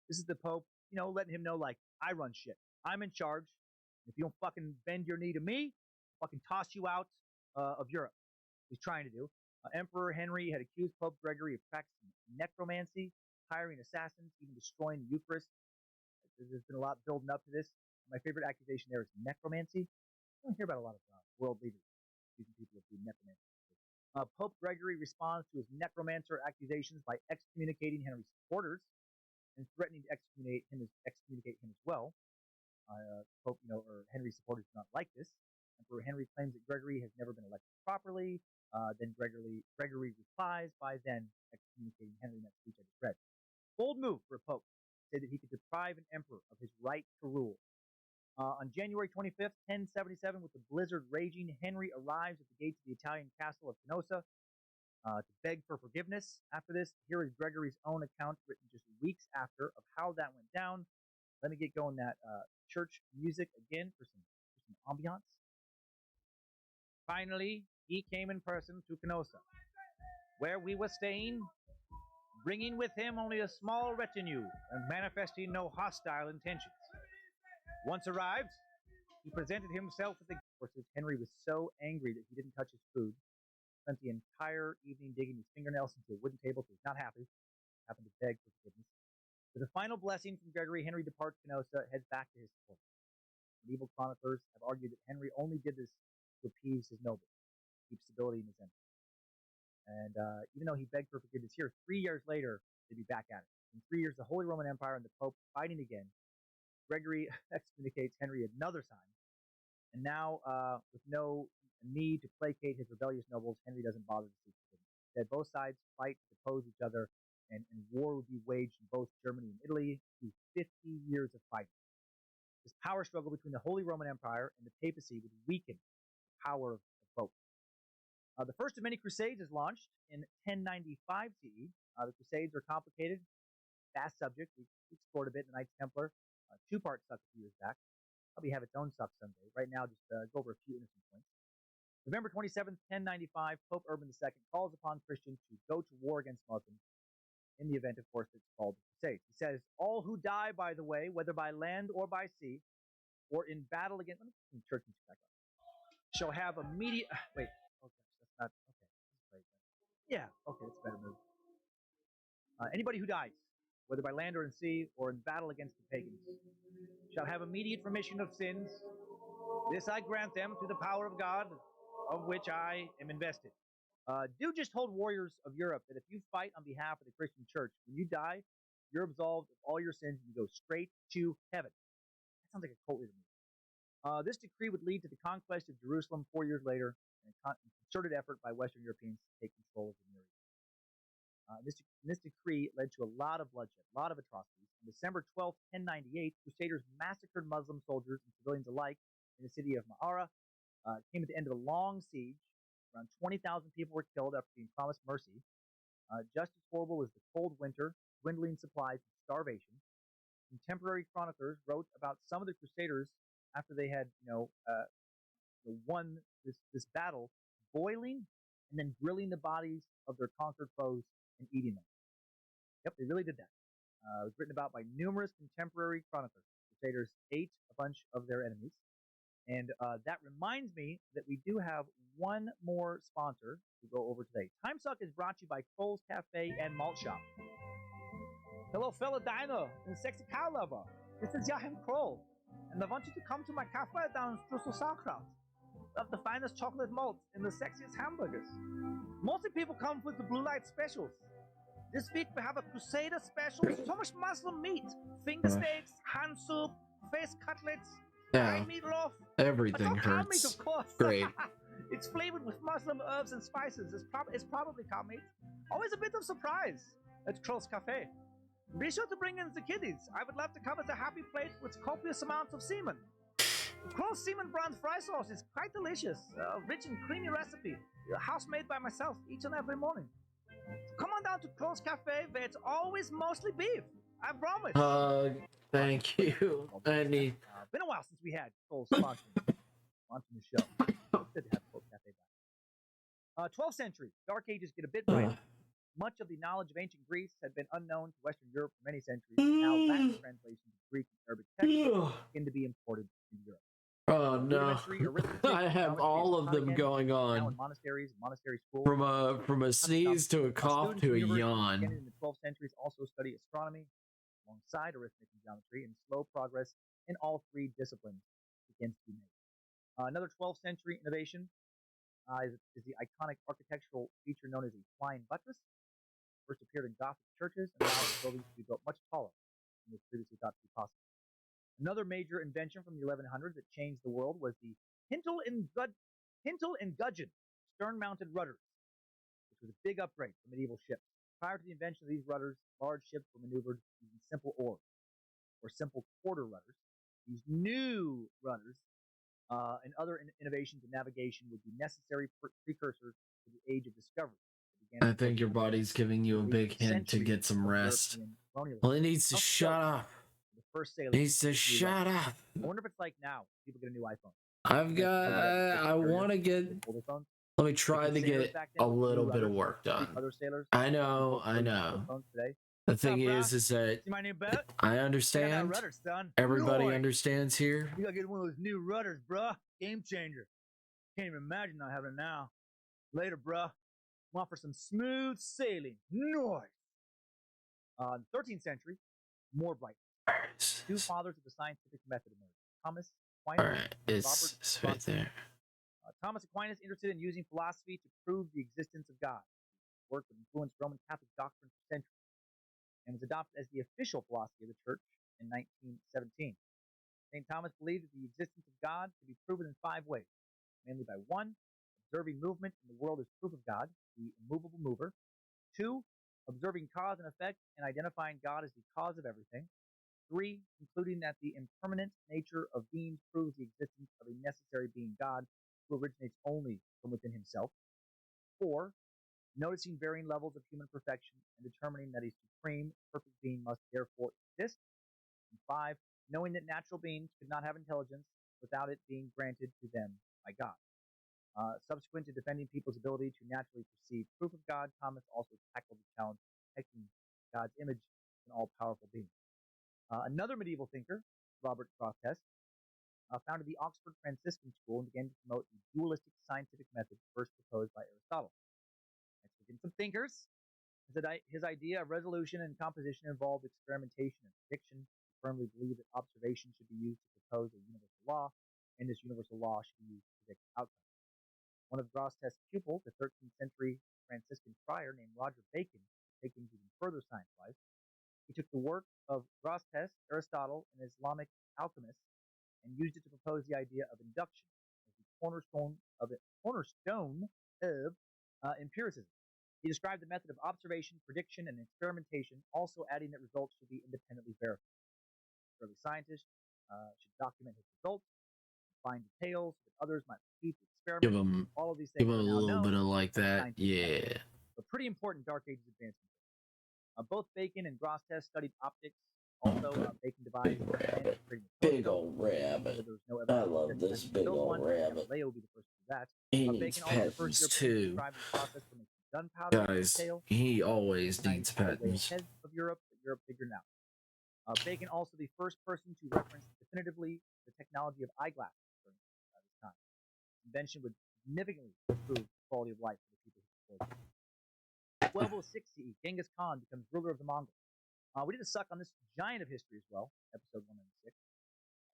This is the Pope, letting him know, like, I run shit. I'm in charge. If you don't fucking bend your knee to me, I'll fucking toss you out of Europe. He's trying to do. Emperor Henry had accused Pope Gregory of practicing necromancy, hiring assassins, even destroying the Eucharist. There's been a lot building up to this. My favorite accusation there is necromancy. I don't hear about a lot of world leaders accusing people of doing necromancy. Pope Gregory responds to his necromancer accusations by excommunicating Henry's supporters and threatening to excommunicate him as well. Henry's supporters do not like this. Emperor Henry claims that Gregory has never been elected properly. Then Gregory replies by then excommunicating Henry in that speech I just read. Bold move for a pope to say that he could deprive an emperor of his right to rule. On January 25th, 1077, with the blizzard raging, Henry arrives at the gates of the Italian castle of Canossa to beg for forgiveness. After this, here is Gregory's own account, written just weeks after, of how that went down. Let me get going that church music again for some ambiance. Finally, he came in person to Canossa, where we were staying, bringing with him only a small retinue and manifesting no hostile intentions. Once arrived, he presented himself with the horses. Henry was so angry that he didn't touch his food. Spent the entire evening digging his fingernails into a wooden table, so he's not happy. Happened to beg for forgiveness. With a final blessing from Gregory, Henry departs Canossa, heads back to his supporters. Medieval chroniclers have argued that Henry only did this to appease his nobles, keep stability in his empire. And even though he begged for forgiveness here, 3 years later, they'd be back at it. In 3 years, the Holy Roman Empire and the Pope fighting again. Gregory excommunicates Henry another time. And now, with no need to placate his rebellious nobles, Henry doesn't bother to seek forgiveness. Instead, both sides fight to oppose each other, and war would be waged in both Germany and Italy through 50 years of fighting. This power struggle between the Holy Roman Empire and the papacy would weaken the power of both. The first of many crusades is launched in 1095 CE. The crusades are complicated. vast subject. We explored a bit in the Knights Templar. Two-part suck a few years back. Probably have its own suck someday. Right now, just go over a few innocent points. November 27th, 1095, Pope Urban II calls upon Christians to go to war against Muslims in the event, of course, it's called the Crusades. He says, all who die, by the way, whether by land or by sea, or in battle against, let me put some church music back up, shall have immediate, wait, oh gosh, that's not, okay, yeah, okay, that's a better move. Anybody who dies, whether by land or in sea, or in battle against the pagans, shall have immediate remission of sins. This I grant them through the power of God, of which I am invested. Do just hold warriors of Europe that if you fight on behalf of the Christian church, when you die, you're absolved of all your sins and you go straight to heaven. That sounds like a cult leader to me. This decree would lead to the conquest of Jerusalem 4 years later and a concerted effort by Western Europeans to take control of the Near East. This decree led to a lot of bloodshed, a lot of atrocities. On December 12th, 1098, Crusaders massacred Muslim soldiers and civilians alike in the city of Ma'ara. Came at the end of a long siege. Around 20,000 people were killed after being promised mercy. Just as horrible was the cold winter, dwindling supplies, and starvation. Contemporary chroniclers wrote about some of the Crusaders after they had, won this battle, boiling and then grilling the bodies of their conquered foes and eating them. Yep, they really did that. It was written about by numerous contemporary chroniclers. Crusaders ate a bunch of their enemies. And that reminds me that we do have one more sponsor to go over today. Time Suck is brought to you by Kroll's Cafe and Malt Shop. Hello, fellow diner and sexy cow lover. This is Joachim Kroll, and I want you to come to my cafe down in Strussel Sauerkraut. We have the finest chocolate malts and the sexiest hamburgers. Mostly people come with the blue light specials. This week we have a Crusader special. So much Muslim meat. Finger steaks, hand soup, face cutlets, fried meatloaf. Everything hurts. Meat, of course. Great. It's flavored with Muslim herbs and spices. It's probably cow meat. Always a bit of surprise at Kroll's Cafe. Be sure to bring in the kiddies. I would love to cover the happy plate with copious amounts of semen. Kroll's semen brown fry sauce is quite delicious. Rich and creamy recipe. House made by myself each and every morning. Come on down to Kroll's Cafe where it's always mostly beef. I promise. Thank you. I need. Been a while since we had Kroll's sponsoring the show. Good to have Kroll's Cafe back. 12th century. Dark Ages get a bit brighter. Much of the knowledge of ancient Greece had been unknown to Western Europe for many centuries. Now Latin translations of Greek and Arabic texts begin to be imported into Europe. Oh no! I have all of them going on. Monasteries, monastery schools. From a sneeze to a cough to a yawn. In the 12th centuries, also study astronomy alongside arithmetic and geometry, and slow progress in all three disciplines begins to be made. Another 12th century innovation is the iconic architectural feature known as a flying buttress. First appeared in Gothic churches and allowed the buildings to be built much taller than was previously thought to be possible. Another major invention from the 1100s that changed the world was the Hintel and Gudgeon stern-mounted rudders, which was a big upgrade for medieval ships. Prior to the invention of these rudders, large ships were maneuvered using simple oars or simple quarter rudders. These new rudders and other innovations in navigation would be necessary precursors to the age of discovery. I think your body's giving you a big hint to get some rest. Well, it needs to shut up. It needs to shut up. I wonder if it's like now. People get a new iPhone. I want to get. Let me try to get a little bit of work done. I know. The thing is that I understand. Everybody understands here. You gotta get one of those new rudders, bruh. Game changer. Can't even imagine not having it now. Later, bruh. Want for some smooth sailing. Noise. 13th century, more bright. Two fathers of the scientific method emerged. Thomas Aquinas. All right, it's right there. Thomas Aquinas interested in using philosophy to prove the existence of God. His work would influence Roman Catholic doctrine for centuries and was adopted as the official philosophy of the church in 1917. St. Thomas believed that the existence of God could be proven in 5 ways, mainly by 1, observing movement in the world as proof of God, the immovable mover. 2, observing cause and effect and identifying God as the cause of everything. 3, concluding that the impermanent nature of beings proves the existence of a necessary being God who originates only from within himself. 4, Noticing varying levels of human perfection and determining that a supreme, perfect being must therefore exist. And 5, knowing that natural beings could not have intelligence without it being granted to them by God. Subsequent to defending people's ability to naturally perceive proof of God, Thomas also tackled the challenge of protecting God's image as an all-powerful being. Another medieval thinker, Robert Grotthus, founded the Oxford Franciscan School and began to promote the dualistic scientific method first proposed by Aristotle. Let's look at some thinkers. His idea of resolution and composition involved experimentation and prediction. He firmly believed that observation should be used to propose a universal law, and this universal law should be used to predict outcomes. One of Grosseteste's pupils, a 13th century Franciscan friar named Roger Bacon, took things even further science-wise. He took the work of Grosseteste, Aristotle, and Islamic alchemists and used it to propose the idea of induction as the cornerstone of empiricism. He described the method of observation, prediction, and experimentation, also adding that results should be independently verified. Early scientists should document his results, find details so that others might repeat the experiment. All of these things give him are a now little known bit of like that, yeah. A pretty important Dark Ages advancement. Both Bacon and Grosseteste studied optics. Also, Bacon devised big old rabbit. I love this big old rabbit. Galileo would be the first to do that. He needs patents too. Guys, he always needs patents. Of Europe figured out. Bacon also the first person to reference definitively the technology of eyeglasses during this time. Invention would significantly improve the quality of life for the people who supported it. 1206 CE, Genghis Khan becomes ruler of the Mongols. We did a suck on this giant of history as well, episode 196.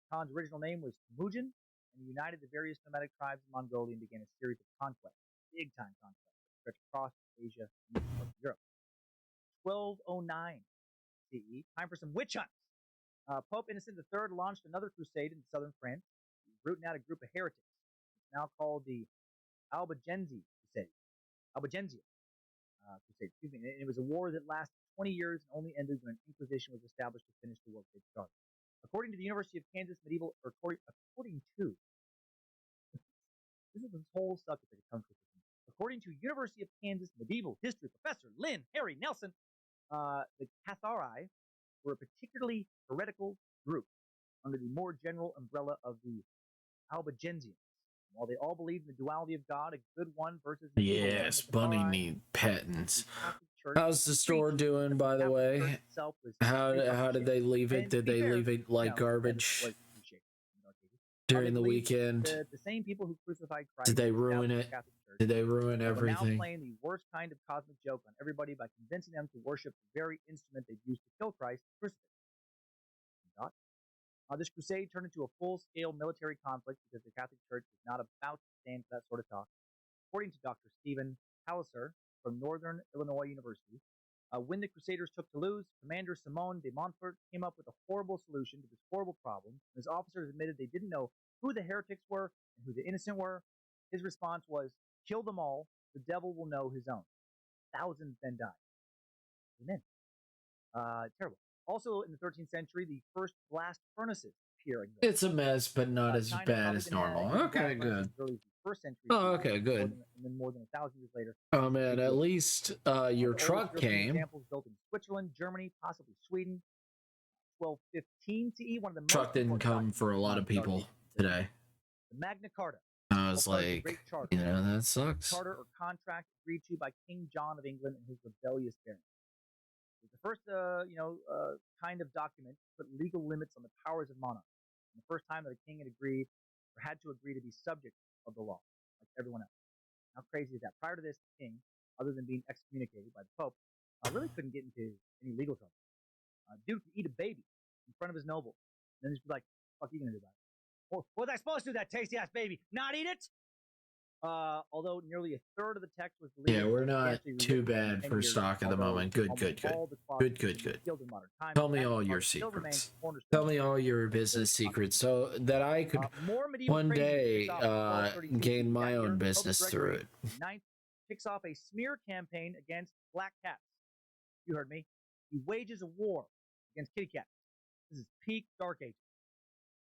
Khan's original name was Temujin, and he united the various nomadic tribes of Mongolia and began a series of conquests, big-time conquests, that stretched across Asia and parts of Europe. 1209 CE, time for some witch hunts. Pope Innocent III launched another crusade into southern France, rooting out a group of heretics. It's now called the Albigensian Crusade. Crusade. Excuse me. And it was a war that lasted 20 years and only ended when an inquisition was established to finish the work they'd started. According to the University of Kansas according to this is this whole subject that comes with it. According to University of Kansas medieval history professor Lynn Harry Nelson, the Cathari were a particularly heretical group under the more general umbrella of the Albigensians. While they all believed in the duality of God, a good one versus an evil one, yes, Bunny need patents. How's the store doing, by the way? How did they leave it? Did they leave it like garbage during the weekend? The same people who crucified Christ. Did they ruin it? Did they ruin everything? Now playing the worst kind of cosmic joke on everybody by convincing them to worship the very instrument they used to kill Christ, the crucifix. This crusade turned into a full-scale military conflict because the Catholic Church was not about to stand for that sort of talk. According to Dr. Stephen Palliser from Northern Illinois University, when the Crusaders took Toulouse, Commander Simon de Montfort came up with a horrible solution to this horrible problem. His officers admitted they didn't know who the heretics were and who the innocent were. His response was, kill them all, the devil will know his own. Thousands then died. Amen. Terrible. Also, in the 13th century, the first blast furnaces appear. It's a mess, but not as bad as normal. Okay, good. Oh, okay, good. And then more than 1,000 years later. Oh man, at least your truck came. Examples built in Switzerland, Germany, possibly Sweden. 1215 CE, one of the truck didn't come for a lot of people today. The Magna Carta. I was like, you know, that sucks. Charter or contract agreed to by King John of England and his rebellious barons. It was the first, kind of document to put legal limits on the powers of monarchs. And the first time that a king had agreed or had to agree to be subject of the law, like everyone else. How crazy is that? Prior to this, the king, other than being excommunicated by the Pope, really couldn't get into any legal trouble. Dude could eat a baby in front of his nobles. And then just be like, fuck you gonna do about it? Well, what was I supposed to do, that tasty ass baby? Not eat it? Although nearly a third of the text was deleted. Yeah, we're not too bad for stock at the moment. Good. Tell me all your secrets. Tell me all your business secrets so that I could one day gain my own business through it. Ninth kicks off a smear campaign against black cats. You heard me. He wages a war against kitty cats. This is peak Dark Ages.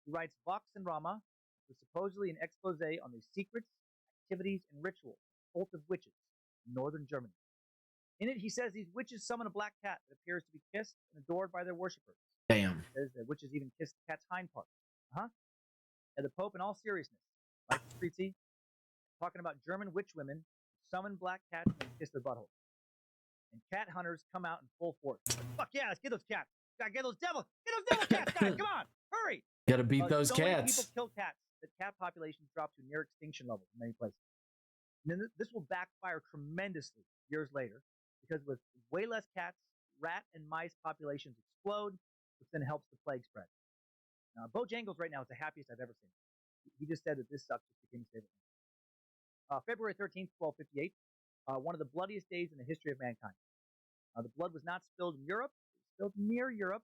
He writes Vox and Rama, which was supposedly an expose on the secrets, activities, and rituals, cult of witches. in northern Germany. In it, he says these witches summon a black cat that appears to be kissed and adored by their worshippers. Damn. He says the witches even kiss the cat's hind part. And the Pope, in all seriousness, like Treaty, talking about German witch women who summon black cats and kiss their buttholes. And cat hunters come out in full force. Fuck yeah, let's get those cats. Gotta get those devil cats, guys. Come on, hurry. Gotta beat those so cats. Many people kill cats that cat populations drop to near extinction levels in many places. And then this will backfire tremendously years later, because with way less cats, rat and mice populations explode, which then helps the plague spread. Now, Bojangles right now is the happiest I've ever seen. He just said that this sucks just became his favorite. February 13th, 1258, one of the bloodiest days in the history of mankind. The blood was not spilled in Europe, it was spilled near Europe,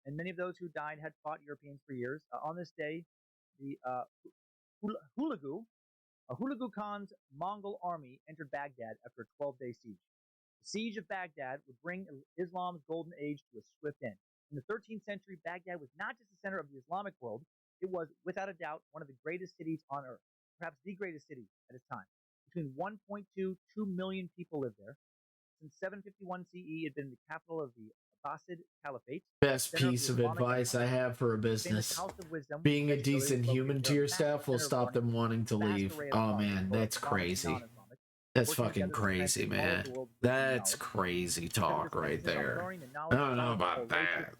and many of those who died had fought Europeans for years. On this day, the Hulagu Khan's Mongol army entered Baghdad after a 12-day siege. The siege of Baghdad would bring Islam's golden age to a swift end. In the 13th century, Baghdad was not just the center of the Islamic world, it was, without a doubt, one of the greatest cities on earth, perhaps the greatest city at its time. Between 1.2 2 million people lived there. Since 751 CE, it had been the capital of the Abbasid Caliphate. Best piece of advice I have for a business. Being a decent human to your staff will stop them wanting to leave. Oh man, that's crazy. That's fucking crazy, man. That's crazy talk right there. I don't know about that.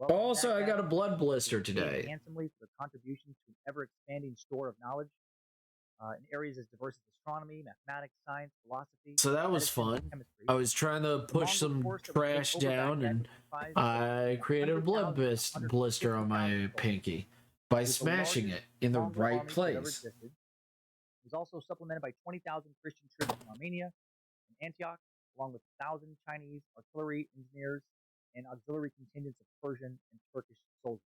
Also, I got a blood blister today. Handsomely for their contributions to an ever-expanding store of knowledge in areas as diverse as astronomy, mathematics, science, philosophy. So that was fun. I was trying to push some trash down, and I created a blood blister on my pinky by smashing it in the right place. It was also supplemented by 20,000 Christian troops in Armenia and Antioch, along with 1,000 Chinese artillery engineers and auxiliary contingents of Persian and Turkish soldiers.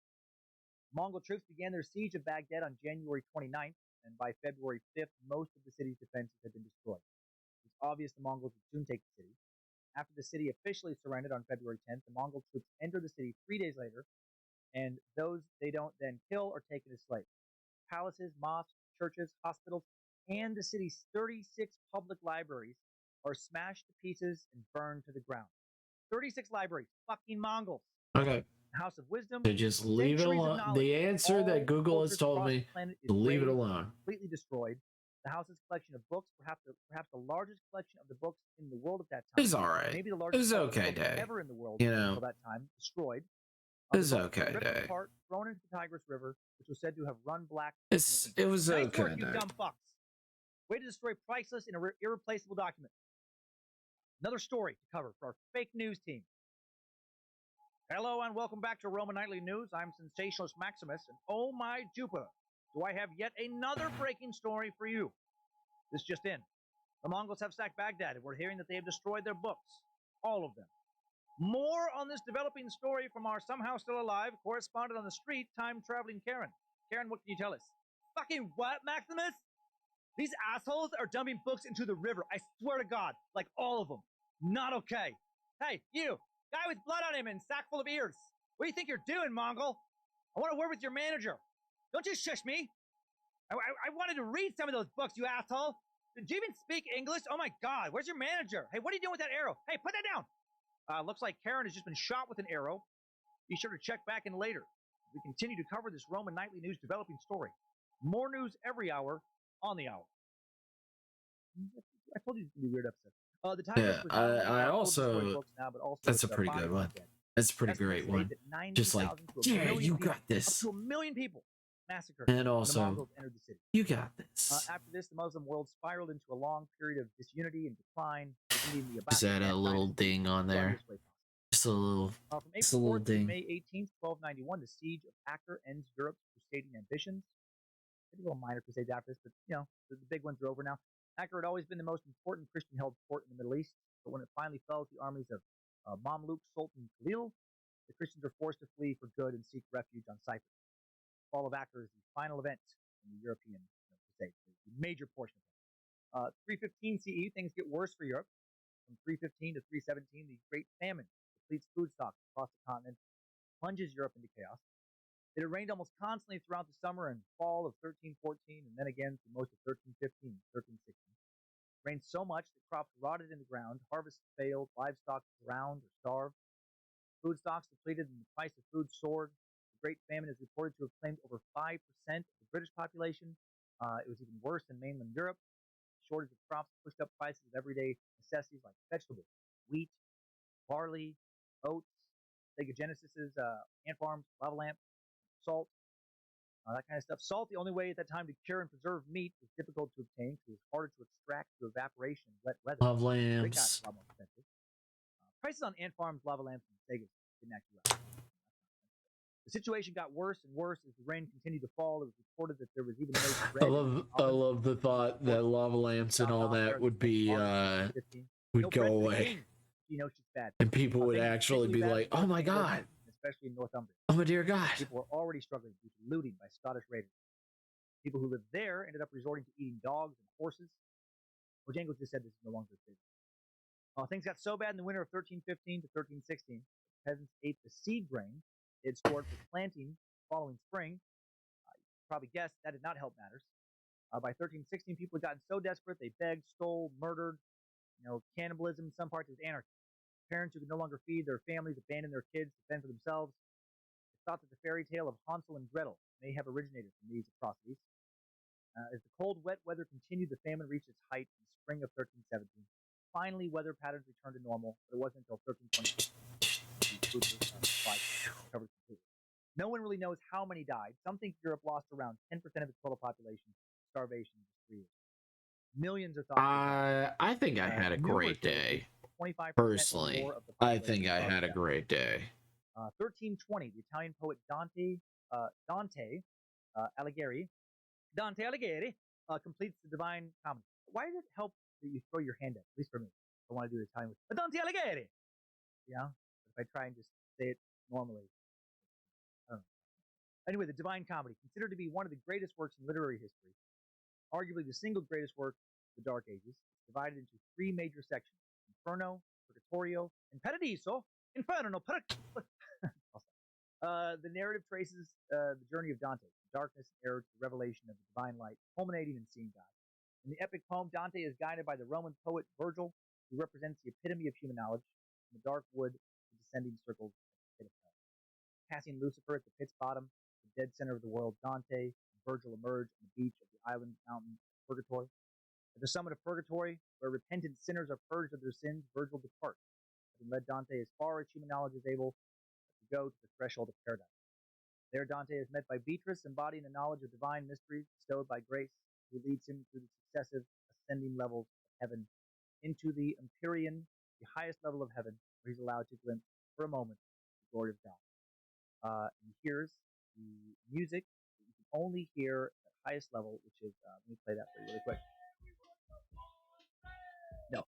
Mongol troops began their siege of Baghdad on January 29th, and by February 5th, most of the city's defenses had been destroyed. It was obvious the Mongols would soon take the city. After the city officially surrendered on February 10th, the Mongol troops entered the city 3 days later, and those they don't then kill are taken as slaves. Palaces, mosques, churches, hospitals, and the city's 36 public libraries are smashed to pieces and burned to the ground. 36 libraries, fucking Mongols. Okay. House of Wisdom. To just leave it alone. The answer that Google has told me, to leave it alone. Completely destroyed. The house's collection of books, perhaps the largest collection of the books in the world at that time. It's all right. Maybe the largest okay day. ever in the world until that time. Destroyed. It's okay day. Apart, thrown into the Tigris River, which was said to have run black. It was nice okay work, you day. dumb fucks. Way to destroy priceless and irreplaceable document. Another story to cover for our fake news team. Hello and welcome back to Roman Nightly News. I'm Sensationalist Maximus, and oh my Jupiter, do I have yet another breaking story for you. This just in. The Mongols have sacked Baghdad, and we're hearing that they have destroyed their books. All of them. More on this developing story from our somehow still alive correspondent on the street, time-traveling Karen. Karen, what can you tell us? Fucking what, Maximus? These assholes are dumping books into the river. I swear to God. Like all of them. Not okay. Hey, you. Guy with blood on him and sack full of ears. What do you think you're doing, Mongol? I want to work with your manager. Don't you shush me. I wanted to read some of those books, you asshole. Did you even speak English? Oh my God, where's your manager? Hey, what are you doing with that arrow? Hey, put that down. Looks like Karen has just been shot with an arrow. Be sure to check back in later. We continue to cover this Roman Nightly News developing story. More news every hour on the hour. I told you it's going to be a weird episode. I also, that's a pretty good one. That's a pretty great one. Just like, yeah, you got this. Up to 1 million people massacred. And also, the Mongols entered the city. You got this. After this, the Muslim world spiraled into a long period of disunity and decline. Is that a little ding on there? Just a little, just a little ding. May 18th, 1291, the siege of Acre ends Europe's crusading ambitions. Maybe a little minor crusades after this, but you know, the big ones are over now. Acre had always been the most important Christian-held port in the Middle East, but when it finally fell to the armies of Mamluk Sultan Khalil, the Christians were forced to flee for good and seek refuge on Cyprus. The fall of Acre is the final event in the European crusade, the major portion of it. 315 CE, things get worse for Europe. From 315 to 317, the Great Famine depletes food stocks across the continent, plunges Europe into chaos. It had rained almost constantly throughout the summer and fall of 1314, and then again through most of 1315 and 1316. Rained so much that crops rotted in the ground, harvests failed, livestock drowned or starved, food stocks depleted, and the price of food soared. The Great Famine is reported to have claimed over 5% of the British population. It was even worse in mainland Europe. The shortage of crops pushed up prices of everyday necessities like vegetables, wheat, barley, oats, Genesis, ant farms, lava lamps, salt, that kind of stuff. Salt, the only way at that time to cure and preserve meat, was difficult to obtain because it was harder to extract through evaporation and wet weather. Love They got lamps. a lot more expensive. Prices on ant farms, lava lamps, and Segas didn't actually rise. The situation got worse and worse as the rain continued to fall. It was reported that there was even no bread. I love the thought that lava lamps and all that would be would go away. You know she's bad. And people would actually be like, "Oh my god!" Especially in Northumbria. Oh my dear God! People were already struggling due to looting by Scottish raiders. People who lived there ended up resorting to eating dogs and horses. Bojangles just said this is no longer a thing. Things got so bad in the winter of 1315 to 1316, peasants ate the seed grain they had stored for planting the following spring. You probably guessed that did not help matters. By 1316, people had gotten so desperate they begged, stole, murdered. Cannibalism. In some parts it was anarchy. Parents who could no longer feed their families abandoned their kids to fend for themselves. It's thought that the fairy tale of Hansel and Gretel may have originated from these atrocities. As the cold, wet weather continued, the famine reached its height in the spring of 1317. Finally, weather patterns returned to normal, but it wasn't until 1320 recovered completely. No one really knows how many died. Some think Europe lost around 10% of its total population to starvation in just 3 years. Millions are thought. I think I had a great day. 25% personally, of the I think I had a great day. 1320, the Italian poet Dante Alighieri completes the Divine Comedy. Why does it help that you throw your hand up? At least for me, I want to do the Italian with Dante Alighieri. If I try and just say it normally, I don't know. Anyway, the Divine Comedy, considered to be one of the greatest works in literary history, arguably the single greatest work of the Dark Ages, is divided into 3 major sections: Inferno, Purgatorio, and Paradiso. Inferno, the narrative traces the journey of Dante, from darkness and error to the revelation of the divine light, culminating in seeing God. In the epic poem, Dante is guided by the Roman poet Virgil, who represents the epitome of human knowledge, from the dark wood to descending circles of the pit of hell. Passing Lucifer at the pit's bottom, the dead center of the world, Dante and Virgil emerge on the beach of the island mountain of Purgatory. At the summit of Purgatory, where repentant sinners are purged of their sins, Virgil departs, having led Dante as far as human knowledge is able to go to the threshold of paradise. There, Dante is met by Beatrice, embodying the knowledge of divine mysteries bestowed by grace, who leads him through the successive ascending levels of heaven into the Empyrean, the highest level of heaven, where he's allowed to glimpse for a moment the glory of God. And here's the music that you can only hear at the highest level, which is, let me play that for you really quick. No.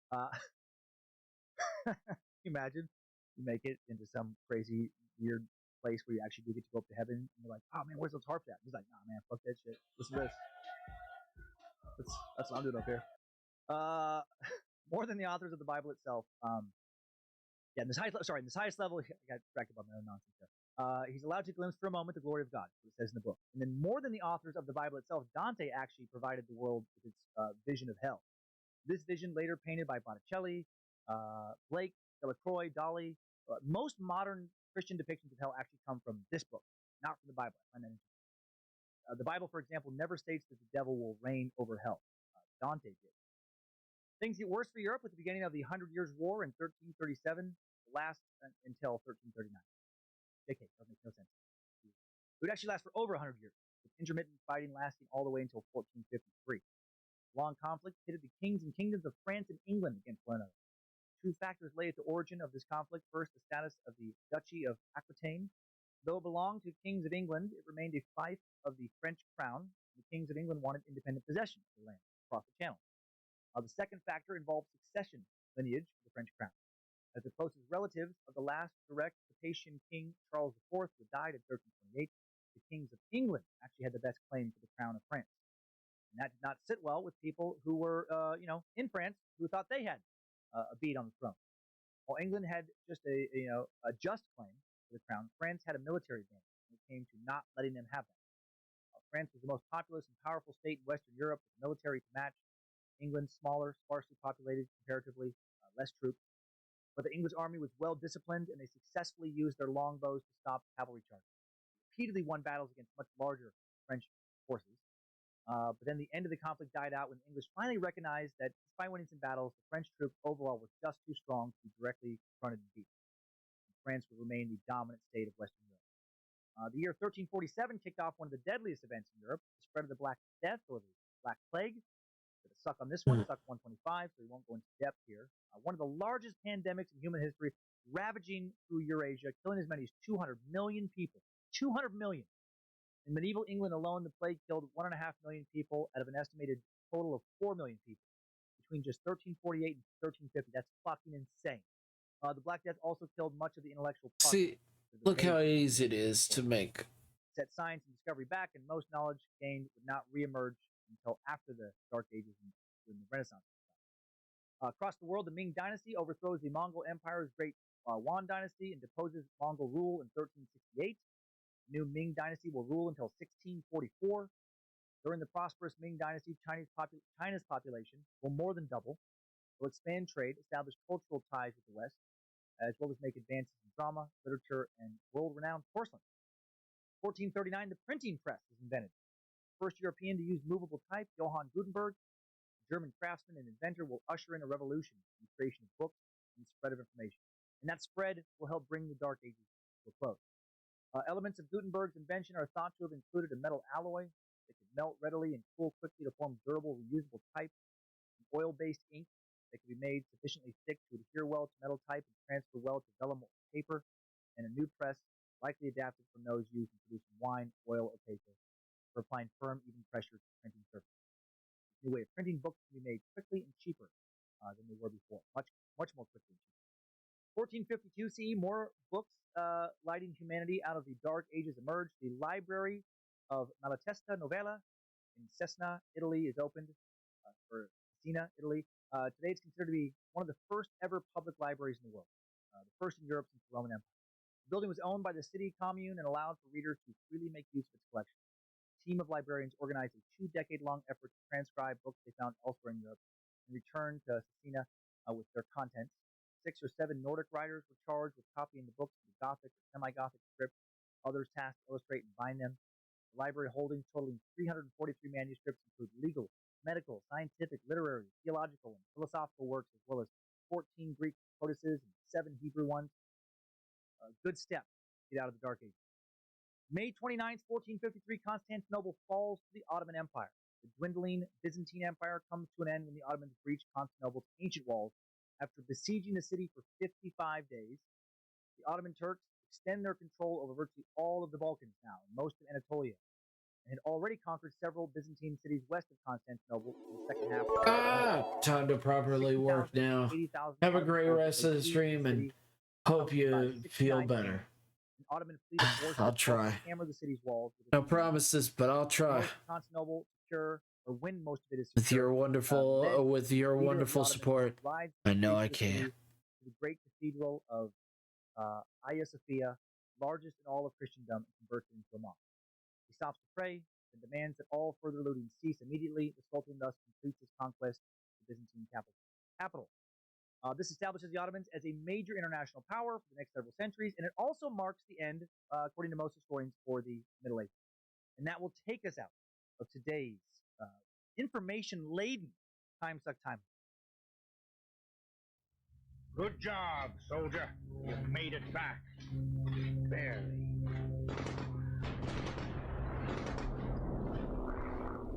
Imagine you make it into some crazy, weird place where you actually do get to go up to heaven, and you're like, "Oh man, where's those harps at?" He's like, "Nah, man, fuck that shit. Listen to this. That's what I'm doing up here." More than the authors of the Bible itself. In this highest level, I got distracted by my own nonsense there. He's allowed to glimpse for a moment the glory of God, as it says in the book. And then, more than the authors of the Bible itself, Dante actually provided the world with its vision of hell. This vision, later painted by Botticelli, Blake, Delacroix, Dali, most modern Christian depictions of hell actually come from this book, not from the Bible. I find that interesting. The Bible, for example, never states that the devil will reign over hell. Dante did. Things get worse for Europe with the beginning of the 100 Years' War in 1337, last until 1339. JK, that makes no sense. It would actually last for over 100 years, with intermittent fighting lasting all the way until 1453. Long conflict pitted the kings and kingdoms of France and England against one another. 2 factors lay at the origin of this conflict. First, the status of the Duchy of Aquitaine. Though it belonged to kings of England, it remained a fief of the French crown. The kings of England wanted independent possession of the land across the Channel. The second factor involved succession lineage of the French crown, as the closest relatives of the last direct Capetian king, Charles IV, who died in 1328, the kings of England actually had the best claim to the crown of France. And that did not sit well with people who were, in France, who thought they had a beat on the throne. While England had just a just claim to the crown, France had a military advantage when it came to not letting them have that. France was the most populous and powerful state in Western Europe, with military to match. England, smaller, sparsely populated, comparatively, less troops. But the English army was well disciplined, and they successfully used their longbows to stop cavalry charges. Repeatedly won battles against much larger French forces. But then the end of the conflict died out when the English finally recognized that despite winning some battles, the French troops overall were just too strong to be directly confronted and beaten. France would remain the dominant state of Western Europe. The year 1347 kicked off one of the deadliest events in Europe, the spread of the Black Death, or the Black Plague. Going to suck on this one, suck 125, so we won't go into depth here. One of the largest pandemics in human history, ravaging through Eurasia, killing as many as 200 million people. 200 million. In medieval England alone, the plague killed 1.5 million people out of an estimated total of 4 million people between just 1348 and 1350. That's fucking insane. The Black Death also killed much of the intellectual property. See, look how easy it is to make. Set science and discovery back, and most knowledge gained would not reemerge until after the Dark Ages and when the Renaissance. Across the world, the Ming Dynasty overthrows the Mongol Empire's great Yuan Dynasty and deposes Mongol rule in 1368. The new Ming Dynasty will rule until 1644. During the prosperous Ming Dynasty, China's population will more than double, will expand trade, establish cultural ties with the West, as well as make advances in drama, literature, and world-renowned porcelain. 1439, the printing press is invented. First European to use movable type, Johann Gutenberg, a German craftsman and inventor, will usher in a revolution in the creation of books and the spread of information. And that spread will help bring the Dark Ages to a close. Elements of Gutenberg's invention are thought to have included a metal alloy that could melt readily and cool quickly to form durable, reusable type, an oil-based ink that could be made sufficiently thick to adhere well to metal type and transfer well to vellum paper, and a new press likely adapted from those used in producing wine, oil, or paper for applying firm, even pressure to printing surfaces. This new way of printing books can be made quickly and cheaper than they were before, much more quickly and cheaper. 1452 CE, more books lighting humanity out of the Dark Ages emerged. The Library of Malatesta Novella in Cesena, Italy, is opened for Cesena, Italy. Today, it's considered to be one of the first ever public libraries in the world, the first in Europe since the Roman Empire. The building was owned by the city commune and allowed for readers to freely make use of its collection. A team of librarians organized a 2-decade-long effort to transcribe books they found elsewhere in Europe and return to Cesena with their contents. 6 or 7 Nordic writers were charged with copying the books in Gothic or semi-Gothic script. Others tasked to illustrate and bind them. The library holdings totaling 343 manuscripts include legal, medical, scientific, literary, theological, and philosophical works, as well as 14 Greek codices and 7 Hebrew ones. A good step to get out of the Dark Ages. May 29th, 1453, Constantinople falls to the Ottoman Empire. The dwindling Byzantine Empire comes to an end when the Ottomans breach Constantinople's ancient walls. After besieging the city for 55 days, the Ottoman Turks extend their control over virtually all of the Balkans now, and most of Anatolia, and had already conquered several Byzantine cities west of Constantinople in the second half. Time to properly work now. Have a great rest of the stream, and hope you feel better. An Ottoman fleet of warships I'll try. hammer the city's walls. No promises, but I'll try. Constantinople secure, or win most of it is secure. With your wonderful support, I know I can. The great cathedral of Hagia Sophia, largest in all of Christendom, and converts it into a mosque. He stops to pray and demands that all further looting cease immediately. The Sultan thus completes his conquest of the Byzantine capital. This establishes the Ottomans as a major international power for the next several centuries, and it also marks the end, according to most historians, for the Middle Ages. And that will take us out of today's information-laden Time Suck Time. Good job, soldier. You've made it back. Barely.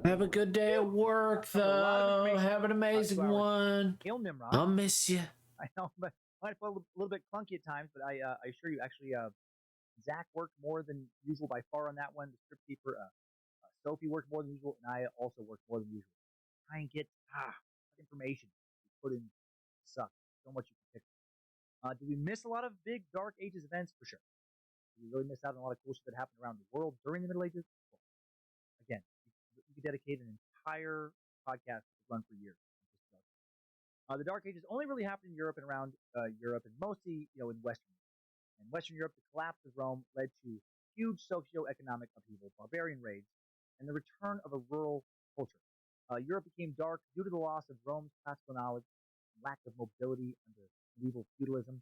Have a good day at work, though. Have an amazing one. I'll miss you. I know, but might feel a little bit clunky at times, but I assure you, actually, Zach worked more than usual by far on that one. The script keeper, Sophie worked more than usual, and I also worked more than usual. Try and get information you put in suck. So much you can pick. Did we miss a lot of big Dark Ages events? For sure. Did we really miss out on a lot of cool shit that happened around the world during the Middle Ages? Again, you could dedicate an entire podcast to run for years. The Dark Ages only really happened in Europe and around Europe, and mostly, in Western Europe. In Western Europe, the collapse of Rome led to huge socio-economic upheaval, barbarian raids, and the return of a rural culture. Europe became dark due to the loss of Rome's classical knowledge and lack of mobility under medieval feudalism.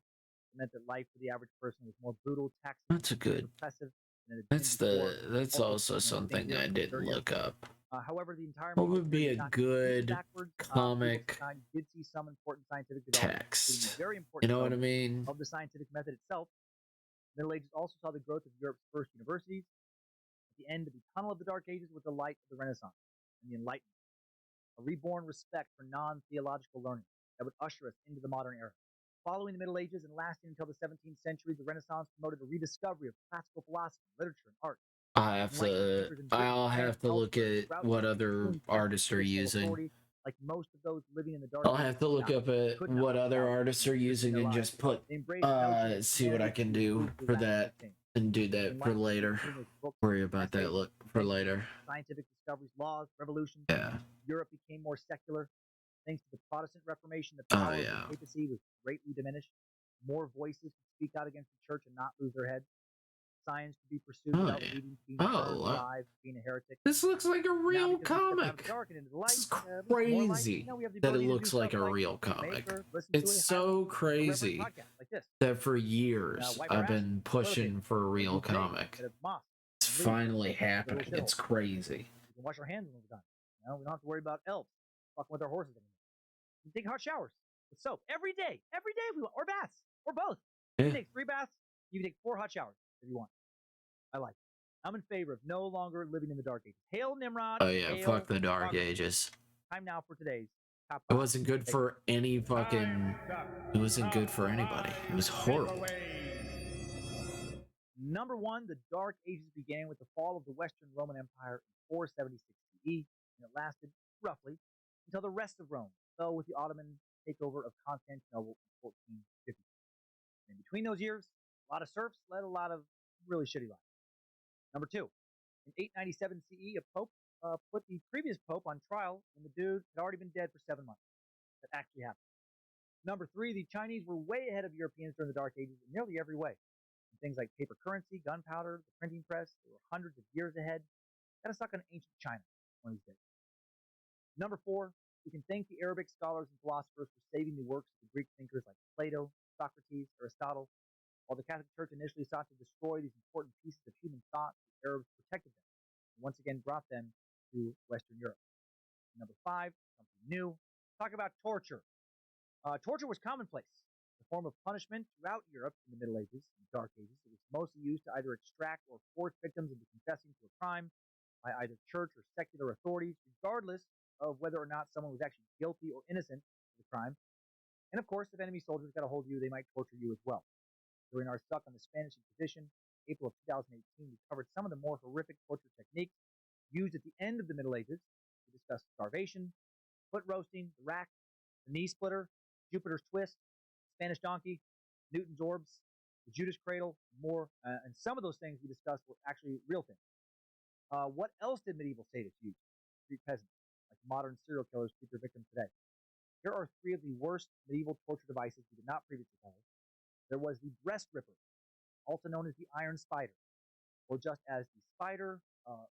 It meant that life for the average person was more brutal, taxing, That's a and good. repressive than it had been That's before. also You know, something dangerous I and didn't dirtier. look up. However, the entire What medieval would be period a did not completely good backwards. Medieval comic society did see some important scientific developments, including text? the very You important know what I development mean? of the scientific method itself. The Middle Ages also saw the growth of Europe's first universities. At the end of the tunnel of the Dark Ages was the light of the Renaissance and the Enlightenment, a reborn respect for non-theological learning that would usher us into the modern era. Following the Middle Ages and lasting until the 17th century, the Renaissance promoted a rediscovery of classical philosophy, literature, and art. Enlightenment thinkers in Britain, I'll France, have to and look elsewhere at sprouted what other assumed artists are traditional using. authority like most of those living in the Dark I'll Ages have to look up at could not what other without artists are using their and lives. just put They embraced notions of see what I humanity can to do improve for disaster that things. and do The that for Enlightenment later. numerous books, Worry about that essays, look for inventions, later. scientific discoveries, laws, revolutions. Yeah. Europe became more secular. Thanks to the Protestant Reformation, the Oh power of the yeah. papacy was greatly diminished. More voices could speak out against the church and not lose their heads. Science could be pursued Oh without yeah. leading to being burned Oh, alive, being a heretic. this looks like a Now, real because we stepped out of the comic. dark and into the This light, is with more light, crazy we have the that it ability to do looks like stuff a like real make comic. or listen It's to a highly so irreverent crazy podcast like this. that for years Wipe our I've ass been with toilet pushing paper, for a or real use Bing comic. instead of Moss. It's And Lube finally instead of happening. little It's shithole. crazy. We can wash our hands when we're done. You know, we don't have to worry about elves fucking with our horses anymore. We can take hot showers with soap every day if we want, or baths, or both. You Yeah. can take 3 baths, you can take 4 hot showers if you want. I like it. I'm in favor of no longer living in the Dark Ages. Hail Nimrod. Oh yeah, Hail fuck the Dark August. Ages. Time now for today's top It 5. wasn't good for any fucking. It wasn't good for anybody. It was horrible. Number 1, the Dark Ages began with the fall of the Western Roman Empire in 476 CE, and it lasted roughly until the rest of Rome fell with the Ottoman takeover of Constantinople in 1450. And between those years, a lot of serfs led a lot of really shitty lives. Number 2, in 897 CE, a pope put the previous pope on trial when the dude had already been dead for 7 months. That actually happened. Number 3, the Chinese were way ahead of Europeans during the Dark Ages in nearly every way. In things like paper currency, gunpowder, the printing press, they were hundreds of years ahead. Gotta suck on ancient China one of these days. Number 4, we can thank the Arabic scholars and philosophers for saving the works of the Greek thinkers like Plato, Socrates, Aristotle. While the Catholic Church initially sought to destroy these important pieces of human thought, the Arabs protected them and once again brought them to Western Europe. Number 5, something new. Talk about torture. Torture was commonplace, a form of punishment throughout Europe in the Middle Ages and Dark Ages. It was mostly used to either extract or force victims into confessing to a crime by either church or secular authorities, regardless of whether or not someone was actually guilty or innocent of the crime. And of course, if enemy soldiers got a hold of you, they might torture you as well. During our Stuck on the Spanish Inquisition, April of 2018, we covered some of the more horrific torture techniques used at the end of the Middle Ages. We discussed starvation, foot roasting, the rack, the knee splitter, Jupiter's twist, Spanish donkey, Newton's orbs, the Judas cradle, more. And some of those things we discussed were actually real things. What else did medieval sadists use? Street peasants, like modern serial killers treat their victims today. Here are 3 of the worst medieval torture devices we did not previously cover. There was the breast ripper, also known as the iron spider, or just as the spider.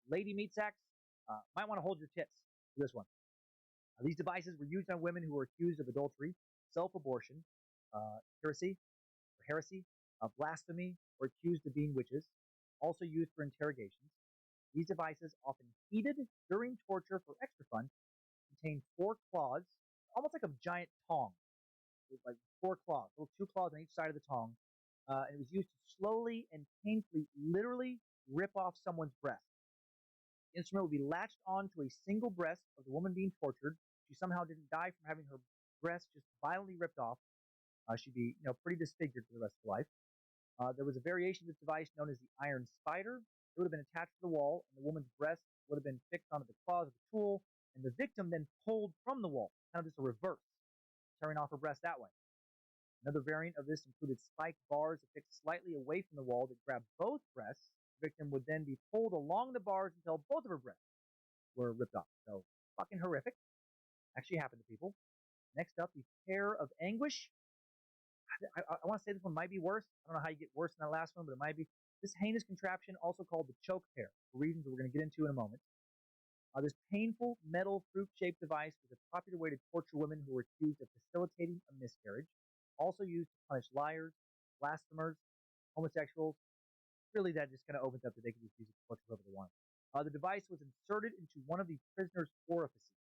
Lady meat sacks might want to hold your tits for this one. These devices were used on women who were accused of adultery, self-abortion, heresy, blasphemy, or accused of being witches, also used for interrogations. These devices, often heated during torture for extra fun, contain 4 claws, almost like a giant tong, with like 4 claws, little 2 claws on each side of the tong. And it was used to slowly and painfully, literally rip off someone's breast. The instrument would be latched onto a single breast of the woman being tortured. She somehow didn't die from having her breast just violently ripped off. She'd be, pretty disfigured for the rest of her life. There was a variation of this device known as the iron spider. It would have been attached to the wall, and the woman's breast would have been fixed onto the claws of the tool, and the victim then pulled from the wall, kind of just a reverse, tearing off her breast that way. Another variant of this included spiked bars affixed slightly away from the wall that grabbed both breasts. The victim would then be pulled along the bars until both of her breasts were ripped off. So, fucking horrific. Actually happened to people. Next up, the pair of anguish. I want to say this one might be worse. I don't know how you get worse than that last one, but it might be. This heinous contraption, also called the choke pear, for reasons we're going to get into in a moment. This painful metal fruit-shaped device was a popular way to torture women who were accused of facilitating a miscarriage. Also used to punish liars, blasphemers, homosexuals. Really, that just kind of opens up that they could just use it to torture whoever they want. The device was inserted into one of the prisoner's orifices: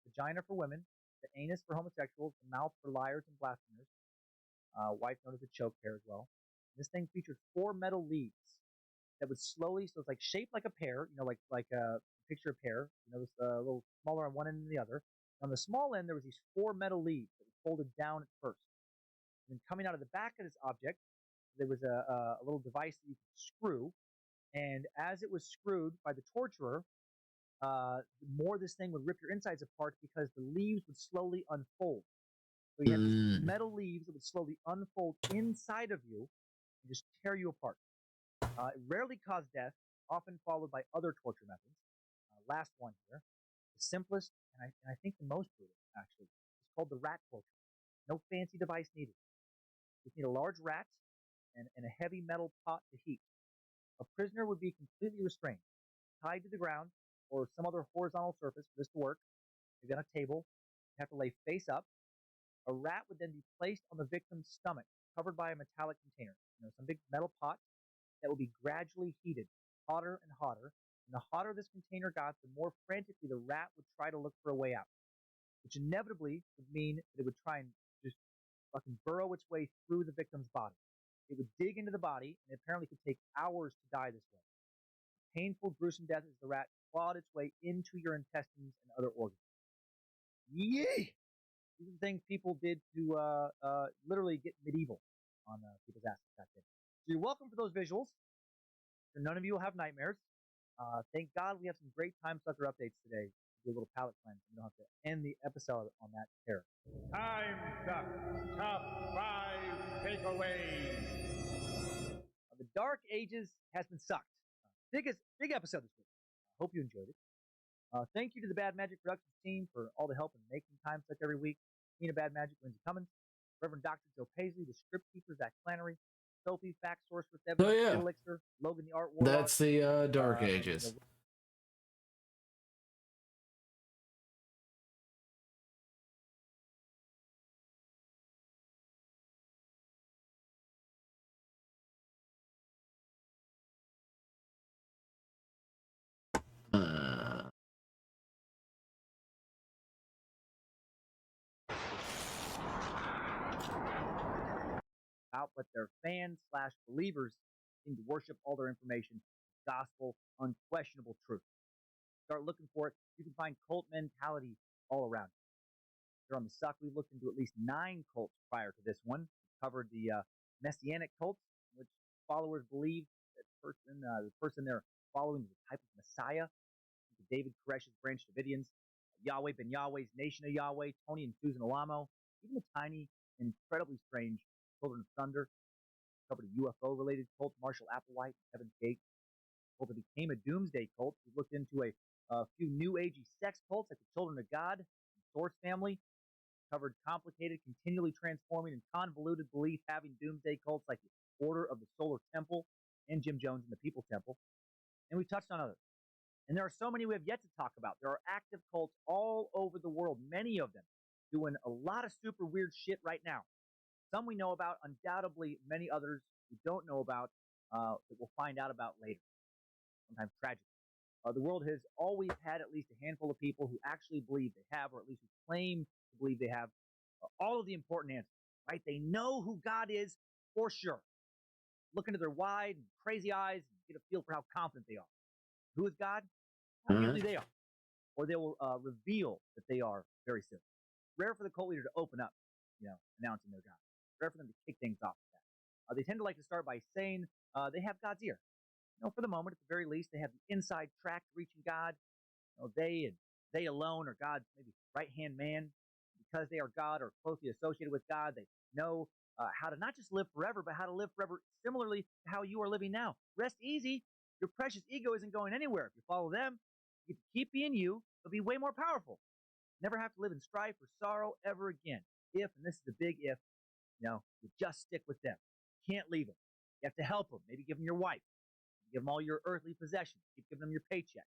vagina for women, the anus for homosexuals, the mouth for liars and blasphemers, wife known as a choke hair as well. This thing featured 4 metal leaves that would slowly, so it's like shaped like a pear, like a picture of pear, this a little smaller on one end than the other. On the small end, there was these 4 metal leaves that were folded down at first. And then coming out of the back of this object, there was a little device that you could screw. And as it was screwed by the torturer, the more this thing would rip your insides apart because the leaves would slowly unfold. So you had these metal leaves that would slowly unfold inside of you and just tear you apart. It rarely caused death, often followed by other torture methods. Last one here, the simplest and I think the most brutal, actually, is called the rat torture. No fancy device needed. You need a large rat and a heavy metal pot to heat. A prisoner would be completely restrained, tied to the ground or some other horizontal surface for this to work. Maybe on a table. You have to lay face up. A rat would then be placed on the victim's stomach, covered by a metallic container, some big metal pot that would be gradually heated, hotter and hotter. And the hotter this container got, the more frantically the rat would try to look for a way out, which inevitably would mean that it would try and just fucking burrow its way through the victim's body. It would dig into the body, and it apparently could take hours to die this way. Painful, gruesome death as the rat clawed its way into your intestines and other organs. Yee! These are the things people did to literally get medieval on people's asses back then. So you're welcome for those visuals. So none of you will have nightmares. Thank God we have some great time sucker updates today. Do a little palate cleanse. We don't have to end the episode on that terror. Time suck. Top 5 takeaways. The Dark Ages has been sucked. Big episode this week. Hope you enjoyed it. Thank you to the Bad Magic Productions team for all the help in making Time Suck every week. Tina Bad Magic, Lindsay Cummins, Reverend Dr. Joe Paisley, the Script Keeper, Zach Flannery, Sophie, Fact Source with Evan, Elixir, Logan the Art Warlock. That's the Dark Ages. Out, but their fans/believers seem to worship all their information gospel, unquestionable truth. Start looking for it. You can find cult mentality all around. Here on the Suck, we've looked into at least 9 cults prior to this one. We covered the Messianic cults, in which followers believe that the person they're following is a type of Messiah. David Koresh's branch Davidians, Yahweh Ben Yahweh's Nation of Yahweh, Tony and Susan Alamo, even the tiny and incredibly strange Children of Thunder. Covered a UFO-related cult, Marshall Applewhite, Kevin Gates. Cult that became a doomsday cult. We've looked into a few new agey sex cults like the Children of God, the Source family. Covered complicated, continually transforming, and convoluted belief-having doomsday cults like the Order of the Solar Temple and Jim Jones and the People Temple. And we touched on others. And there are so many we have yet to talk about. There are active cults all over the world, many of them doing a lot of super weird shit right now. Some we know about, undoubtedly many others we don't know about that we'll find out about later, sometimes tragically. The world has always had at least a handful of people who actually believe they have, or at least who claim to believe they have, all of the important answers, right? They know who God is for sure. Look into their wide and crazy eyes and get a feel for how confident they are. Who is God? Usually they are. Or they will reveal that they are very soon. Rare for the cult leader to open up, announcing their God. Rare for them to kick things off with that. They tend to like to start by saying they have God's ear. For the moment, at the very least, they have the inside track to reaching God. They and they alone are God's maybe right-hand man. Because they are God or closely associated with God, they know how to not just live forever, but how to live forever similarly to how you are living now. Rest easy. Your precious ego isn't going anywhere. If you follow them, you can keep being you, but be way more powerful. Never have to live in strife or sorrow ever again. If, and this is the big if, you just stick with them. You can't leave them. You have to help them. Maybe give them your wife. Give them all your earthly possessions. Keep giving them your paycheck.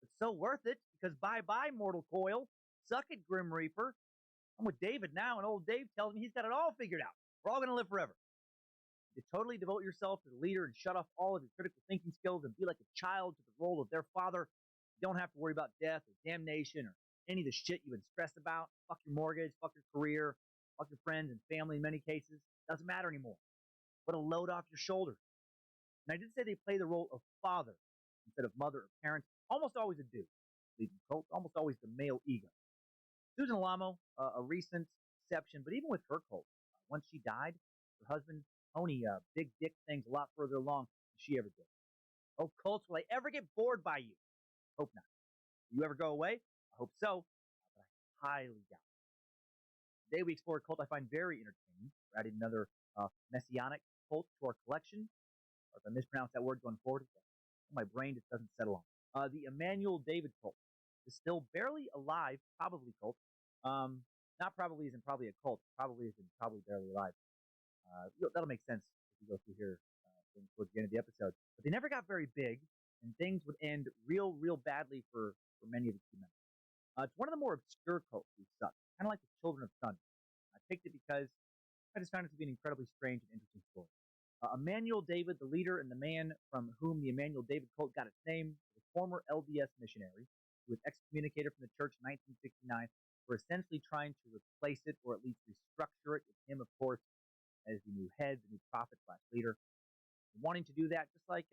It's so worth it because bye-bye, mortal coil. Suck it, Grim Reaper. I'm with David now, and old Dave tells me he's got it all figured out. We're all going to live forever. To totally devote yourself to the leader and shut off all of your critical thinking skills and be like a child to the role of their father. You don't have to worry about death or damnation or any of the shit you've been stressed about. Fuck your mortgage, fuck your career, fuck your friends and family in many cases. Doesn't matter anymore. Put a load off your shoulders. And I did say they play the role of father instead of mother or parent. Almost always a dude. Leading cult, almost always the male ego. Susan Alamo, a recent exception, but even with her cult, once she died, her husband, Tony, big dick things a lot further along than she ever did. Oh, cults, will I ever get bored by you? Hope not. Will you ever go away? I hope so, but I highly doubt it. Today we explore a cult I find very entertaining. We're adding another messianic cult to our collection. Or if I mispronounce that word going forward, my brain just doesn't settle on. The Emmanuel David cult is still barely alive, probably cult. Not probably isn't probably a cult. Probably isn't probably barely alive. That'll make sense if we go through here towards the end of the episode. But they never got very big, and things would end real badly for many of the key members. It's one of the more obscure cults we've sucked, kind of like the Children of Thunder. I picked it because I just found it to be an incredibly strange and interesting story. Emmanuel David, the leader and the man from whom the Emmanuel David cult got its name, was a former LDS missionary who was excommunicated from the church in 1969 for essentially trying to replace it or at least restructure it, with him, of course, as the new head, the new prophet / leader. And wanting to do that, just like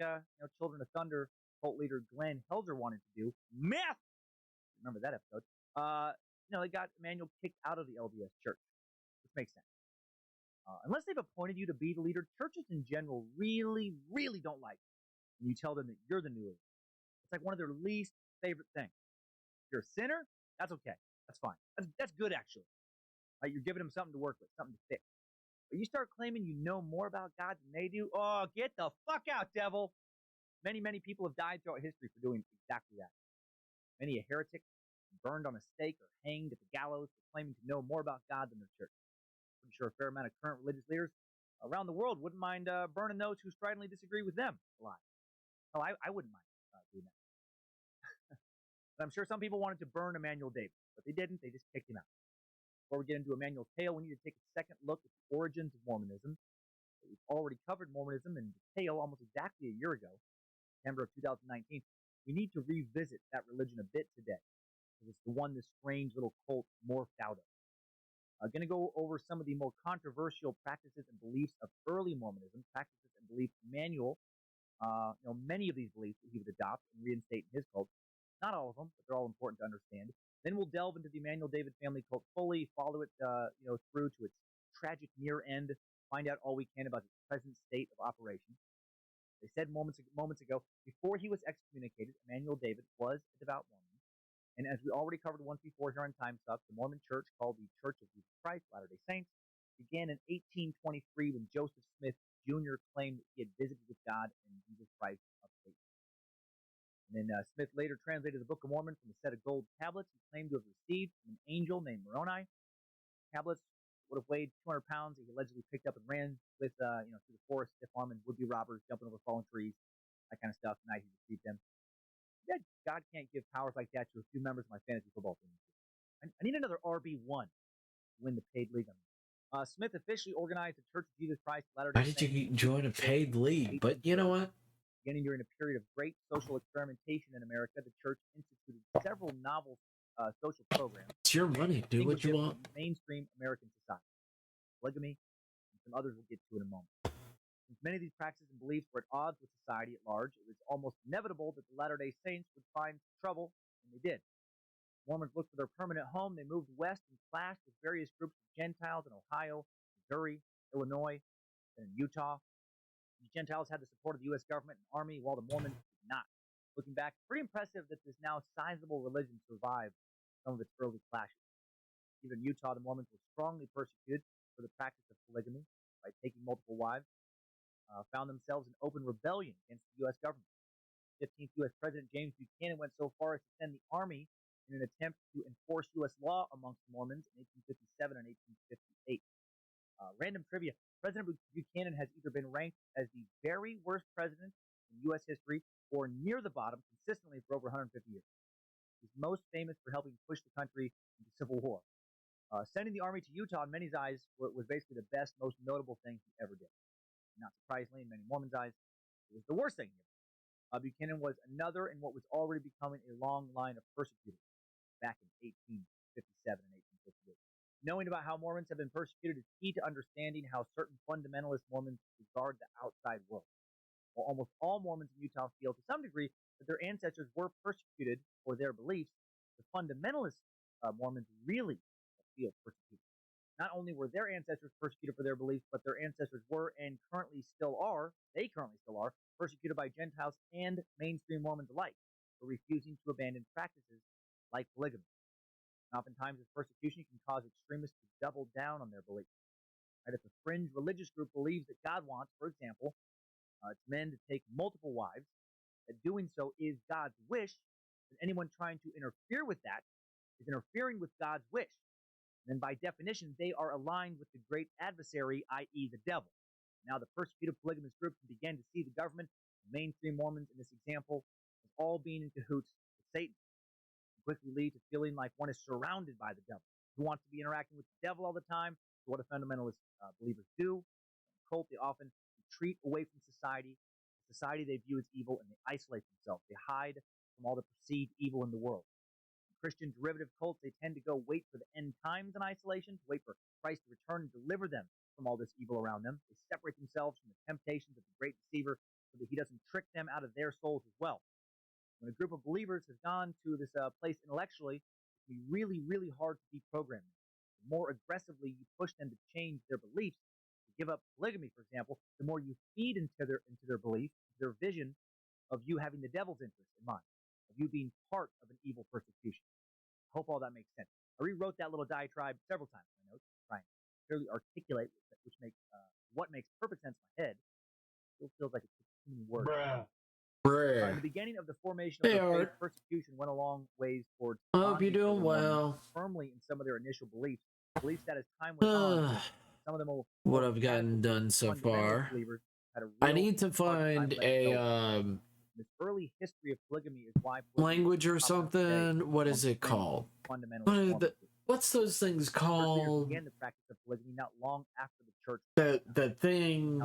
Children of Thunder cult leader Glenn Helder wanted to do. Myth! Remember that episode. They got Emmanuel kicked out of the LDS church, which makes sense. Unless they've appointed you to be the leader, churches in general really don't like you when you tell them that you're the new leader. It's like one of their least favorite things. If you're a sinner, that's okay. That's fine. That's good, actually. You're giving them something to work with, something to fix. But you start claiming you know more about God than they do, oh, get the fuck out, devil. Many people have died throughout history for doing exactly that. Many a heretic burned on a stake or hanged at the gallows for claiming to know more about God than their church. Pretty sure a fair amount of current religious leaders around the world wouldn't mind burning those who stridently disagree with them alive. Hell, I wouldn't mind doing that. But I'm sure some people wanted to burn Emmanuel David, but they didn't. They just kicked him out. Before we get into Emmanuel's tale, we need to take a second look at the origins of Mormonism. We've already covered Mormonism in detail almost exactly a year ago, September of 2019. We need to revisit that religion a bit today, because it's the one this strange little cult morphed out of. I'm going to go over some of the more controversial practices and beliefs of early Mormonism, practices and beliefs Emmanuel, many of these beliefs that he would adopt and reinstate in his cult. Not all of them, but they're all important to understand. Then we'll delve into the Emmanuel David family cult fully, follow it, through to its tragic near end, find out all we can about its present state of operation. They said moments ago, before he was excommunicated, Emmanuel David was a devout Mormon. And as we already covered once before here on Time Suck, the Mormon Church, called the Church of Jesus Christ, Latter-day Saints, began in 1823 when Joseph Smith Jr. claimed that he had visited with God and Jesus Christ upstate. And then Smith later translated the Book of Mormon from a set of gold tablets he claimed to have received from an angel named Moroni. Tablets would have weighed 200 pounds that he allegedly picked up and ran with, through the forest, stiff arm and would-be robbers jumping over fallen trees, that kind of stuff. Tonight he received them. God can't give powers like that to a few members of my fantasy football team. I need another RB1 to win the paid league. Smith officially organized the Church of Jesus Christ Latter-day Why Saints. did you join a paid league? But you know what? Beginning during a period of great social experimentation in America, the church instituted several novel social programs. It's your money. Do what you want. Mainstream American society. Polygamy, and some others we'll get to in a moment. Since many of these practices and beliefs were at odds with society at large, it was almost inevitable that the Latter-day Saints would find trouble, and they did. Mormons looked for their permanent home. They moved west and clashed with various groups of Gentiles in Ohio, Missouri, Illinois, and in Utah. The Gentiles had the support of the U.S. government and army, while the Mormons did not. Looking back, pretty impressive that this now sizable religion survived some of its early clashes. Even in Utah, the Mormons were strongly persecuted for the practice of polygamy by taking multiple wives. Found themselves in open rebellion against the U.S. government. 15th U.S. President James Buchanan went so far as to send the army in an attempt to enforce U.S. law amongst Mormons in 1857 and 1858. Random trivia. President Buchanan has either been ranked as the very worst president in U.S. history or near the bottom consistently for over 150 years. He's most famous for helping push the country into civil war. Sending the army to Utah, in many eyes, was basically the best, most notable thing he ever did. Not surprisingly, in many Mormons' eyes, it was the worst thing he ever did. Buchanan was another in what was already becoming a long line of persecutors back in 1857 and 1858. Knowing about how Mormons have been persecuted is key to understanding how certain fundamentalist Mormons regard the outside world. While almost all Mormons in Utah feel to some degree that their ancestors were persecuted for their beliefs, the fundamentalist Mormons really feel persecuted. Not only were their ancestors persecuted for their beliefs, but their ancestors were and currently still are, persecuted by Gentiles and mainstream Mormons alike for refusing to abandon practices like polygamy. And oftentimes, this persecution can cause extremists to double down on their beliefs. Right? If a fringe religious group believes that God wants, for example, its men to take multiple wives, that doing so is God's wish, then anyone trying to interfere with that is interfering with God's wish. And then by definition, they are aligned with the great adversary, i.e. the devil. Now the persecuted polygamous groups began to see the government, the mainstream Mormons in this example, as all being in cahoots with Satan. It quickly leads to feeling like one is surrounded by the devil. Who wants to be interacting with the devil all the time? So what do fundamentalist believers do? In the cult, they often retreat away from society. Society they view as evil, and they isolate themselves. They hide from all the perceived evil in the world. Christian derivative cults, they tend to go wait for the end times in isolation, to wait for Christ to return and deliver them from all this evil around them. They separate themselves from the temptations of the great deceiver so that he doesn't trick them out of their souls as well. When a group of believers has gone to this place intellectually, it can be really, really hard to deprogram them. The more aggressively you push them to change their beliefs, to give up polygamy, for example, the more you feed into their belief, their vision of you having the devil's interest in mind, of you being part of an evil persecution. I hope all that makes sense. I rewrote that little diatribe several times in my notes to try and clearly articulate what makes perfect sense in my head. Still feels like it's too many words. In the beginning of the formation of the faith, persecution went a long ways towards. I hope you're doing well. Firmly in some of their initial beliefs that as time went on, some of them will. What I've gotten done so far. I need to find a this early history of polygamy is why language or something. What is it called? What's those things called? Began the practice of polygamy not long after the church. The thing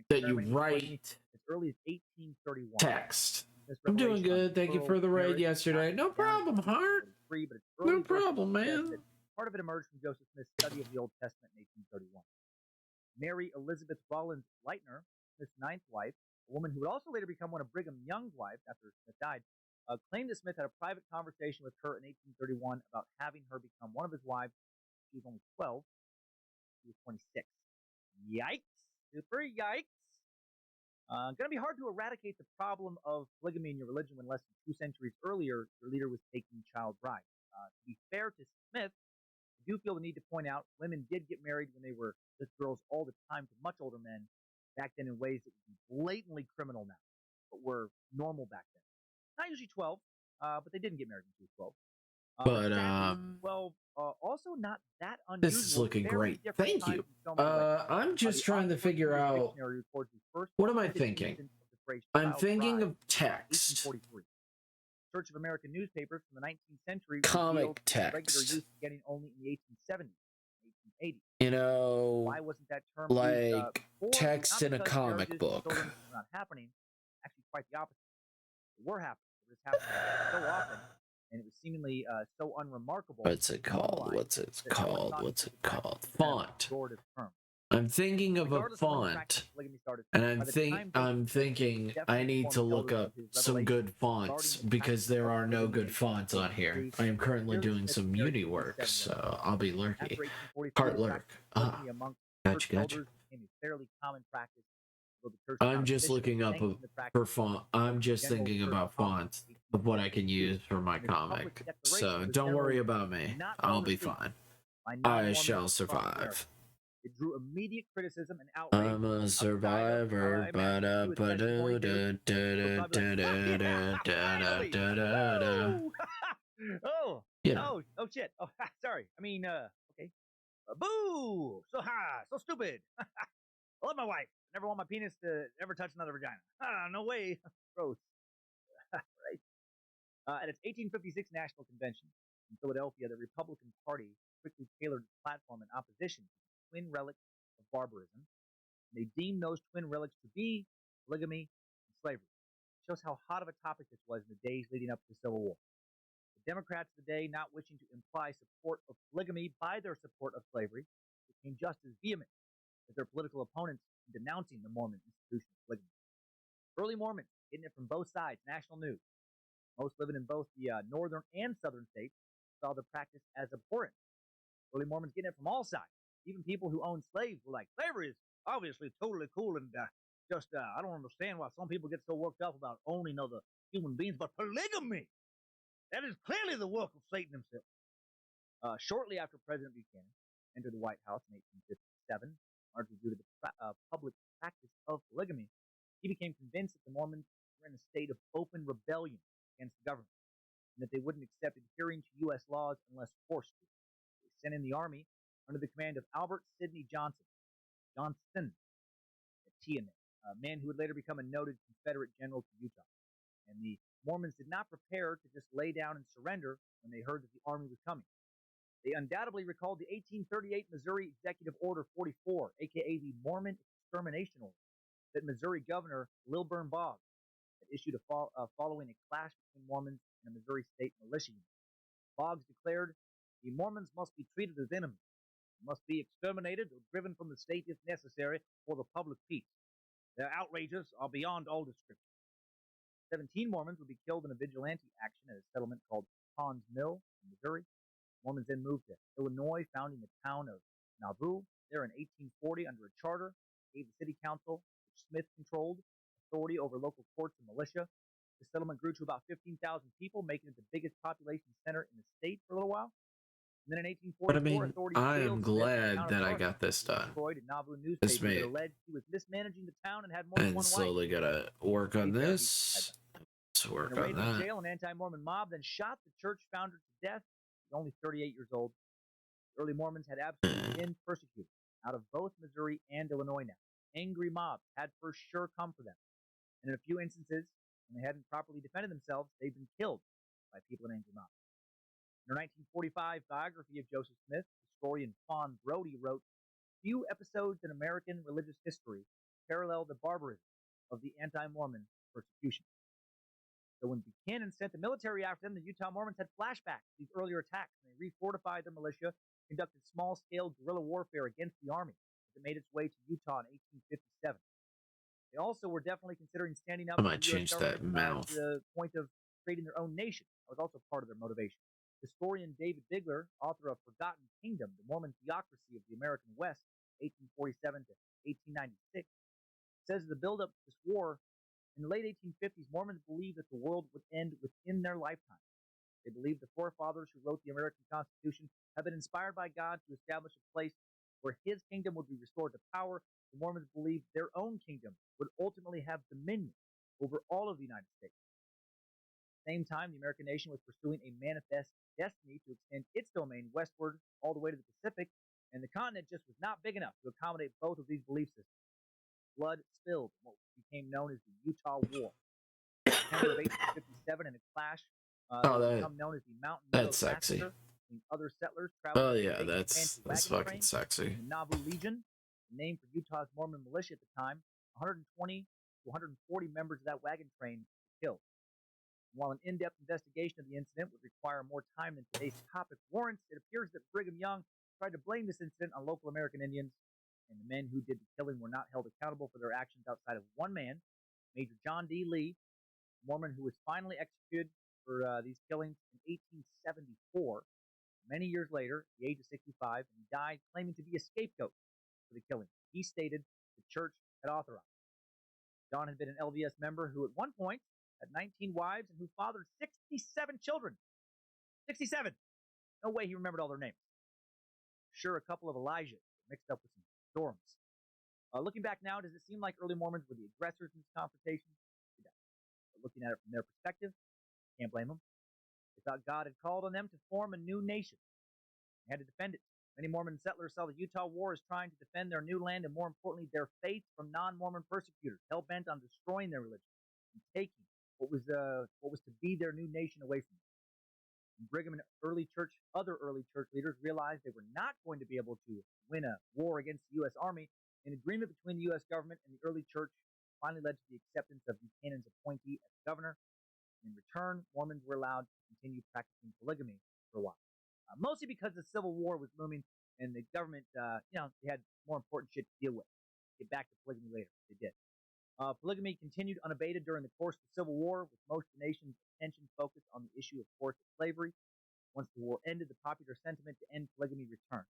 that you write as early as 1831. Text. I'm doing good. Thank you for the raid yesterday. No problem, Heart. No problem, man. Part of it emerged from Joseph Smith's study of the Old Testament in 1831. Mary Elizabeth Rollins Lightner, Smith's ninth wife, a woman who would also later become one of Brigham Young's wives after Smith died, claimed that Smith had a private conversation with her in 1831 about having her become one of his wives. She was only 12. She was 26. Yikes. Super yikes. Going to be hard to eradicate the problem of polygamy in your religion when less than 2 centuries earlier, your leader was taking child brides. To be fair to Smith, I do feel the need to point out women did get married when they were just girls all the time to much older men back then in ways that would be blatantly criminal now, but were normal back then. Not usually 12, but they didn't get married when she was 12. Also not that unusual. This is looking great. Thank you. I'm just trying to figure out, what am I thinking? I'm thinking of text. Church of American newspapers from the 19th century. Comic text. Regular use beginning only in the 1870s, 1880s. You know, why wasn't that term like used, text in a comic book? Not happening. Actually, quite the opposite. They were happening. It was happening so often, and it was seemingly so unremarkable. What's it called? What's it called? What's it called? Font. I'm thinking of a font, and I'm thinking I need to look up some good fonts because there are no good fonts on here. I am currently doing some uni work, so I'll be lurky. Heart lurk. Gotcha. I'm just looking up for font. I'm just thinking about fonts of what I can use for my comic. So don't worry about me. I'll be fine. I shall survive. It drew immediate criticism and outrage. I'm a survivor. Oh, yeah. Oh, shit. Oh, sorry. I mean, okay. Boo! So high, so stupid. I love my wife. Never want my penis to ever touch another vagina. No way. Gross. Right. At its 1856 National Convention in Philadelphia, the Republican Party quickly tailored its platform in opposition to the twin relics of barbarism. And they deemed those twin relics to be polygamy and slavery. It shows how hot of a topic this was in the days leading up to the Civil War. The Democrats of the day, not wishing to imply support of polygamy by their support of slavery, became just as vehement as their political opponents in denouncing the Mormon institution of polygamy. Early Mormons, getting it from both sides, national news. Most living in both the northern and southern states saw the practice as abhorrent. Early Mormons getting it from all sides. Even people who owned slaves were like, slavery is obviously totally cool and I don't understand why some people get so worked up about owning other human beings, but polygamy, that is clearly the work of Satan himself. Shortly after President Buchanan entered the White House in 1857, largely due to the public practice of polygamy, he became convinced that the Mormons were in a state of open rebellion against the government and that they wouldn't accept adhering to U.S. laws unless forced to. They sent in the army under the command of Albert Sidney Johnston, a man who would later become a noted Confederate general to Utah. And the Mormons did not prepare to just lay down and surrender when they heard that the army was coming. They undoubtedly recalled the 1838 Missouri Executive Order 44, aka the Mormon Extermination Order, that Missouri Governor Lilburn Boggs had issued following a clash between Mormons and a Missouri state militia unit. Boggs declared, the Mormons must be treated as enemies, must be exterminated or driven from the state if necessary for the public peace. Their outrages are beyond all description. 17 Mormons would be killed in a vigilante action at a settlement called Pond's Mill in Missouri. Mormons then moved to Illinois, founding the town of Nauvoo. There in 1840, under a charter, gave the city council, which Smith controlled, authority over local courts and militia. The settlement grew to about 15,000 people, making it the biggest population center in the state for a little while. And then in But I 1844, mean, authorities I jailed am Smith on glad account that of I arson. got this done. Destroyed a Nauvoo This newspaper that may, alleged he was mismanaging the town and had more than and one wife. slowly gotta work on this. Let's In work a raid on of the that. jail, an anti-Mormon mob then shot the church founder to death. He was only 38 years old. The early Mormons had absolutely been persecuted out of both Missouri and Illinois now. Angry mobs had for sure come for them. And in a few instances, when they hadn't properly defended themselves, they'd been killed by people in angry mobs. In her 1945 biography of Joseph Smith, historian Fawn Brodie wrote, few episodes in American religious history parallel the barbarism of the anti-Mormon persecution. So when Buchanan sent the military after them, the Utah Mormons had flashbacks to these earlier attacks, and they refortified their militia, conducted small-scale guerrilla warfare against the army as it made its way to Utah in 1857. They also were definitely considering standing up I to might the U.S. change that government mouth. to the point of creating their own nation. That was also part of their motivation. Historian David Bigler, author of Forgotten Kingdom, The Mormon Theocracy of the American West, 1847 to 1896, says the buildup to this war, in the late 1850s, Mormons believed that the world would end within their lifetime. They believed the forefathers who wrote the American Constitution had been inspired by God to establish a place where his kingdom would be restored to power. The Mormons believed their own kingdom would ultimately have dominion over all of the United States. At the same time, the American nation was pursuing a manifest destiny to extend its domain westward all the way to the Pacific, and the continent just was not big enough to accommodate both of these belief systems. Blood spilled in what became known as the Utah War. In September of 1857, in a clash that would become known as the Mountain Meadows sexy. Massacre between other settlers traveling Oh in yeah, a that's wagon fucking train, sexy. the Nauvoo Legion, the name for Utah's Mormon militia at the time. 120 to 140 members of that wagon train were killed. And while an in-depth investigation of the incident would require more time than today's topic warrants, it appears that Brigham Young tried to blame this incident on local American Indians, and the men who did the killing were not held accountable for their actions outside of one man, Major John D. Lee, a Mormon who was finally executed for these killings in 1874, many years later, at the age of 65, and he died claiming to be a scapegoat for the killing. He stated the church had authorized. John had been an LDS member who at one point had 19 wives and who fathered 67 children. 67! No way he remembered all their names. Sure, a couple of Elijahs mixed up with some Dorms. Looking back now, does it seem like early Mormons were the aggressors in this confrontation? It does. But looking at it from their perspective, can't blame them. They thought God had called on them to form a new nation. They had to defend it. Many Mormon settlers saw the Utah War as trying to defend their new land and, more importantly, their faith from non-Mormon persecutors, hell-bent on destroying their religion and taking what was to be their new nation away from them. And Brigham and other early church leaders realized they were not going to be able to win a war against the U.S. Army. An agreement between the U.S. government and the early church finally led to the acceptance of Buchanan's appointee as governor. In return, Mormons were allowed to continue practicing polygamy for a while, mostly because the Civil War was looming and the government, they had more important shit to deal with. Get back to polygamy later. They did. Polygamy continued unabated during the course of the Civil War, with most of the nation's attention focused on the issue of forced slavery. Once the war ended, the popular sentiment to end polygamy returned.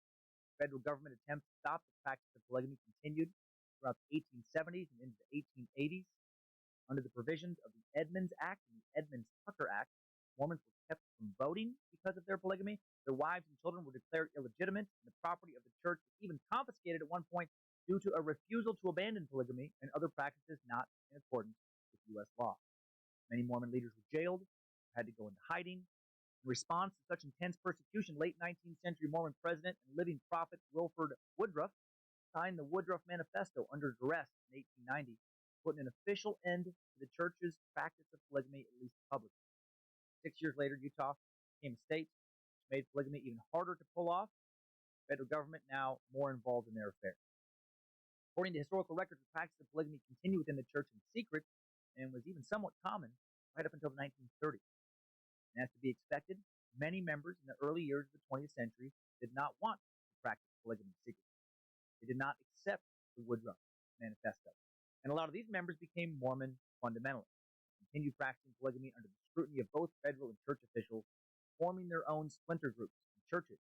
Federal government attempts to stop the practice of polygamy continued throughout the 1870s and into the 1880s. Under the provisions of the Edmunds Act and the Edmunds-Tucker Act, Mormons were kept from voting because of their polygamy. Their wives and children were declared illegitimate, and the property of the church was even confiscated at one point due to a refusal to abandon polygamy and other practices not in accordance with U.S. law. Many Mormon leaders were jailed, had to go into hiding. In response to such intense persecution, late 19th century Mormon president and living prophet Wilford Woodruff signed the Woodruff Manifesto under duress in 1890, putting an official end to the church's practice of polygamy, at least publicly. 6 years later, Utah became a state, which made polygamy even harder to pull off. The federal government now more involved in their affairs. According to historical records, the practice of polygamy continued within the church in secret and was even somewhat common right up until the 1930s. And as to be expected, many members in the early years of the 20th century did not want to practice polygamy secretly. They did not accept the Woodruff Manifesto. And a lot of these members became Mormon fundamentalists, continued practicing polygamy under the scrutiny of both federal and church officials, forming their own splinter groups and churches.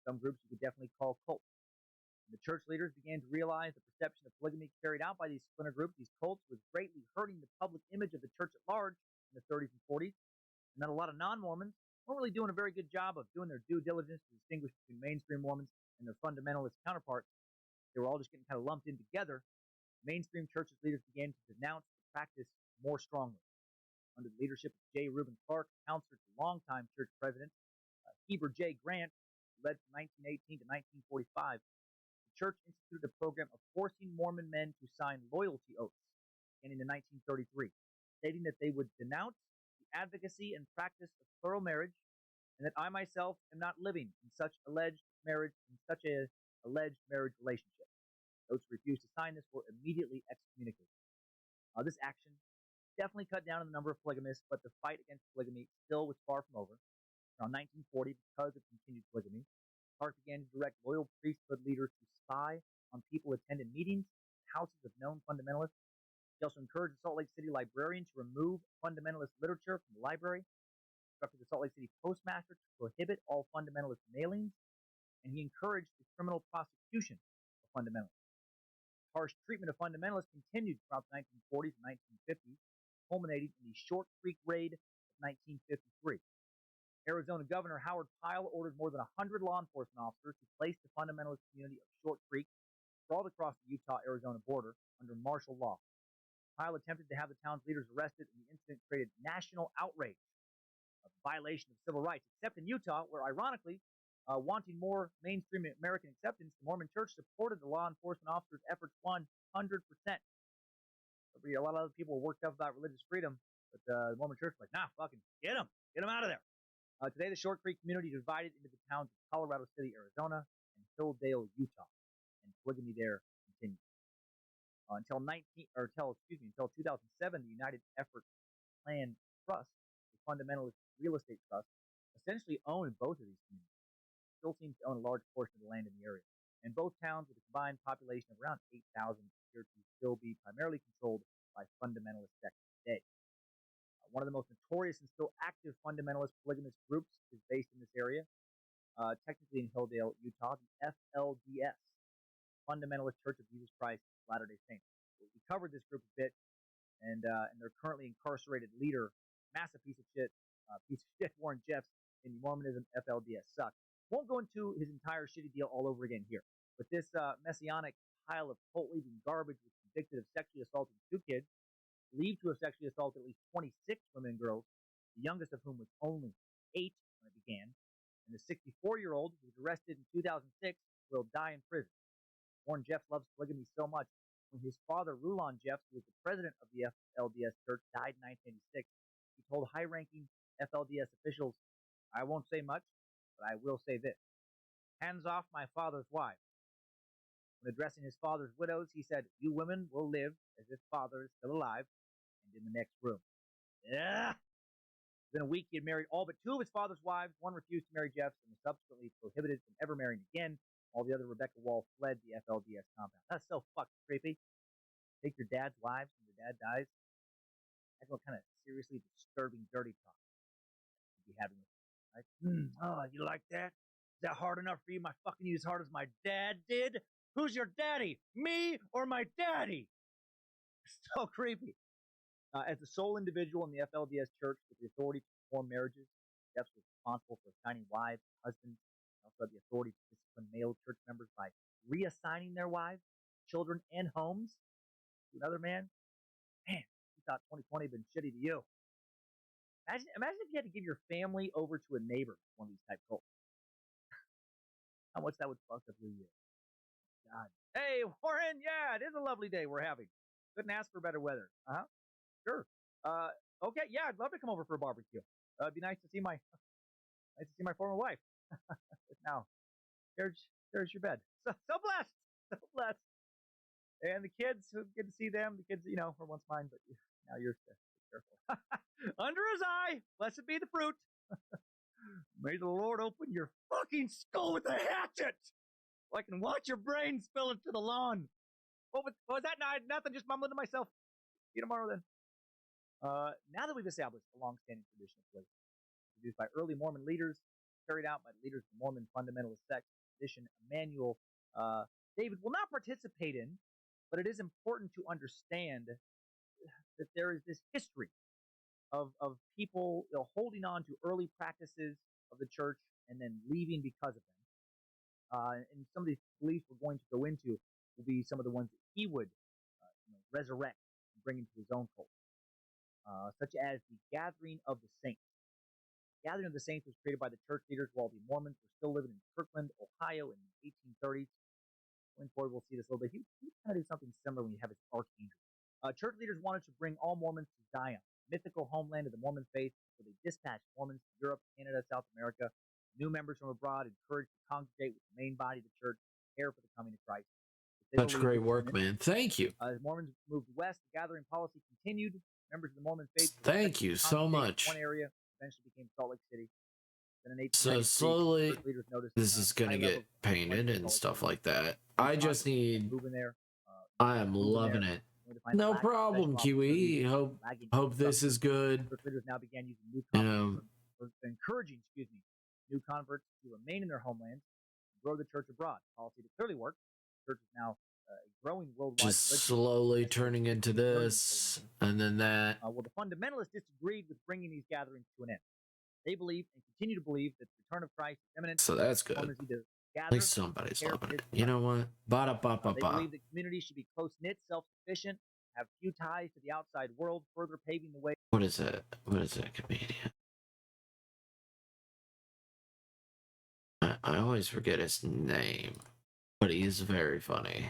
Some groups you could definitely call cults. When the church leaders began to realize the perception of polygamy carried out by these splinter groups, these cults, was greatly hurting the public image of the church at large in the 30s and 40s, and that a lot of non-Mormons weren't really doing a very good job of doing their due diligence to distinguish between mainstream Mormons and their fundamentalist counterparts. They were all just getting kind of lumped in together. Mainstream churches leaders began to denounce the practice more strongly. Under the leadership of J. Reuben Clark, counselor to longtime church president Heber J. Grant, who led from 1918 to 1945, the church instituted a program of forcing Mormon men to sign loyalty oaths beginning in 1933, stating that they would denounce the advocacy and practice of plural marriage, and that I myself am not living in such alleged marriage relationship. Those who refused to sign this were immediately excommunicated. This action definitely cut down on the number of polygamists, but the fight against polygamy still was far from over. Around 1940, because of continued polygamy, Clark began to direct loyal priesthood leaders to spy on people who attended meetings and houses of known fundamentalists. He also encouraged the Salt Lake City librarian to remove fundamentalist literature from the library, instructed the Salt Lake City postmaster to prohibit all fundamentalist mailings, and he encouraged the criminal prosecution of fundamentalists. Harsh treatment of fundamentalists continued throughout the 1940s and 1950s, culminating in the Short Creek Raid of 1953. Arizona Governor Howard Pyle ordered more than 100 law enforcement officers to place the fundamentalist community of Short Creek, sprawled across the Utah-Arizona border, under martial law. Pyle attempted to have the town's leaders arrested, and the incident created national outrage, a violation of civil rights, except in Utah, where, ironically, wanting more mainstream American acceptance, the Mormon Church supported the law enforcement officers' efforts 100%. A lot of other people were worked up about religious freedom, but the Mormon Church was like, nah, fucking get them out of there. Today, the Short Creek community divided into the towns of Colorado City, Arizona, and Hilldale, Utah, and polygamy there continued. Until 2007, the United Effort Plan Trust, a fundamentalist real estate trust, essentially owned both of these communities. Still seems to own a large portion of the land in the area. And both towns, with a combined population of around 8,000, appear to still be primarily controlled by fundamentalist sects today. One of the most notorious and still active fundamentalist polygamist groups is based in this area, technically in Hilldale, Utah, the FLDS, Fundamentalist Church of Jesus Christ Latter-day Saints. We covered this group a bit, and their currently incarcerated leader, massive piece of shit, Warren Jeffs, in Mormonism, FLDS sucks. Won't go into his entire shitty deal all over again here, but this messianic pile of cult-leading garbage was convicted of sexually assaulting 2 kids, believed to have sexually assaulted at least 26 women and girls, the youngest of whom was only 8 when it began, and the 64-year-old who was arrested in 2006 will die in prison. Warren Jeffs loves polygamy so much, When his father, Rulon Jeffs, who was the president of the FLDS church, died in 1986, he told high-ranking FLDS officials, "I won't say much, but I will say this. Hands off my father's wife." When addressing his father's widows, he said, "You women will live as if father is still alive and in the next room." Yeah. Within a week, he had married all but two of his father's wives. One refused to marry Jeffs and was subsequently prohibited from ever marrying again. All the other Rebecca Wall fled the FLDS compound. That's so fucking creepy. Take your dad's wives when your dad dies. That's what kind of seriously disturbing, dirty talk you'd be having with him, right? Oh, you like that? Is that hard enough for you? My fucking you as hard as my dad did? Who's your daddy? Me or my daddy? So creepy. As the sole individual in the FLDS church with the authority to perform marriages, Jeffs was responsible for assigning wives, husbands, and also had the authority to discipline male church members by reassigning their wives, children, and homes to another man. Man, you thought 2020 had been shitty to you. Imagine if you had to give your family over to a neighbor, one of these type cults. How much that would fuck up your year. God. Hey, Warren, yeah, it is a lovely day we're having. Couldn't ask for better weather. Sure. Okay, yeah, I'd love to come over for a barbecue. It'd be nice to see my former wife. Now, there's your bed. So blessed, so blessed. And the kids, good to see them. The kids, were once mine, but now you're careful. Under his eye, blessed be the fruit. May the Lord open your fucking skull with a hatchet, so I can watch your brain spill into the lawn. What was that? Nothing. Just mumbling to myself. See you tomorrow then. Now that we've established a long-standing tradition of polygamy, introduced by early Mormon leaders, carried out by the leaders of the Mormon fundamentalist sect, tradition, Emmanuel, David will not participate in, but it is important to understand that there is this history of people holding on to early practices of the church and then leaving because of them. And some of these beliefs we're going to go into will be some of the ones that he would resurrect and bring into his own cult. Such as the Gathering of the Saints. The Gathering of the Saints was created by the church leaders while the Mormons were still living in Kirkland, Ohio in the 1830s. Going forward, we'll see this a little bit. He kind of did something similar when you have his archangel. Church leaders wanted to bring all Mormons to Zion, mythical homeland of the Mormon faith, so they dispatched Mormons to Europe, Canada, South America. New members from abroad encouraged to congregate with the main body of the church, prepare for the coming of Christ. Such great work, man. Thank you. As Mormons moved west, the gathering policy continued. Members of the Mormon faith. Thank you so much. One area eventually became Salt Lake City. So slowly, this is going to get painted and stuff like that. I just need. I am loving it. No problem, QE. Hope this is good. Now began using new encouraging, new converts to remain in their homelands and grow the church abroad. Policy that clearly worked. The church is now growing worldwide. Just slowly turning into this and then that. Well, the fundamentalists disagreed with bringing these gatherings to an end. They believe and continue to believe that the return of Christ is imminent. So that's good. At least somebody's loving it. You know what? They believe that communities should be close-knit, self-sufficient, have few ties to the outside world, further paving the way. What is that? What is that comedian? I always forget his name, but he is very funny.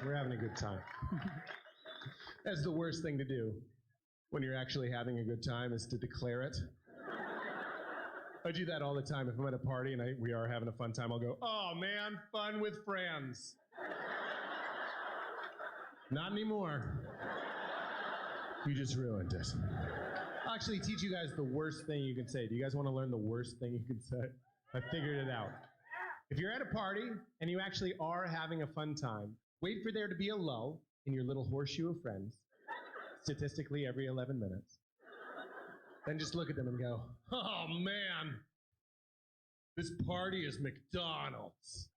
We're having a good time. That's the worst thing to do when you're actually having a good time, is to declare it. I do that all the time. If I'm at a party and we are having a fun time, I'll go, "Oh man, fun with friends." Not anymore. You just ruined it. I'll actually teach you guys the worst thing you can say. Do you guys want to learn the worst thing you can say? I figured it out. If you're at a party and you actually are having a fun time, wait for there to be a lull in your little horseshoe of friends, statistically every 11 minutes. Then just look at them and go, "Oh man, this party is McDonald's."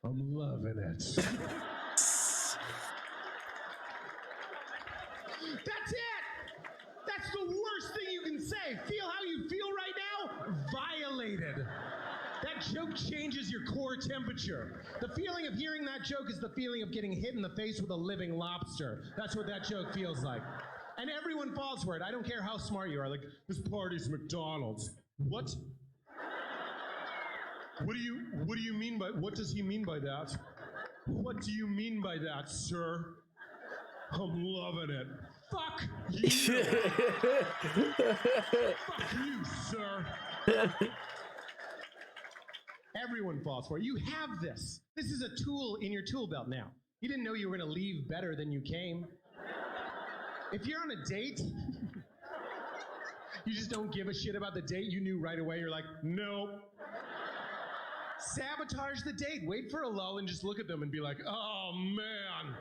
I'm loving it. That's it! That's the worst thing you can say. Feel how you feel right now? Violated. joke changes your core temperature. The feeling of hearing that joke is the feeling of getting hit in the face with a living lobster. That's what that joke feels like. And everyone falls for it. I don't care how smart you are. Like, this party's McDonald's. What? What do you mean by, what does he mean by that? What do you mean by that, sir? I'm loving it. Fuck you. Fuck you, sir. Everyone falls for it. You have this. This is a tool in your tool belt now. You didn't know you were going to leave better than you came. If you're on a date, you just don't give a shit about the date. You knew right away. You're like, nope. Sabotage the date. Wait for a lull and just look at them and be like, oh, man.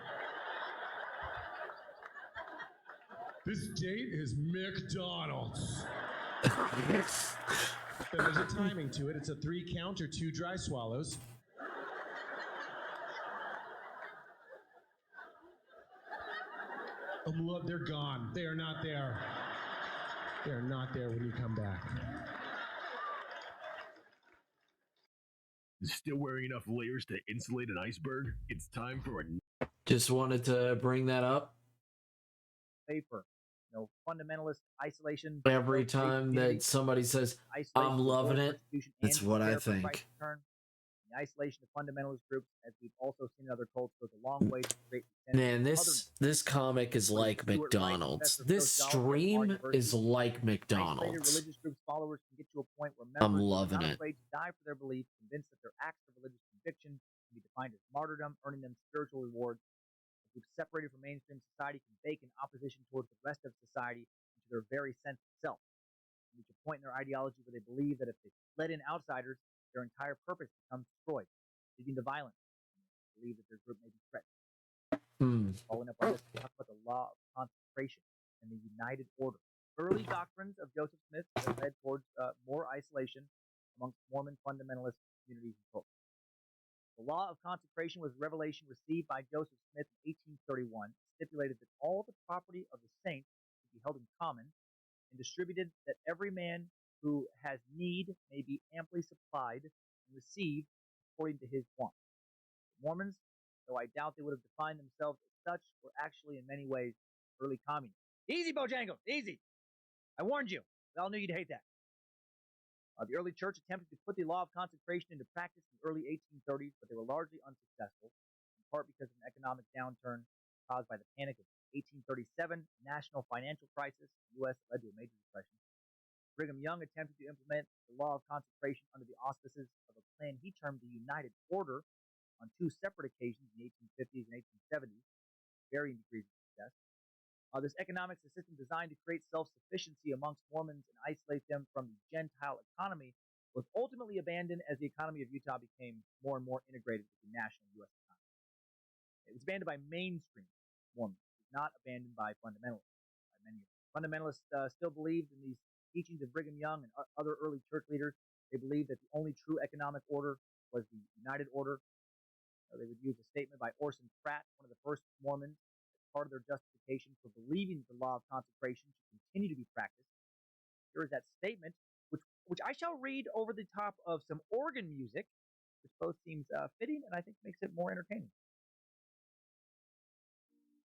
This date is McDonald's. There's a timing to it. It's a 3 count or 2 dry swallows. They're gone. They are not there. They are not there when you come back. Still wearing enough layers to insulate an iceberg? It's time for a... Just wanted to bring that up. Paper. No fundamentalist isolation. Every time that somebody says, I'm loving it, that's what I think. The isolation of fundamentalist groups, as we've also seen in other cults, goes a long way to create. Man, this comic is like McDonald's. This stream is like McDonald's. Religious groups followers can get to a point where I'm members loving are not it. afraid to die for their beliefs, convinced that their acts of religious conviction can be defined as martyrdom, earning them spiritual rewards. A group separated from mainstream society can bake in opposition towards the rest of society into their very sense of self. They reach a point in their ideology where they believe that if they let in outsiders, their entire purpose becomes destroyed, leading to violence. They believe that their group may be threatened. Following up on this, we talk about the law of consecration and the united order. Early doctrines of Joseph Smith that led towards more isolation amongst Mormon fundamentalist communities and cults. The law of consecration was a revelation received by Joseph Smith in 1831, stipulated that all the property of the saints should be held in common, and distributed that every man who has need may be amply supplied and received according to his want. The Mormons, though I doubt they would have defined themselves as such, were actually in many ways early communists. Easy, Bojangles, easy. I warned you. We all knew you'd hate that. The early church attempted to put the law of consecration into practice in the early 1830s, but they were largely unsuccessful, in part because of an economic downturn caused by the Panic of 1837, national financial crisis in the U.S. led to a major depression. Brigham Young attempted to implement the law of consecration under the auspices of a plan he termed the United Order on 2 separate occasions in the 1850s and 1870s, varying degrees of success. This economic system designed to create self-sufficiency amongst Mormons and isolate them from the Gentile economy was ultimately abandoned as the economy of Utah became more and more integrated with the national U.S. economy. It was abandoned by mainstream Mormons, not abandoned by fundamentalists. By many of them. Fundamentalists still believed in these teachings of Brigham Young and other early church leaders. They believed that the only true economic order was the United Order. They would use a statement by Orson Pratt, one of the first Mormons, as part of their justification for believing that the law of consecration should continue to be practiced. Here is that statement, which I shall read over the top of some organ music, which both seems fitting and I think makes it more entertaining.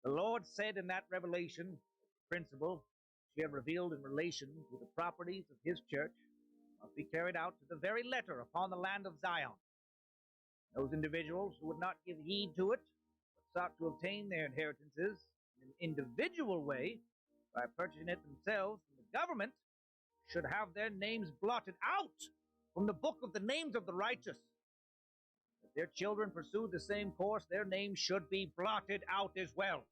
The Lord said in that revelation, principle we have revealed in relation to the properties of his church must be carried out to the very letter upon the land of Zion. Those individuals who would not give heed to it, but sought to obtain their inheritances in an individual way by purchasing it themselves from the government, should have their names blotted out from the book of the names of the righteous. If their children pursue the same course, their names should be blotted out as well.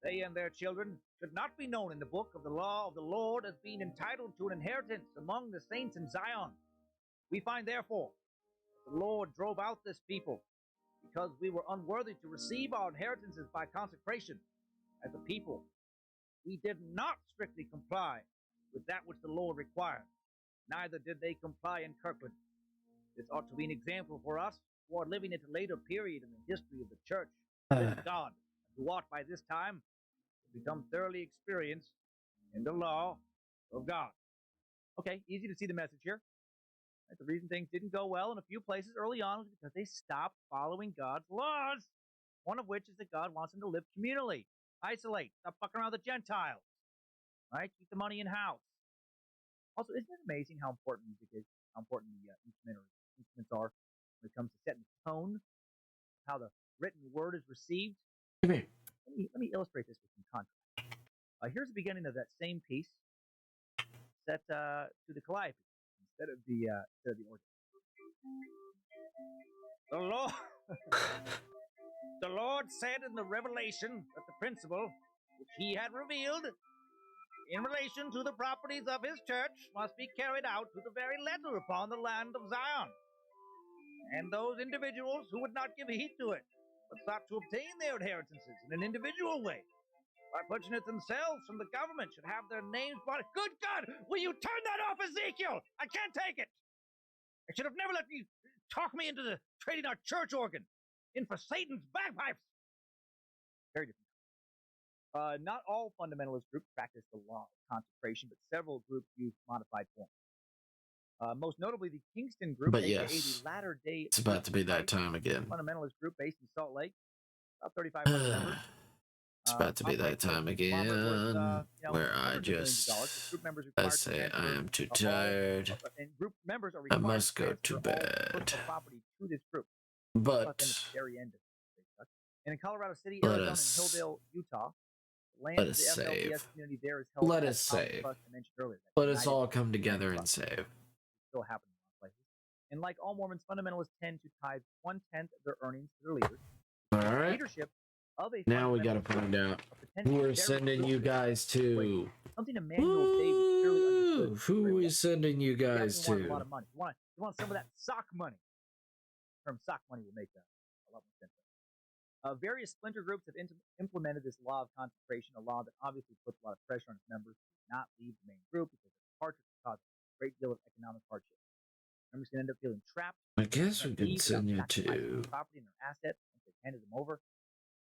They and their children should not be known in the book of the law of the Lord as being entitled to an inheritance among the saints in Zion. We find, therefore, that the Lord drove out this people because we were unworthy to receive our inheritances by consecration. As a people, we did not strictly comply with that which the Lord required. Neither did they comply in Kirkland. This ought to be an example for us who are living at a later period in the history of the church. Praise God, who ought by this time to become thoroughly experienced in the law of God. Okay, easy to see the message here. The reason things didn't go well in a few places early on was because they stopped following God's laws. One of which is that God wants them to live communally, isolate, stop fucking around with the Gentiles, right? Keep the money in house. Also, isn't it amazing how important music is? How important the instruments are when it comes to setting the tone, how the written word is received? Come here. Let me illustrate this with some context. Here's the beginning of that same piece set to the calliope instead of the organ. The Lord, the Lord said in the revelation that the principle which He had revealed in relation to the properties of His church must be carried out to the very letter upon the land of Zion. And those individuals who would not give heed to it, but sought to obtain their inheritances in an individual way, by purchasing it themselves from the government, should have their names brought. Good God, will you turn that off, Ezekiel? I can't take it. I should have never let you talk me into trading our church organ in for Satan's bagpipes. Very different. Not all fundamentalist groups practice the law of consecration, but several groups use modified forms. Most notably, the Kingston group, But aka yes, the Latter-day it's about to be that time again. fundamentalist group based in Salt Lake, about 3,500 members. It's about to be that time again, where I just, let's say I am too tired. Group members are I must go to bed. To this group. But and in Colorado City, let Arizona, us, and Hillsdale, Utah, let us save. Let us save. Let us all come together and save. Still happening in a lot of places. And like all Mormons, fundamentalists tend to tithe 1/10 of their earnings to their leaders. All right. Leadership of a now we got to find out who we're sending you guys to. Something Emmanuel David clearly understood. Who are we sending you guys to? A lot of money. You want some of that sock money. The term sock money will make a lot more sense. Various splinter groups have implemented this law of consecration, a law that obviously puts a lot of pressure on its members to not leave the main group because its departure can cause a great deal of economic hardship. Members can end up feeling trapped. I guess we can send you to property and their assets once they've handed them over.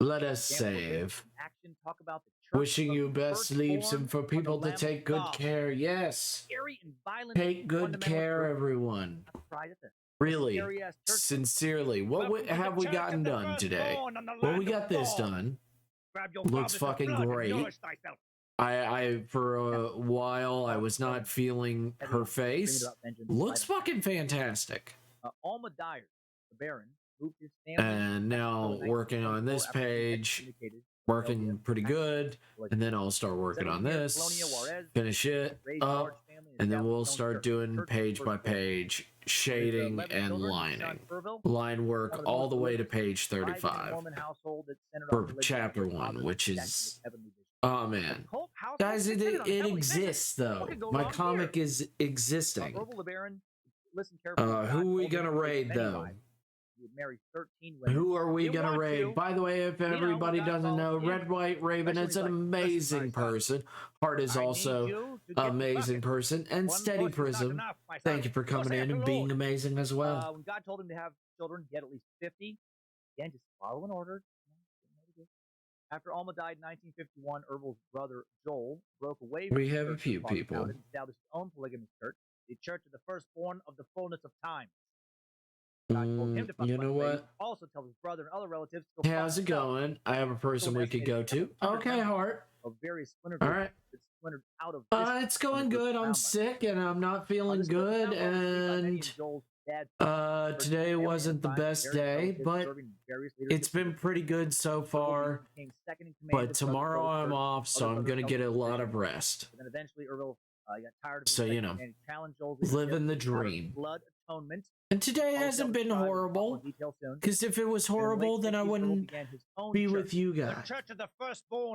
Let us save. Wishing you best sleeps and for people to take good care. Yes. Take good care, everyone. Really, sincerely. What have we gotten done today? Well, we got this done. Looks fucking great. I for a while I was not feeling her face. Looks fucking fantastic. Alma Dyer, the Baron, moved his family. And now working on this page, working pretty good, and then I'll start working on this, finish it up, and then we'll start doing page by page shading and lining. Line work all the way to page 35 for chapter 1, which is, oh man. Guys, it exists though. My comic is existing. Who are we gonna raid though? Who are we gonna raid? By the way, if everybody doesn't know, Red White Raven is an amazing person. Heart is also an amazing person. And Steady Prism, thank you for coming in and being amazing as well. When God told him to have children, he had at least 50. Again, just follow an order. After Alma died in 1951, Erbil's brother Joel broke away from we have a few people. And established his own polygamous church, the Church of the Firstborn of the Fullness of Time. You know what? Also tell his brother and other relatives. Hey, how's it going? I have a person we could go to. Okay, Heart. All right. It's going good. I'm sick and I'm not feeling good, and today wasn't the best day, but it's been pretty good so far. But tomorrow I'm off, so I'm gonna get a lot of rest. So you know, living the dream. And today hasn't been horrible, because if it was horrible, then I wouldn't be with you guys.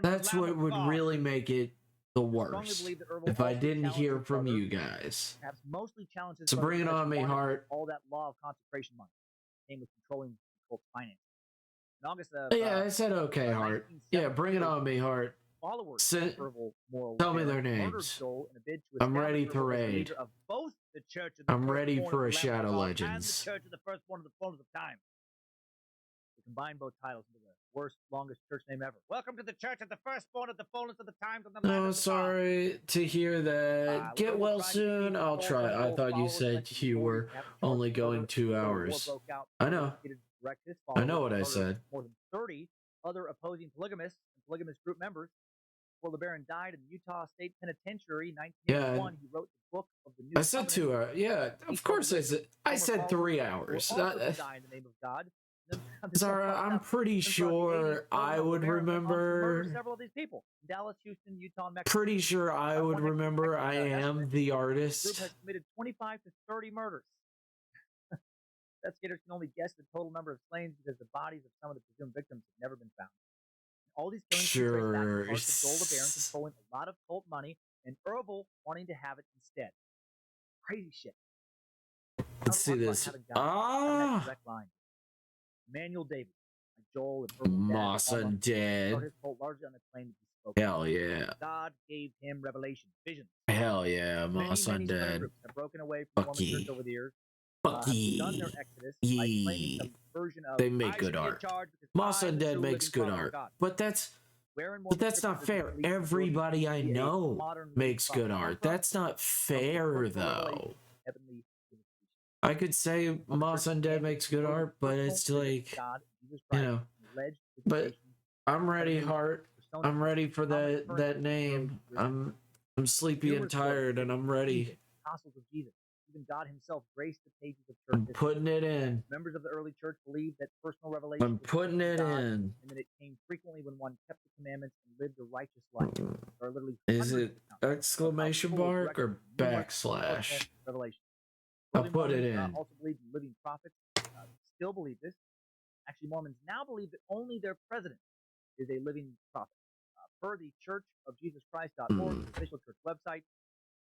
That's what would really make it the worst, if I didn't hear from you guys. So bring it on me, Heart. All that law of consecration money came with controlling finance. In August yeah, I said okay, Heart. Yeah, bring it on me, Heart. Tell me their names. I'm ready to raid. I'm ready for a Shadow Legends. combine both titles into the worst, longest church name ever. Welcome to the church of the firstborn of the fullness of the times on the land Oh, of the sorry to hear that. Get well soon. I'll try. I thought you said you were only going 2 hours. I know. I know what I said. More than 30 other opposing polygamists and polygamous group members. Before LeBaron died in the Utah State Penitentiary in 1981, he wrote the book of the New I said 2 hours. Yeah, of course I said. I said 3 hours. Die in the name of God. Zara, I'm pretty sure I would remember. Several of these people: Dallas, Houston, Utah, Mexico. Pretty sure I would remember. I am the artist. The group has committed 25 to 30 murders. Investigators can only guess the total number of slain because the bodies of some of the presumed victims have never been found. All these killings sure. Joel LeBaron controlling a lot of cult money and Herbal wanting to have it instead. Crazy shit. Let's see this. Emmanuel David, like Joel and Herbal Moss Undead. Hell yeah. God gave him revelation, visions. Hell yeah, Moss Undead. Have broken away from Mormon church over the years. Done their exodus by claiming some version of, they make good art. Moss Undead makes good art, but that's not fair. Everybody I know makes good art. That's not fair, though. I could say Moss Undead makes good art, but it's like, you know. But I'm ready, Heart. I'm ready for that name. I'm sleepy and tired, and I'm ready. Even God himself graced the pages of church. I'm putting it in. Members of the early church believed that personal revelation. I'm putting it in. And that it came frequently when one kept the commandments and lived a righteous life. There are literally is it exclamation mark or backslash? Revelation. I'll put it in. Also believed in living prophets. Still believe this. Actually, Mormons now believe that only their president is a living prophet. Per the Church of Jesus Christ.org, the official church website,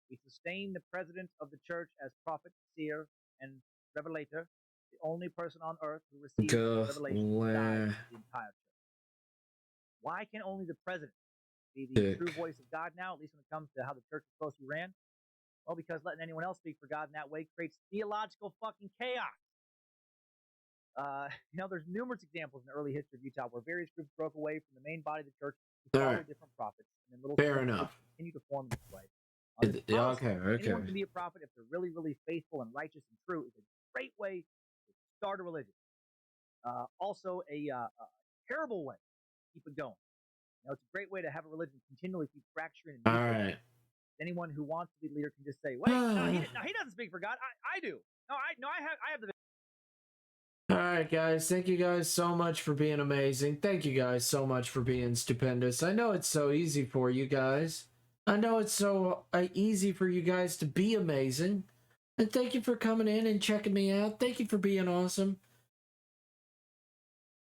we sustain the president of the church as prophet, seer, and revelator, the only person on earth who receives revelation from God, the entire church. Why can only the president be the true voice of God now, at least when it comes to how the church is supposed to be ran? Well, because letting anyone else speak for God in that way creates theological fucking chaos. There's numerous examples in the early history of Utah where various groups broke away from the main body of the church to follow different prophets, and then little fair enough. Continue to form this way. Okay. Anyone can be a prophet if they're really, really faithful and righteous and true. It's a great way to start a religion. Also, a terrible way to keep it going. It's a great way to have a religion continually keep fracturing. And all right. Anyone who wants to be leader can just say, "Wait, no, he doesn't speak for God. I do. I have the." All right, guys. Thank you guys so much for being amazing. Thank you guys so much for being stupendous. I know it's so easy for you guys. I know it's so easy for you guys to be amazing. And thank you for coming in and checking me out. Thank you for being awesome.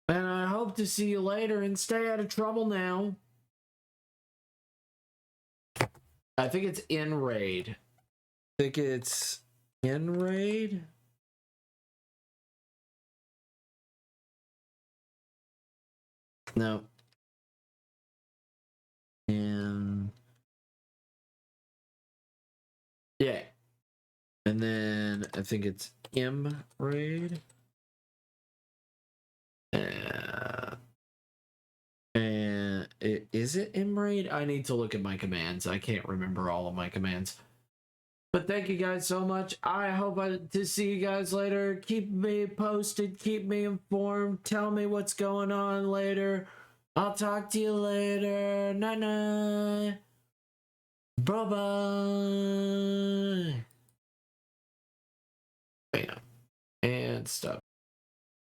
And I hope to see you later and stay out of trouble now. I think it's in raid. No. And yeah. And then I think it's M raid. And is it M raid? I need to look at my commands. I can't remember all of my commands. But thank you guys so much. I hope to see you guys later. Keep me posted. Keep me informed. Tell me what's going on later. I'll talk to you later. Night-night. Bye-bye. Bam. And stop.